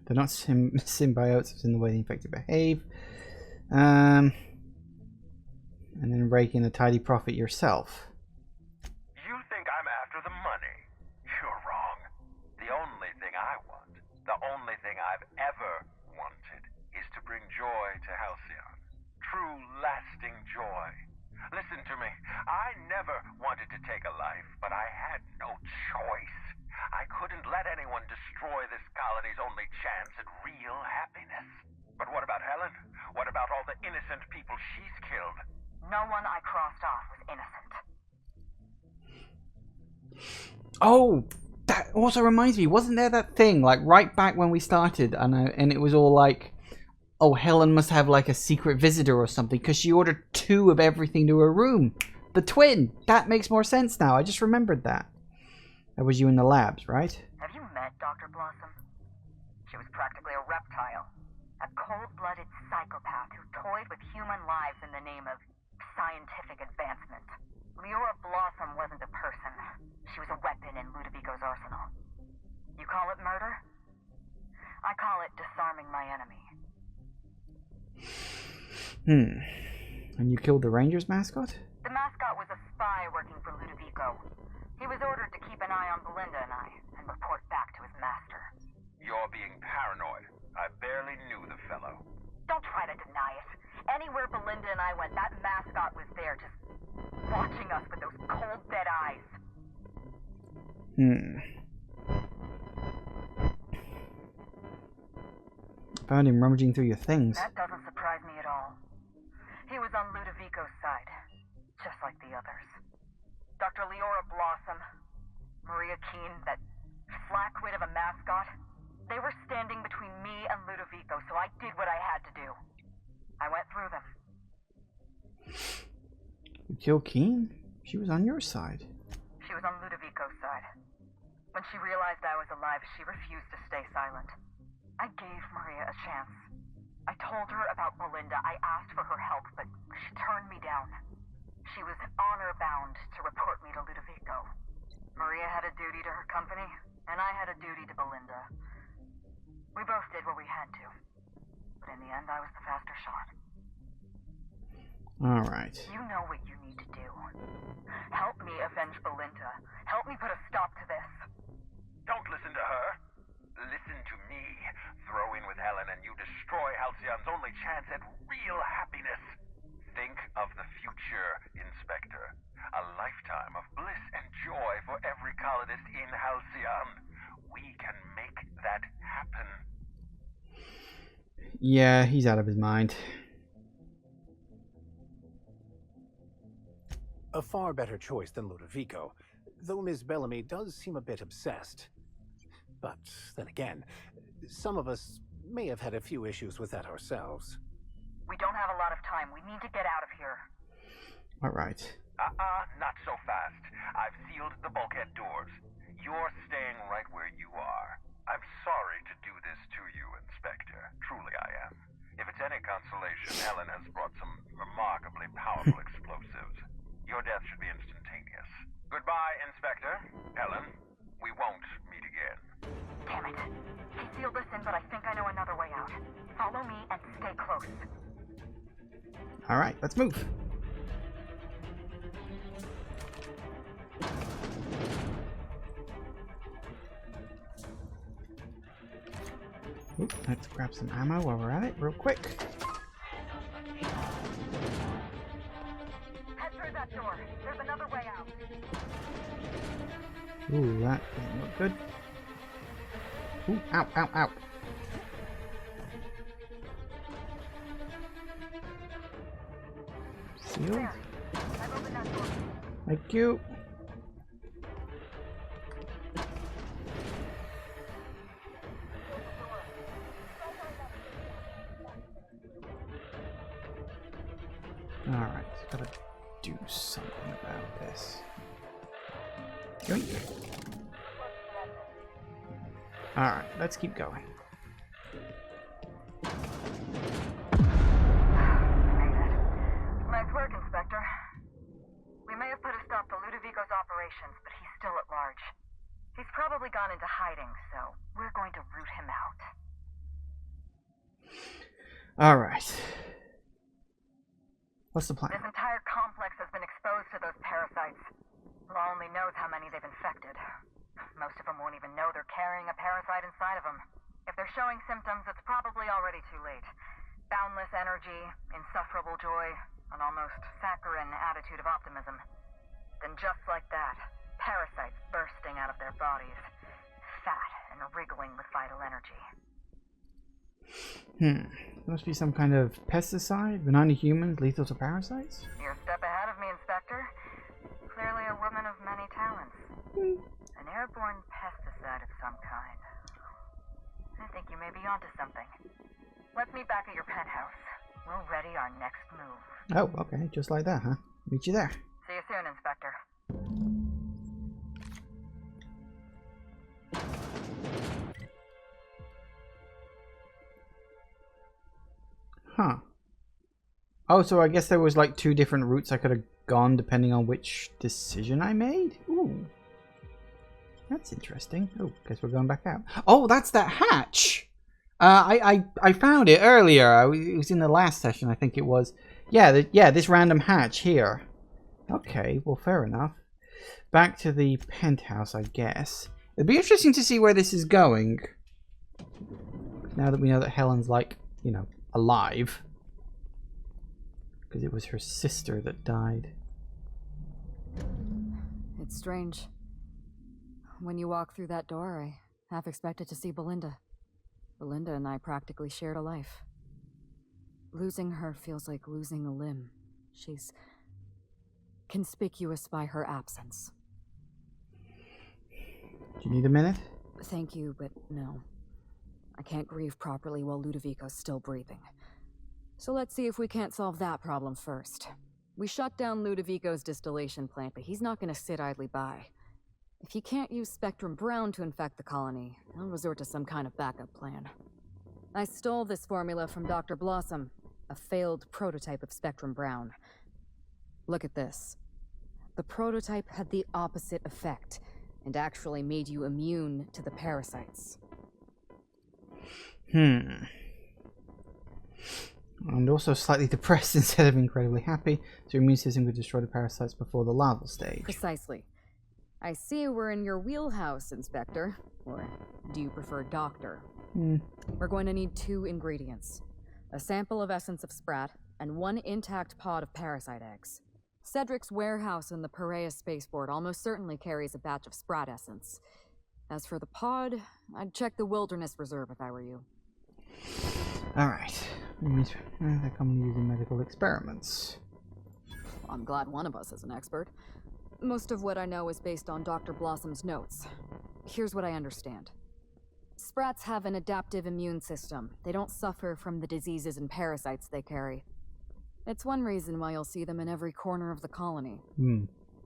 They're not symbiotes, it's in the way the infected behave. And then rake in a tidy profit yourself. You think I'm after the money? You're wrong. The only thing I want, the only thing I've ever wanted, is to bring joy to Halcyon. True, lasting joy. Listen to me. I never wanted to take a life, but I had no choice. I couldn't let anyone destroy this colony's only chance at real happiness. But what about Helen? What about all the innocent people she's killed? No one I crossed off was innocent. Oh, that also reminds me. Wasn't there that thing, like, right back when we started, and it was all like, oh, Helen must have, like, a secret visitor or something, because she ordered 2 of everything to her room. The twin! That makes more sense now. I just remembered that. That was you in the labs, right? Have you met Dr. Blossom? She was practically a reptile. A cold-blooded psychopath who toyed with human lives in the name of scientific advancement. Leora Blossom wasn't a person. She was a weapon in Ludovico's arsenal. You call it murder? I call it disarming my enemy. And you killed the Rangers mascot? The mascot was a spy working for Ludovico. He was ordered to keep an eye on Belinda and I, and report back to his master. You're being paranoid. I barely knew the fellow. Don't try to deny it. Anywhere Belinda and I went, that mascot was there, just watching us with those cold, dead eyes. Found him rummaging through your things. That doesn't surprise me at all. He was on Ludovico's side, just like the others. Dr. Leora Blossom, Maria Keene, that flackwit of a mascot, they were standing between me and Ludovico, so I did what I had to do. I went through them. You killed Keene? She was on your side. She was on Ludovico's side. When she realized I was alive, she refused to stay silent. I gave Maria a chance. I told her about Belinda. I asked for her help, but she turned me down. She was honor-bound to report me to Ludovico. Maria had a duty to her company, and I had a duty to Belinda. We both did what we had to. But in the end, I was the faster shot. Alright. You know what you need to do. Help me avenge Belinda. Help me put a stop to this. Don't listen to her. Listen to me. Throw in with Helen and you destroy Halcyon's only chance at real happiness. Think of the future, Inspector. A lifetime of bliss and joy for every colonist in Halcyon. We can make that happen. Yeah, he's out of his mind. A far better choice than Ludovico, though Ms. Bellamy does seem a bit obsessed. But then again, some of us may have had a few issues with that ourselves. We don't have a lot of time. We need to get out of here. Alright. Not so fast. I've sealed the bulkhead doors. You're staying right where you are. I'm sorry to do this to you, Inspector. Truly I am. If it's any consolation, Helen has brought some remarkably powerful explosives. Your death should be instantaneous. Goodbye, Inspector. Helen, we won't meet again. Damn it. I sealed this in, but I think I know another way out. Follow me and stay close. Alright, let's move. Oop, let's grab some ammo while we're at it, real quick. Head through that door. There's another way out. Ooh, that doesn't look good. Ooh, ow, ow, ow. Sealed. Thank you. Alright, gotta do something about this. Yoink. Alright, let's keep going. Nice work, Inspector. We may have put a stop to Ludovico's operations, but he's still at large. He's probably gone into hiding, so we're going to root him out. Alright. What's the plan? This entire complex has been exposed to those parasites. Law only knows how many they've infected. Most of them won't even know they're carrying a parasite inside of them. If they're showing symptoms, it's probably already too late. Boundless energy, insufferable joy, an almost saccharine attitude of optimism. Then just like that, parasites bursting out of their bodies, fat and wriggling with vital energy. Must be some kind of pesticide, benign to humans, lethal to parasites? You're a step ahead of me, Inspector. Clearly a woman of many talents. An airborne pesticide of some kind. I think you may be onto something. Let's meet back at your penthouse. We'll ready our next move. Oh, okay, just like that, huh? Meet you there. See you soon, Inspector. Huh. Oh, so I guess there was like two different routes I could have gone depending on which decision I made? Ooh. That's interesting. Oh, guess we're going back out. Oh, that's that hatch! I found it earlier. It was in the last session, I think it was. Yeah, this random hatch here. Okay, well, fair enough. Back to the penthouse, I guess. It'd be interesting to see where this is going. Now that we know that Helen's, like, you know, alive. Because it was her sister that died. It's strange. When you walk through that door, I half expected to see Belinda. Belinda and I practically shared a life. Losing her feels like losing a limb. She's conspicuous by her absence. Do you need a minute? Thank you, but no. I can't grieve properly while Ludovico's still breathing. So let's see if we can't solve that problem first. We shut down Ludovico's distillation plant, but he's not going to sit idly by. If he can't use Spectrum Brown to infect the colony, I'll resort to some kind of backup plan. I stole this formula from Dr. Blossom, a failed prototype of Spectrum Brown. Look at this. The prototype had the opposite effect, and actually made you immune to the parasites. And also slightly depressed instead of incredibly happy, so your immune system could destroy the parasites before the larval stage. Precisely. I see we're in your wheelhouse, Inspector. Or do you prefer Doctor? We're going to need 2 ingredients. A sample of essence of Sprat, and 1 intact pod of parasite eggs. Cedric's warehouse in the Perea spaceport almost certainly carries a batch of Sprat essence. As for the pod, I'd check the Wilderness Reserve if I were you. Alright. They're commonly used in medical experiments. I'm glad one of us is an expert. Most of what I know is based on Dr. Blossom's notes. Here's what I understand. Sprats have an adaptive immune system. They don't suffer from the diseases and parasites they carry. It's one reason why you'll see them in every corner of the colony.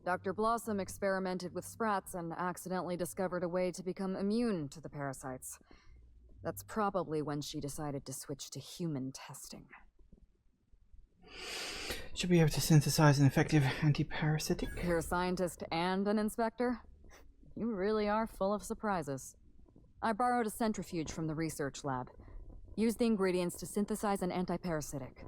Dr. Blossom experimented with Sprats and accidentally discovered a way to become immune to the parasites. That's probably when she decided to switch to human testing. Should be able to synthesize an effective anti-parasitic. You're a scientist and an inspector? You really are full of surprises. I borrowed a centrifuge from the research lab. Used the ingredients to synthesize an anti-parasitic.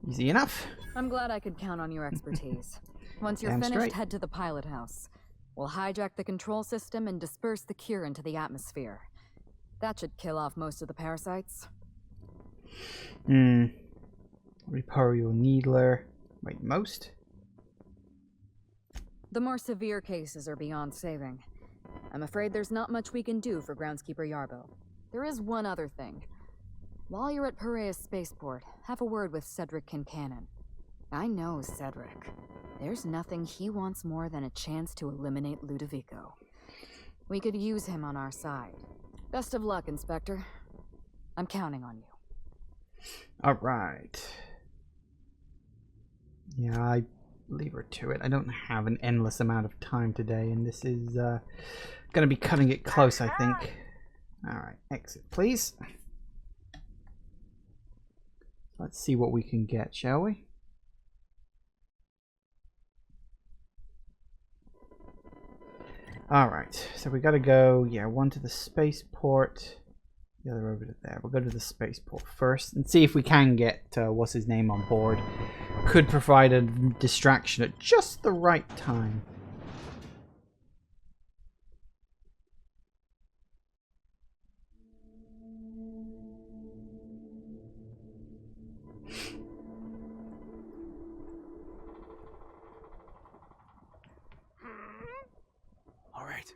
Easy enough. I'm glad I could count on your expertise. Once you're finished, head to the pilot house. We'll hijack the control system and disperse the cure into the atmosphere. That should kill off most of the parasites. Reparo your needler. Wait, most? The more severe cases are beyond saving. I'm afraid there's not much we can do for Groundskeeper Yarbo. There is one other thing. While you're at Perea's spaceport, have a word with Cedric Kincannon. I know Cedric. There's nothing he wants more than a chance to eliminate Ludovico. We could use him on our side. Best of luck, Inspector. I'm counting on you. Alright. Yeah, I leave her to it. I don't have an endless amount of time today, and this is going to be cutting it close, I think. Alright, exit, please. Let's see what we can get, shall we? Alright, so we gotta go, one to the spaceport, the other over to there. We'll go to the spaceport first and see if we can get, what's his name on board. Could provide a distraction at just the right time. Alright,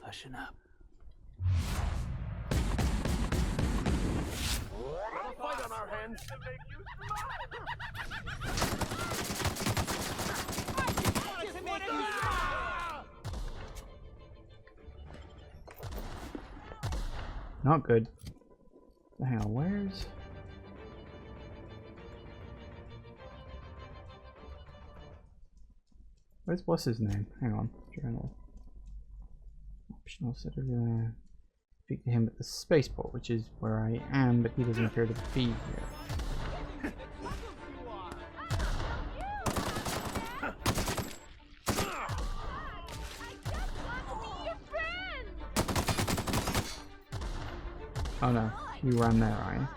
hushing up. A fight on our hands to make you Not good. Hang on, where's... what's his name? Hang on. Journal. Optional set of speak to him at the spaceport, which is where I am, but he doesn't appear to be here. Oh no, you ran there, are you?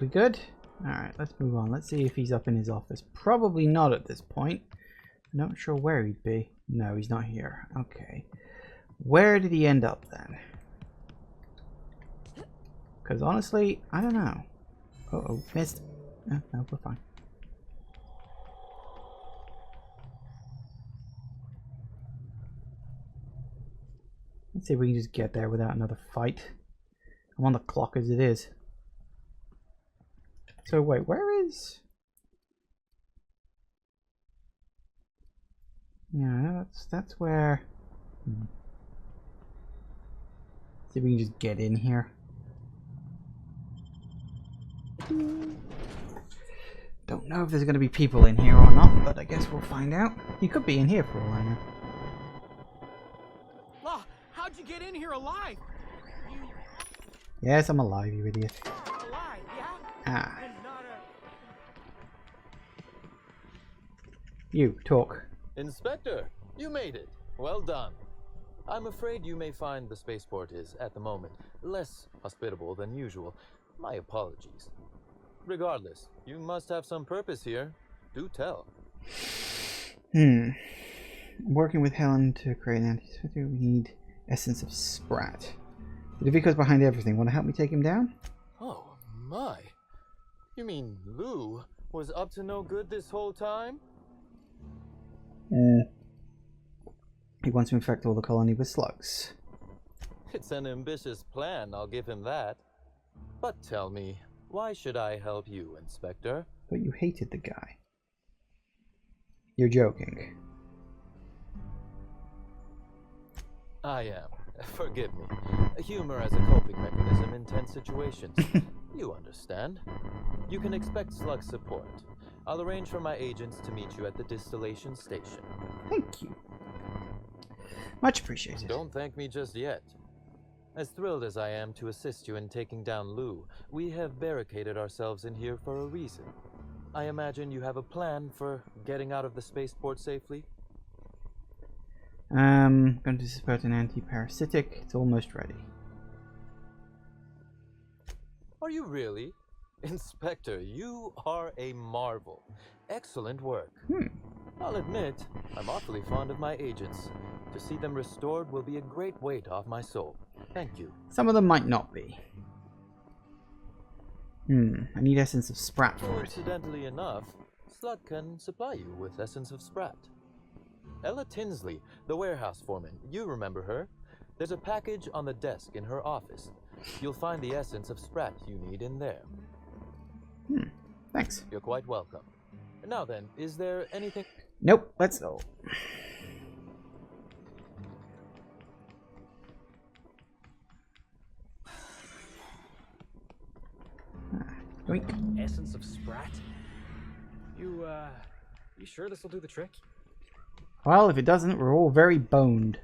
We good? Alright, let's move on. Let's see if he's up in his office. Probably not at this point. Not sure where he'd be. No, he's not here. Okay. Where did he end up then? Because honestly, I don't know. Uh-oh, missed. No, we're fine. Let's see if we can just get there without another fight. I'm on the clock as it is. So wait, where is... Yeah, that's where... See if we can just get in here. Don't know if there's going to be people in here or not, but I guess we'll find out. You could be in here for all I know. Law, how'd you get in here alive? Yes, I'm alive, you idiot. Alive, yeah? Ah. And not You, talk. Inspector, you made it. Well done. I'm afraid you may find the spaceport is, at the moment, less hospitable than usual. My apologies. Regardless, you must have some purpose here. Do tell. I'm working with Helen to create an antidote. We need essence of Sprat. Ludoviko's behind everything. Want to help me take him down? Oh, my. You mean Lou was up to no good this whole time? He wants to infect all the colony with slugs. It's an ambitious plan, I'll give him that. But tell me, why should I help you, Inspector? But you hated the guy. You're joking. I am. Forgive me. Humor as a coping mechanism in tense situations. You understand. You can expect slug support. I'll arrange for my agents to meet you at the distillation station. Thank you. Much appreciated. Don't thank me just yet. As thrilled as I am to assist you in taking down Lou, we have barricaded ourselves in here for a reason. I imagine you have a plan for getting out of the spaceport safely? Going to support an anti-parasitic. It's almost ready. Are you really? Inspector, you are a marvel. Excellent work. I'll admit, I'm awfully fond of my agents. To see them restored will be a great weight off my soul. Thank you. Some of them might not be. I need essence of Sprat for it. Coincidentally enough, Slug can supply you with essence of Sprat. Ella Tinsley, the warehouse foreman, you remember her? There's a package on the desk in her office. You'll find the essence of Sprat you need in there. Thanks. You're quite welcome. Now then, is there anything... Nope, let's go. Yoink. Essence of Sprat? You sure this will do the trick? Well, if it doesn't, we're all very boned.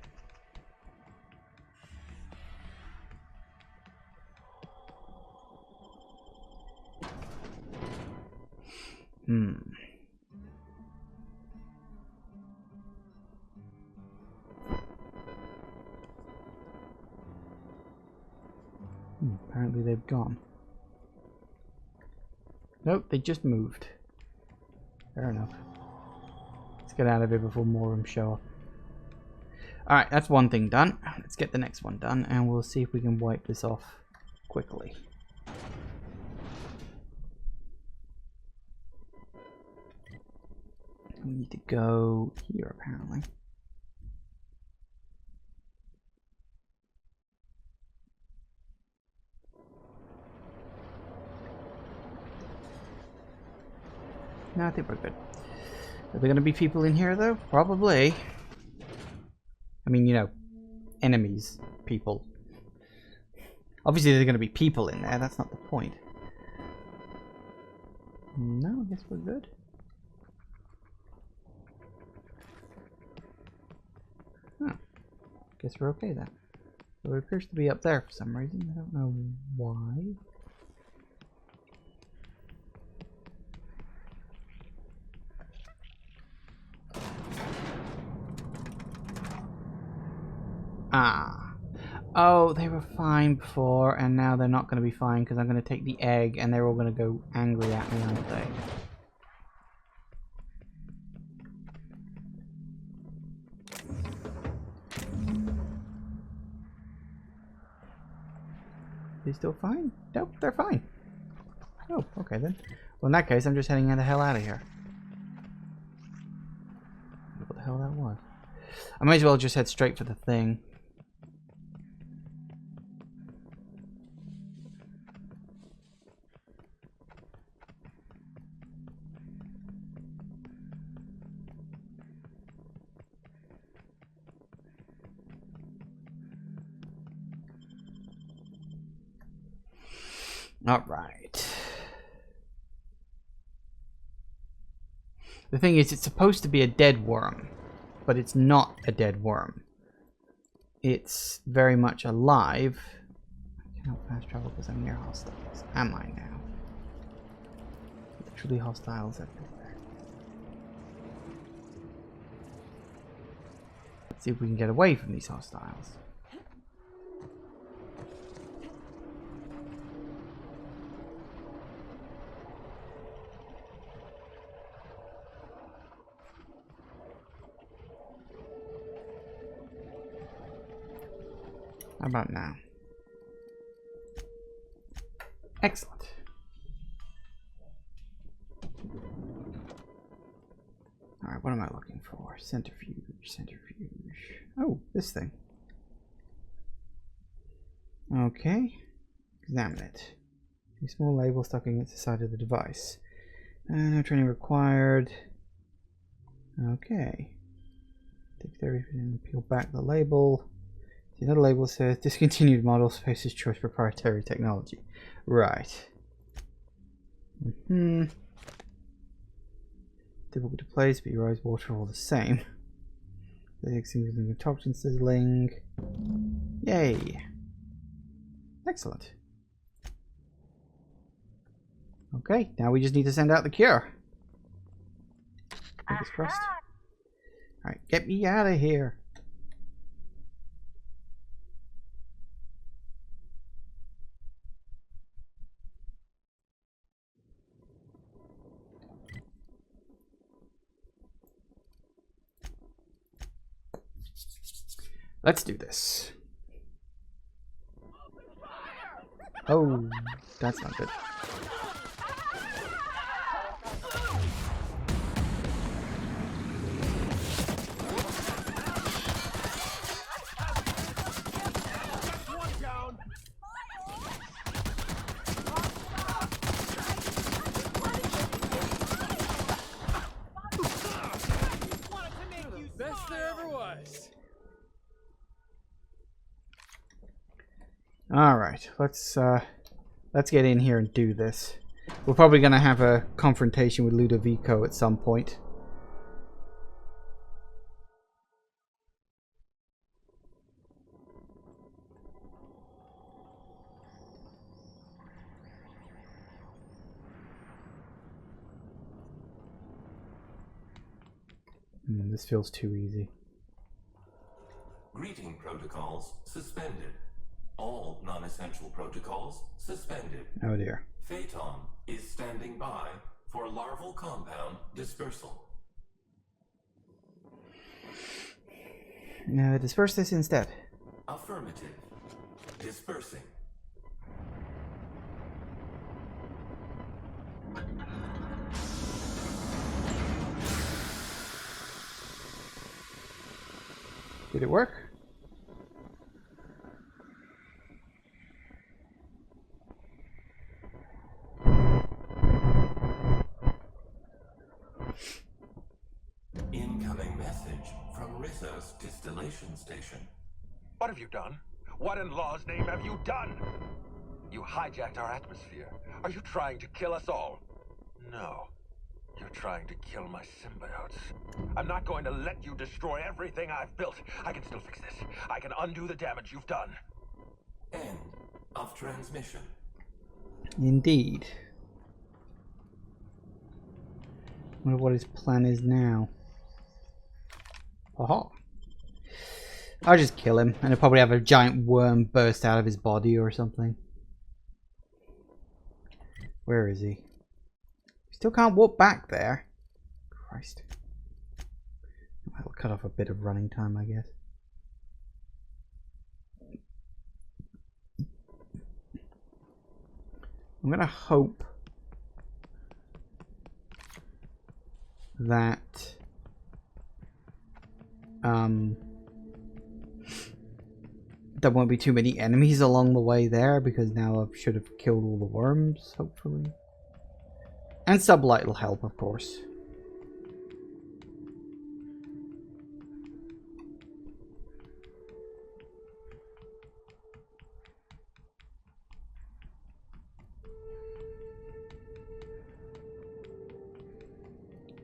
Apparently they've gone. Nope, they just moved. Fair enough. Let's get out of here before more of them show up. Alright, that's one thing done. Let's get the next one done, and we'll see if we can wipe this off quickly. We need to go here, apparently. No, I think we're good. Are there going to be people in here, though? Probably. I mean, you know, enemies, people. Obviously, there are going to be people in there. That's not the point. No, I guess we're good. Huh. Guess we're okay then. So it appears to be up there for some reason. I don't know why. Oh, they were fine before, and now they're not going to be fine because I'm going to take the egg, and they're all going to go angry at me, aren't they? They still fine? Nope, they're fine. Oh, okay then. Well, in that case, I'm just heading the hell out of here. What the hell that was? I might as well just head straight for the thing. All right. The thing is, it's supposed to be a dead worm, but it's not a dead worm. It's very much alive. I cannot fast travel because I'm near hostiles. Am I now? Literally hostiles everywhere. Let's see if we can get away from these hostiles. How about now? Excellent. Alright, what am I looking for? Centrifuge, centrifuge. Oh, this thing. Okay. Examine it. A small label stuck against the side of the device. No training required. Okay. Take everything and peel back the label. Another label says discontinued model, Spacer's Choice proprietary technology. Right. Difficult to place, but your eyes water all the same. The using toxin sizzling. Yay. Excellent. Okay, now we just need to send out the cure. Fingers crossed. Alright, get me out of here. Let's do this. Oh, that's not good. Best there ever was. Alright, let's get in here and do this. We're probably gonna have a confrontation with Ludovico at some point. This feels too easy. Greeting protocols suspended. All non-essential protocols suspended. Oh dear. Phaeton is standing by for larval compound dispersal. Now disperse this instead. Affirmative. Dispersing. Did it work? Incoming message from Rizzo's distillation station. What have you done? What in law's name have you done? You hijacked our atmosphere. Are you trying to kill us all? No. You're trying to kill my symbiotes. I'm not going to let you destroy everything I've built. I can still fix this. I can undo the damage you've done. End of transmission. Indeed. Wonder what his plan is now. Aha. I'll just kill him, and he'll probably have a giant worm burst out of his body or something. Where is he? Still can't walk back there. Christ. That'll cut off a bit of running time, I guess. I'm gonna hope that there won't be too many enemies along the way there, because now I should have killed all the worms, hopefully. And sublight will help, of course.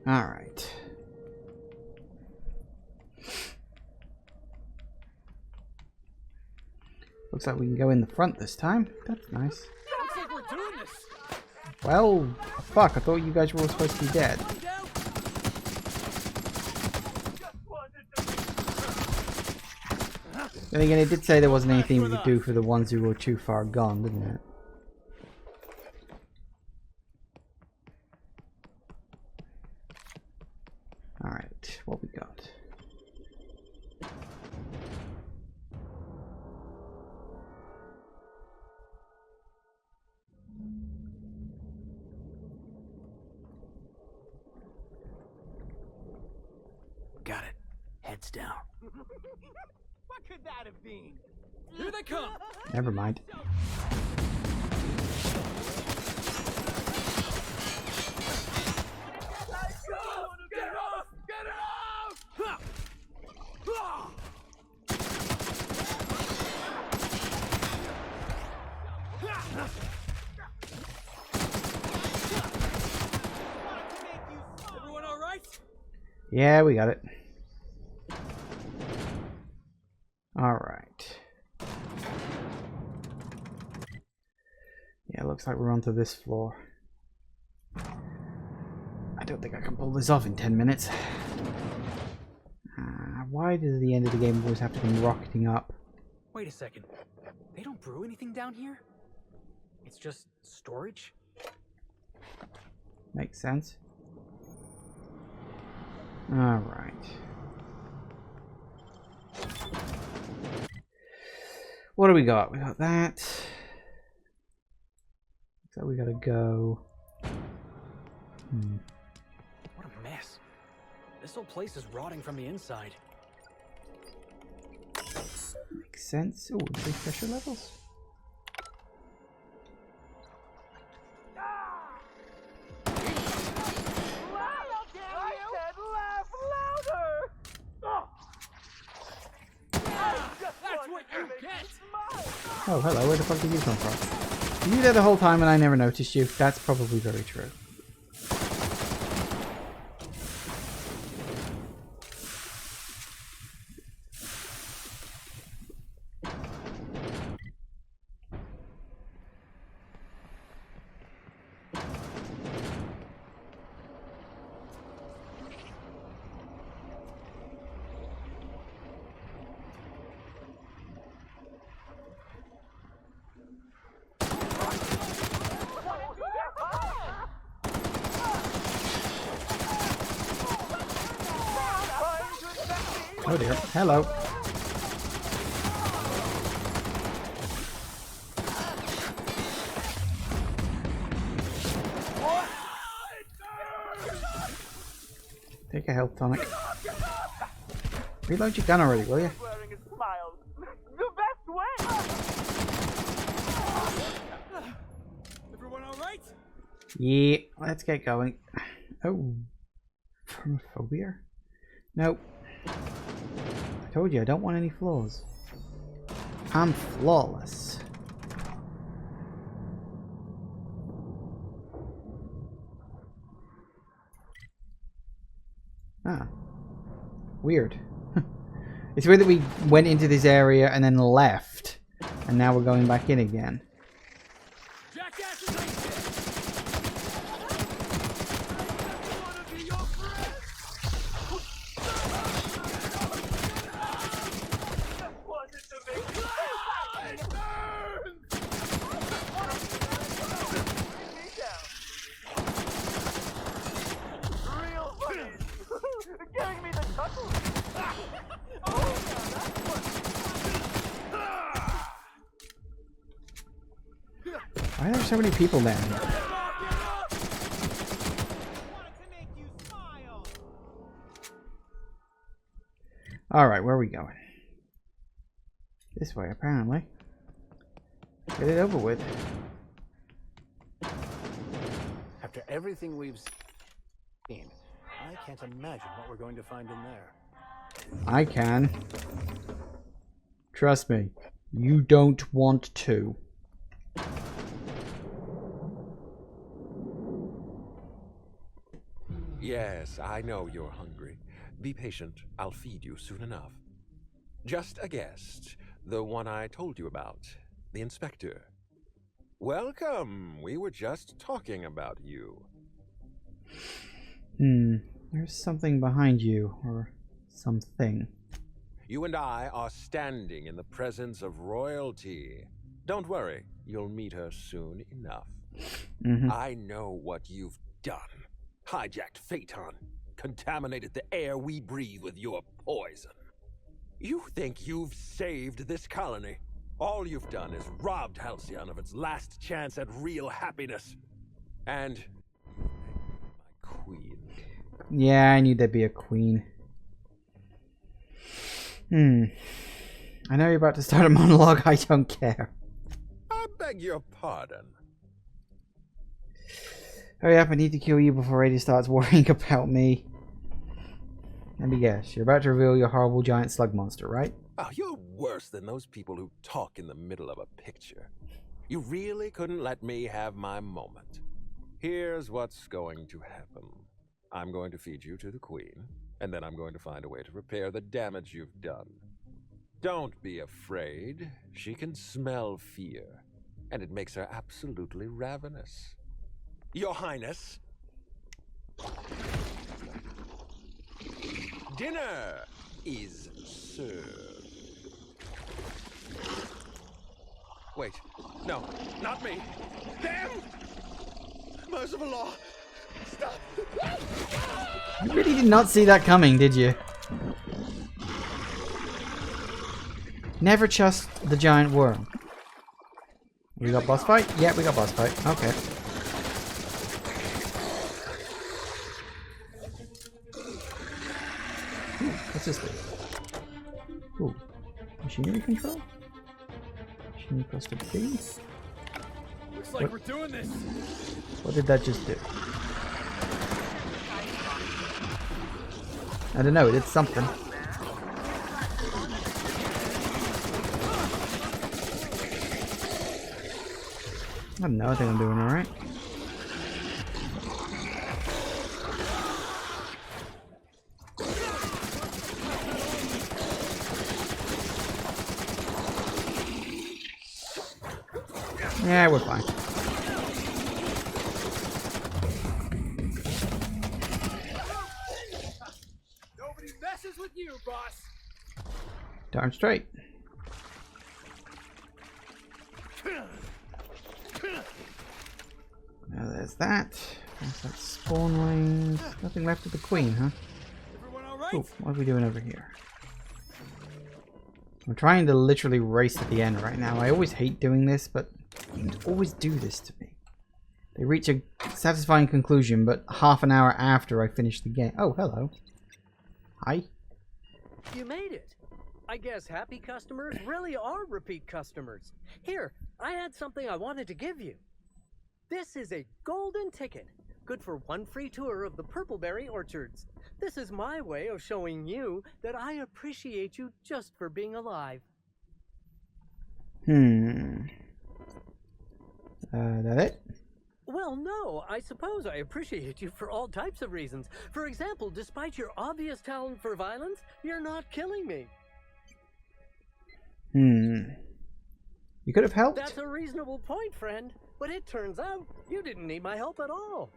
Alright. Looks like we can go in the front this time. That's nice. Looks like we're doing this. Well, fuck, I thought you guys were all supposed to be dead. Then again, it did say there wasn't anything we could do for the ones who were too far gone, didn't it? Alright, what we got? Got it. Heads down. What could that have been? Here they come. Never mind. Get it off! Get it off! Everyone all right? Yeah, we got it. Alright. Yeah, looks like we're onto this floor. I don't think I can pull this off in 10 minutes. Why does the end of the game always have to come rocketing up? Wait a second. They don't brew anything down here? It's just storage? Makes sense. Alright. What do we got? We got that. So we gotta go. What a mess. This whole place is rotting from the inside. Makes sense. Oh, increased pressure levels. Oh, hello. Where the fuck did you come from? You were there the whole time and I never noticed you. That's probably very true. Oh dear. Hello. Take a health tonic. Reload your gun already, will you? The best way. Everyone all right? Yeah, let's get going. Oh. Phobia? Nope. I told you I don't want any flaws. I'm flawless. Ah. Weird. It's weird that we went into this area and then left, and now we're going back in again. there so many people down here? Alright, where are we going? This way, apparently. Get it over with. After everything we've seen, I can't imagine what we're going to find in there. I can. Trust me, you don't want to. Yes, I know you're hungry. Be patient. I'll feed you soon enough. Just a guest. The one I told you about. The inspector. Welcome. We were just talking about you. There's something behind you, or something. You and I are standing in the presence of royalty. Don't worry, you'll meet her soon enough. I know what you've done. Hijacked Phaeton. Contaminated the air we breathe with your poison. You think you've saved this colony? All you've done is robbed Halcyon of its last chance at real happiness. And my queen. Yeah, I knew there'd be a queen. I know you're about to start a monologue, I don't care. I beg your pardon. Hurry up, I need to kill you before Eddie starts worrying about me. Let me guess, you're about to reveal your horrible giant slug monster, right? Oh, you're worse than those people who talk in the middle of a picture. You really couldn't let me have my moment. Here's what's going to happen. I'm going to feed you to the queen, and then I'm going to find a way to repair the damage you've done. Don't be afraid. She can smell fear, and it makes her absolutely ravenous. Your Highness, dinner is served. Wait, no, not me. Damn! Merciful law, stop! You really did not see that coming, did you? Never trust the giant worm. We got boss fight? Yeah, we got boss fight. Okay. What's this thing? Ooh. Machinery control? Machinery cluster B? Looks like we're doing this. What did that just do? I don't know, it did something. I don't know, I think I'm doing alright. Yeah, we're fine. Nobody messes with you, boss. Darn straight. Now there's that. There's that spawn range. Nothing left of the queen, huh? Ooh, what are we doing over here? I'm trying to literally race to the end right now. I always hate doing this, but games always do this to me. They reach a satisfying conclusion, but half an hour after I finish the game. Oh, hello. Hi. You made it. I guess happy customers really are repeat customers. Here, I had something I wanted to give you. This is a golden ticket, good for one free tour of the Purpleberry Orchards. This is my way of showing you that I appreciate you just for being alive. That it? Well, no, I suppose I appreciate you for all types of reasons. For example, despite your obvious talent for violence, you're not killing me. You could have helped. That's a reasonable point, friend. But it turns out you didn't need my help at all.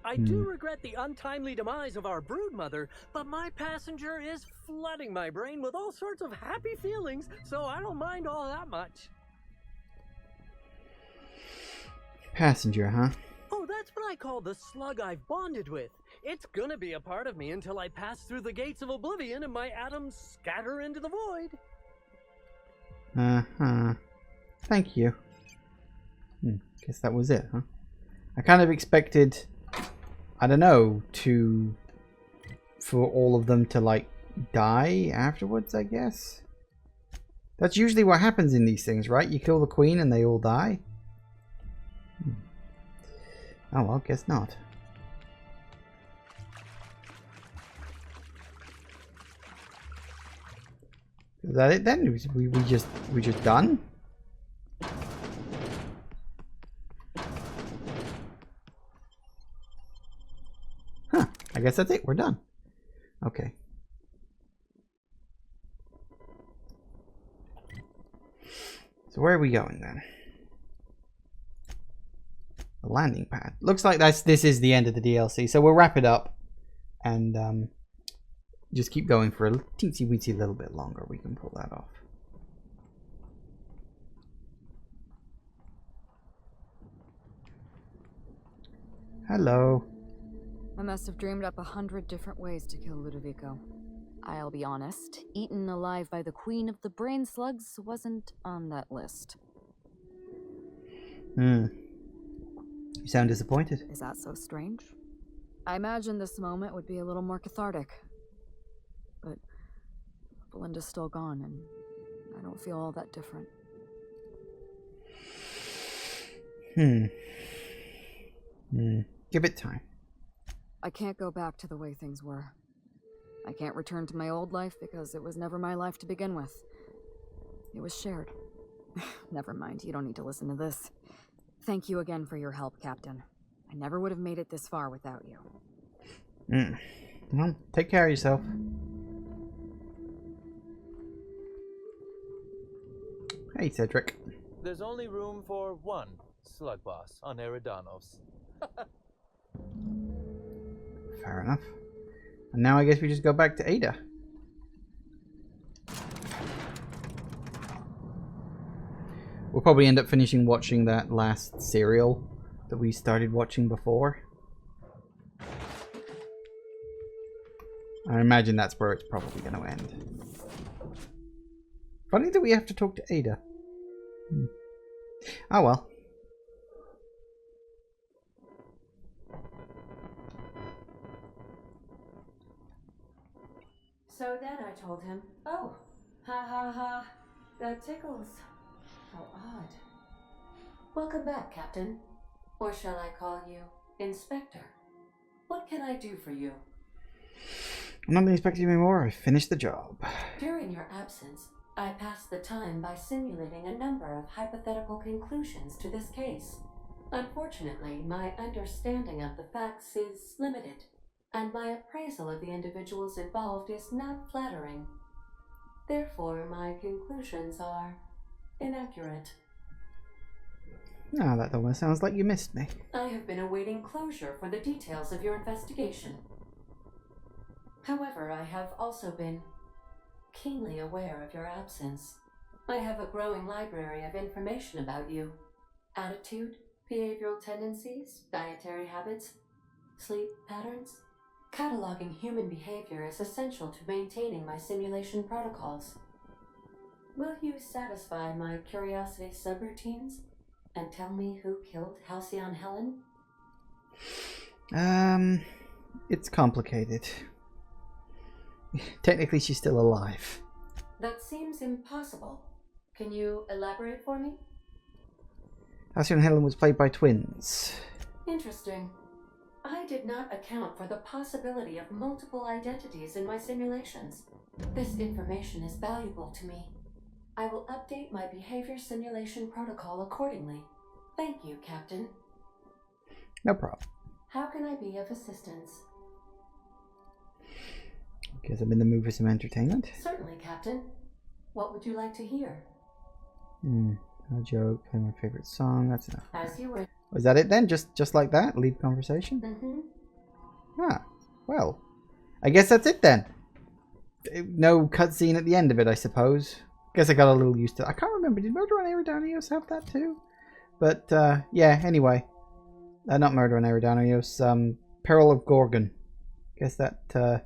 I do regret the untimely demise of our broodmother, but my passenger is flooding my brain with all sorts of happy feelings, so I don't mind all that much. Passenger, huh? Oh, that's what I call the slug I've bonded with. It's gonna be a part of me until I pass through the gates of oblivion and my atoms scatter into the void. Thank you. Guess that was it, huh? I kind of expected, I don't know, for all of them to like die afterwards, I guess. That's usually what happens in these things, right? You kill the queen and they all die. Oh well, guess not. Is that it then? We just done? Huh. I guess that's it. We're done. Okay. So where are we going then? The landing pad. Looks like this is the end of the DLC. So we'll wrap it up and just keep going for a teensy weensy little bit longer. We can pull that off. Hello. I must have dreamed up 100 different ways to kill Ludovico. I'll be honest, eaten alive by the Queen of the Brain Slugs wasn't on that list. You sound disappointed. Is that so strange? I imagined this moment would be a little more cathartic. But Belinda's still gone, and I don't feel all that different. Give it time. I can't go back to the way things were. I can't return to my old life because it was never my life to begin with. It was shared. Never mind, you don't need to listen to this. Thank you again for your help, Captain. I never would have made it this far without you. Well, take care of yourself. Hey, Cedric. There's only room for one slug boss on Eridanos. Fair enough. And now I guess we just go back to Ada. We'll probably end up finishing watching that last serial that we started watching before. I imagine that's where it's probably going to end. Funny that we have to talk to Ada. Oh well. So then I told him, oh, ha ha ha, that tickles. How odd. Welcome back, Captain. Or shall I call you Inspector? What can I do for you? I'm not expecting any more. I finished the job. During your absence, I passed the time by simulating a number of hypothetical conclusions to this case. Unfortunately, my understanding of the facts is limited, and my appraisal of the individuals involved is not flattering. Therefore, my conclusions are inaccurate. Ah, that almost sounds like you missed me. I have been awaiting closure for the details of your investigation. However, I have also been keenly aware of your absence. I have a growing library of information about you. Attitude, behavioral tendencies, dietary habits, sleep patterns. Cataloging human behavior is essential to maintaining my simulation protocols. Will you satisfy my curiosity subroutines and tell me who killed Halcyon Helen? It's complicated. Technically, she's still alive. That seems impossible. Can you elaborate for me? Halcyon Helen was played by twins. Interesting. I did not account for the possibility of multiple identities in my simulations. This information is valuable to me. I will update my behavior simulation protocol accordingly. Thank you, Captain. No problem. How can I be of assistance? Guess I'm in the mood for some entertainment. Certainly, Captain. What would you like to hear? A joke, play my favorite song, that's enough. As you were. Was that it then? Just like that? Leave conversation? Ah, well. I guess that's it then. No cutscene at the end of it, I suppose. Guess I got a little used to it. I can't remember. Did Murder on Eridanos have that too? But, yeah, anyway. Not Murder on Eridanos. Peril of Gorgon. Guess that,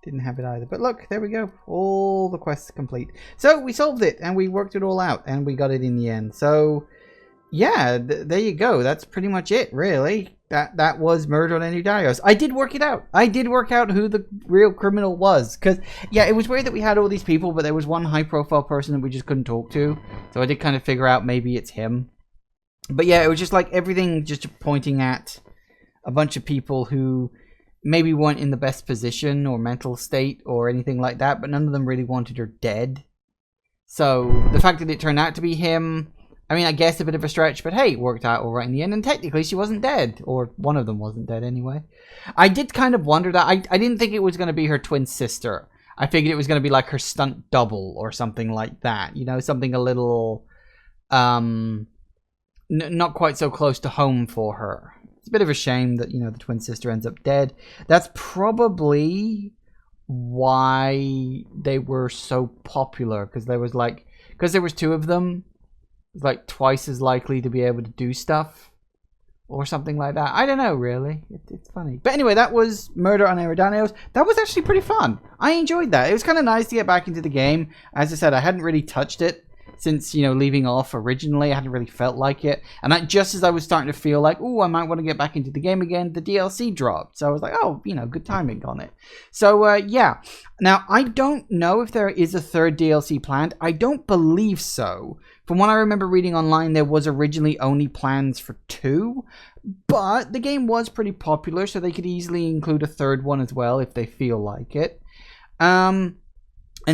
didn't have it either. But look, there we go. All the quests complete. So, we solved it, and we worked it all out, and we got it in the end. So, yeah, there you go. That's pretty much it, really. That was Murder on Endranios. I did work it out. I did work out who the real criminal was. Because, yeah, it was weird that we had all these people, but there was one high-profile person that we just couldn't talk to. So I did kind of figure out maybe it's him. But, yeah, it was just like everything just pointing at a bunch of people who maybe weren't in the best position or mental state or anything like that, but none of them really wanted her dead. So the fact that it turned out to be him... I mean, I guess a bit of a stretch, but hey, it worked out all right in the end. And technically, she wasn't dead. Or one of them wasn't dead anyway. I did kind of wonder that. I didn't think it was going to be her twin sister. I figured it was going to be like her stunt double or something like that. You know, something a little... not quite so close to home for her. It's a bit of a shame that, you know, the twin sister ends up dead. That's probably why they were so popular. Because there was two of them. Like twice as likely to be able to do stuff or something like that. I don't know, really. It's funny. But anyway, that was Murder on Endranios. That was actually pretty fun. I enjoyed that. It was kind of nice to get back into the game. As I said, I hadn't really touched it since, you know, leaving off originally. I hadn't really felt like it. And just as I was starting to feel like, oh, I might want to get back into the game again, the DLC dropped. So I was like, oh, you know, good timing on it. So, yeah. Now, I don't know if there is a third DLC planned. I don't believe so. From what I remember reading online, there was originally only plans for 2, but the game was pretty popular, so they could easily include a third one as well if they feel like it. And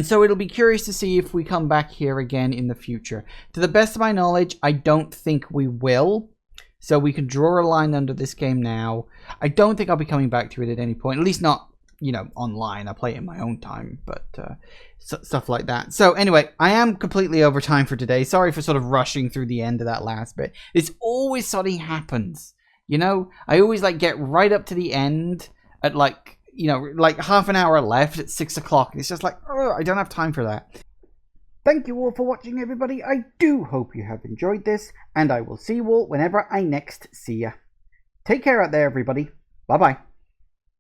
so it'll be curious to see if we come back here again in the future. To the best of my knowledge, I don't think we will. So we can draw a line under this game now. I don't think I'll be coming back to it at any point, at least not, you know, online. I play it in my own time, but stuff like that. So anyway, I am completely over time for today. Sorry for sort of rushing through the end of that last bit. This always sort of happens, you know? I always like get right up to the end at like, you know, like half an hour left at 6 o'clock. It's just like, oh, I don't have time for that. Thank you all for watching, everybody. I do hope you have enjoyed this, and I will see you all whenever I next see ya. Take care out there, everybody. Bye-bye.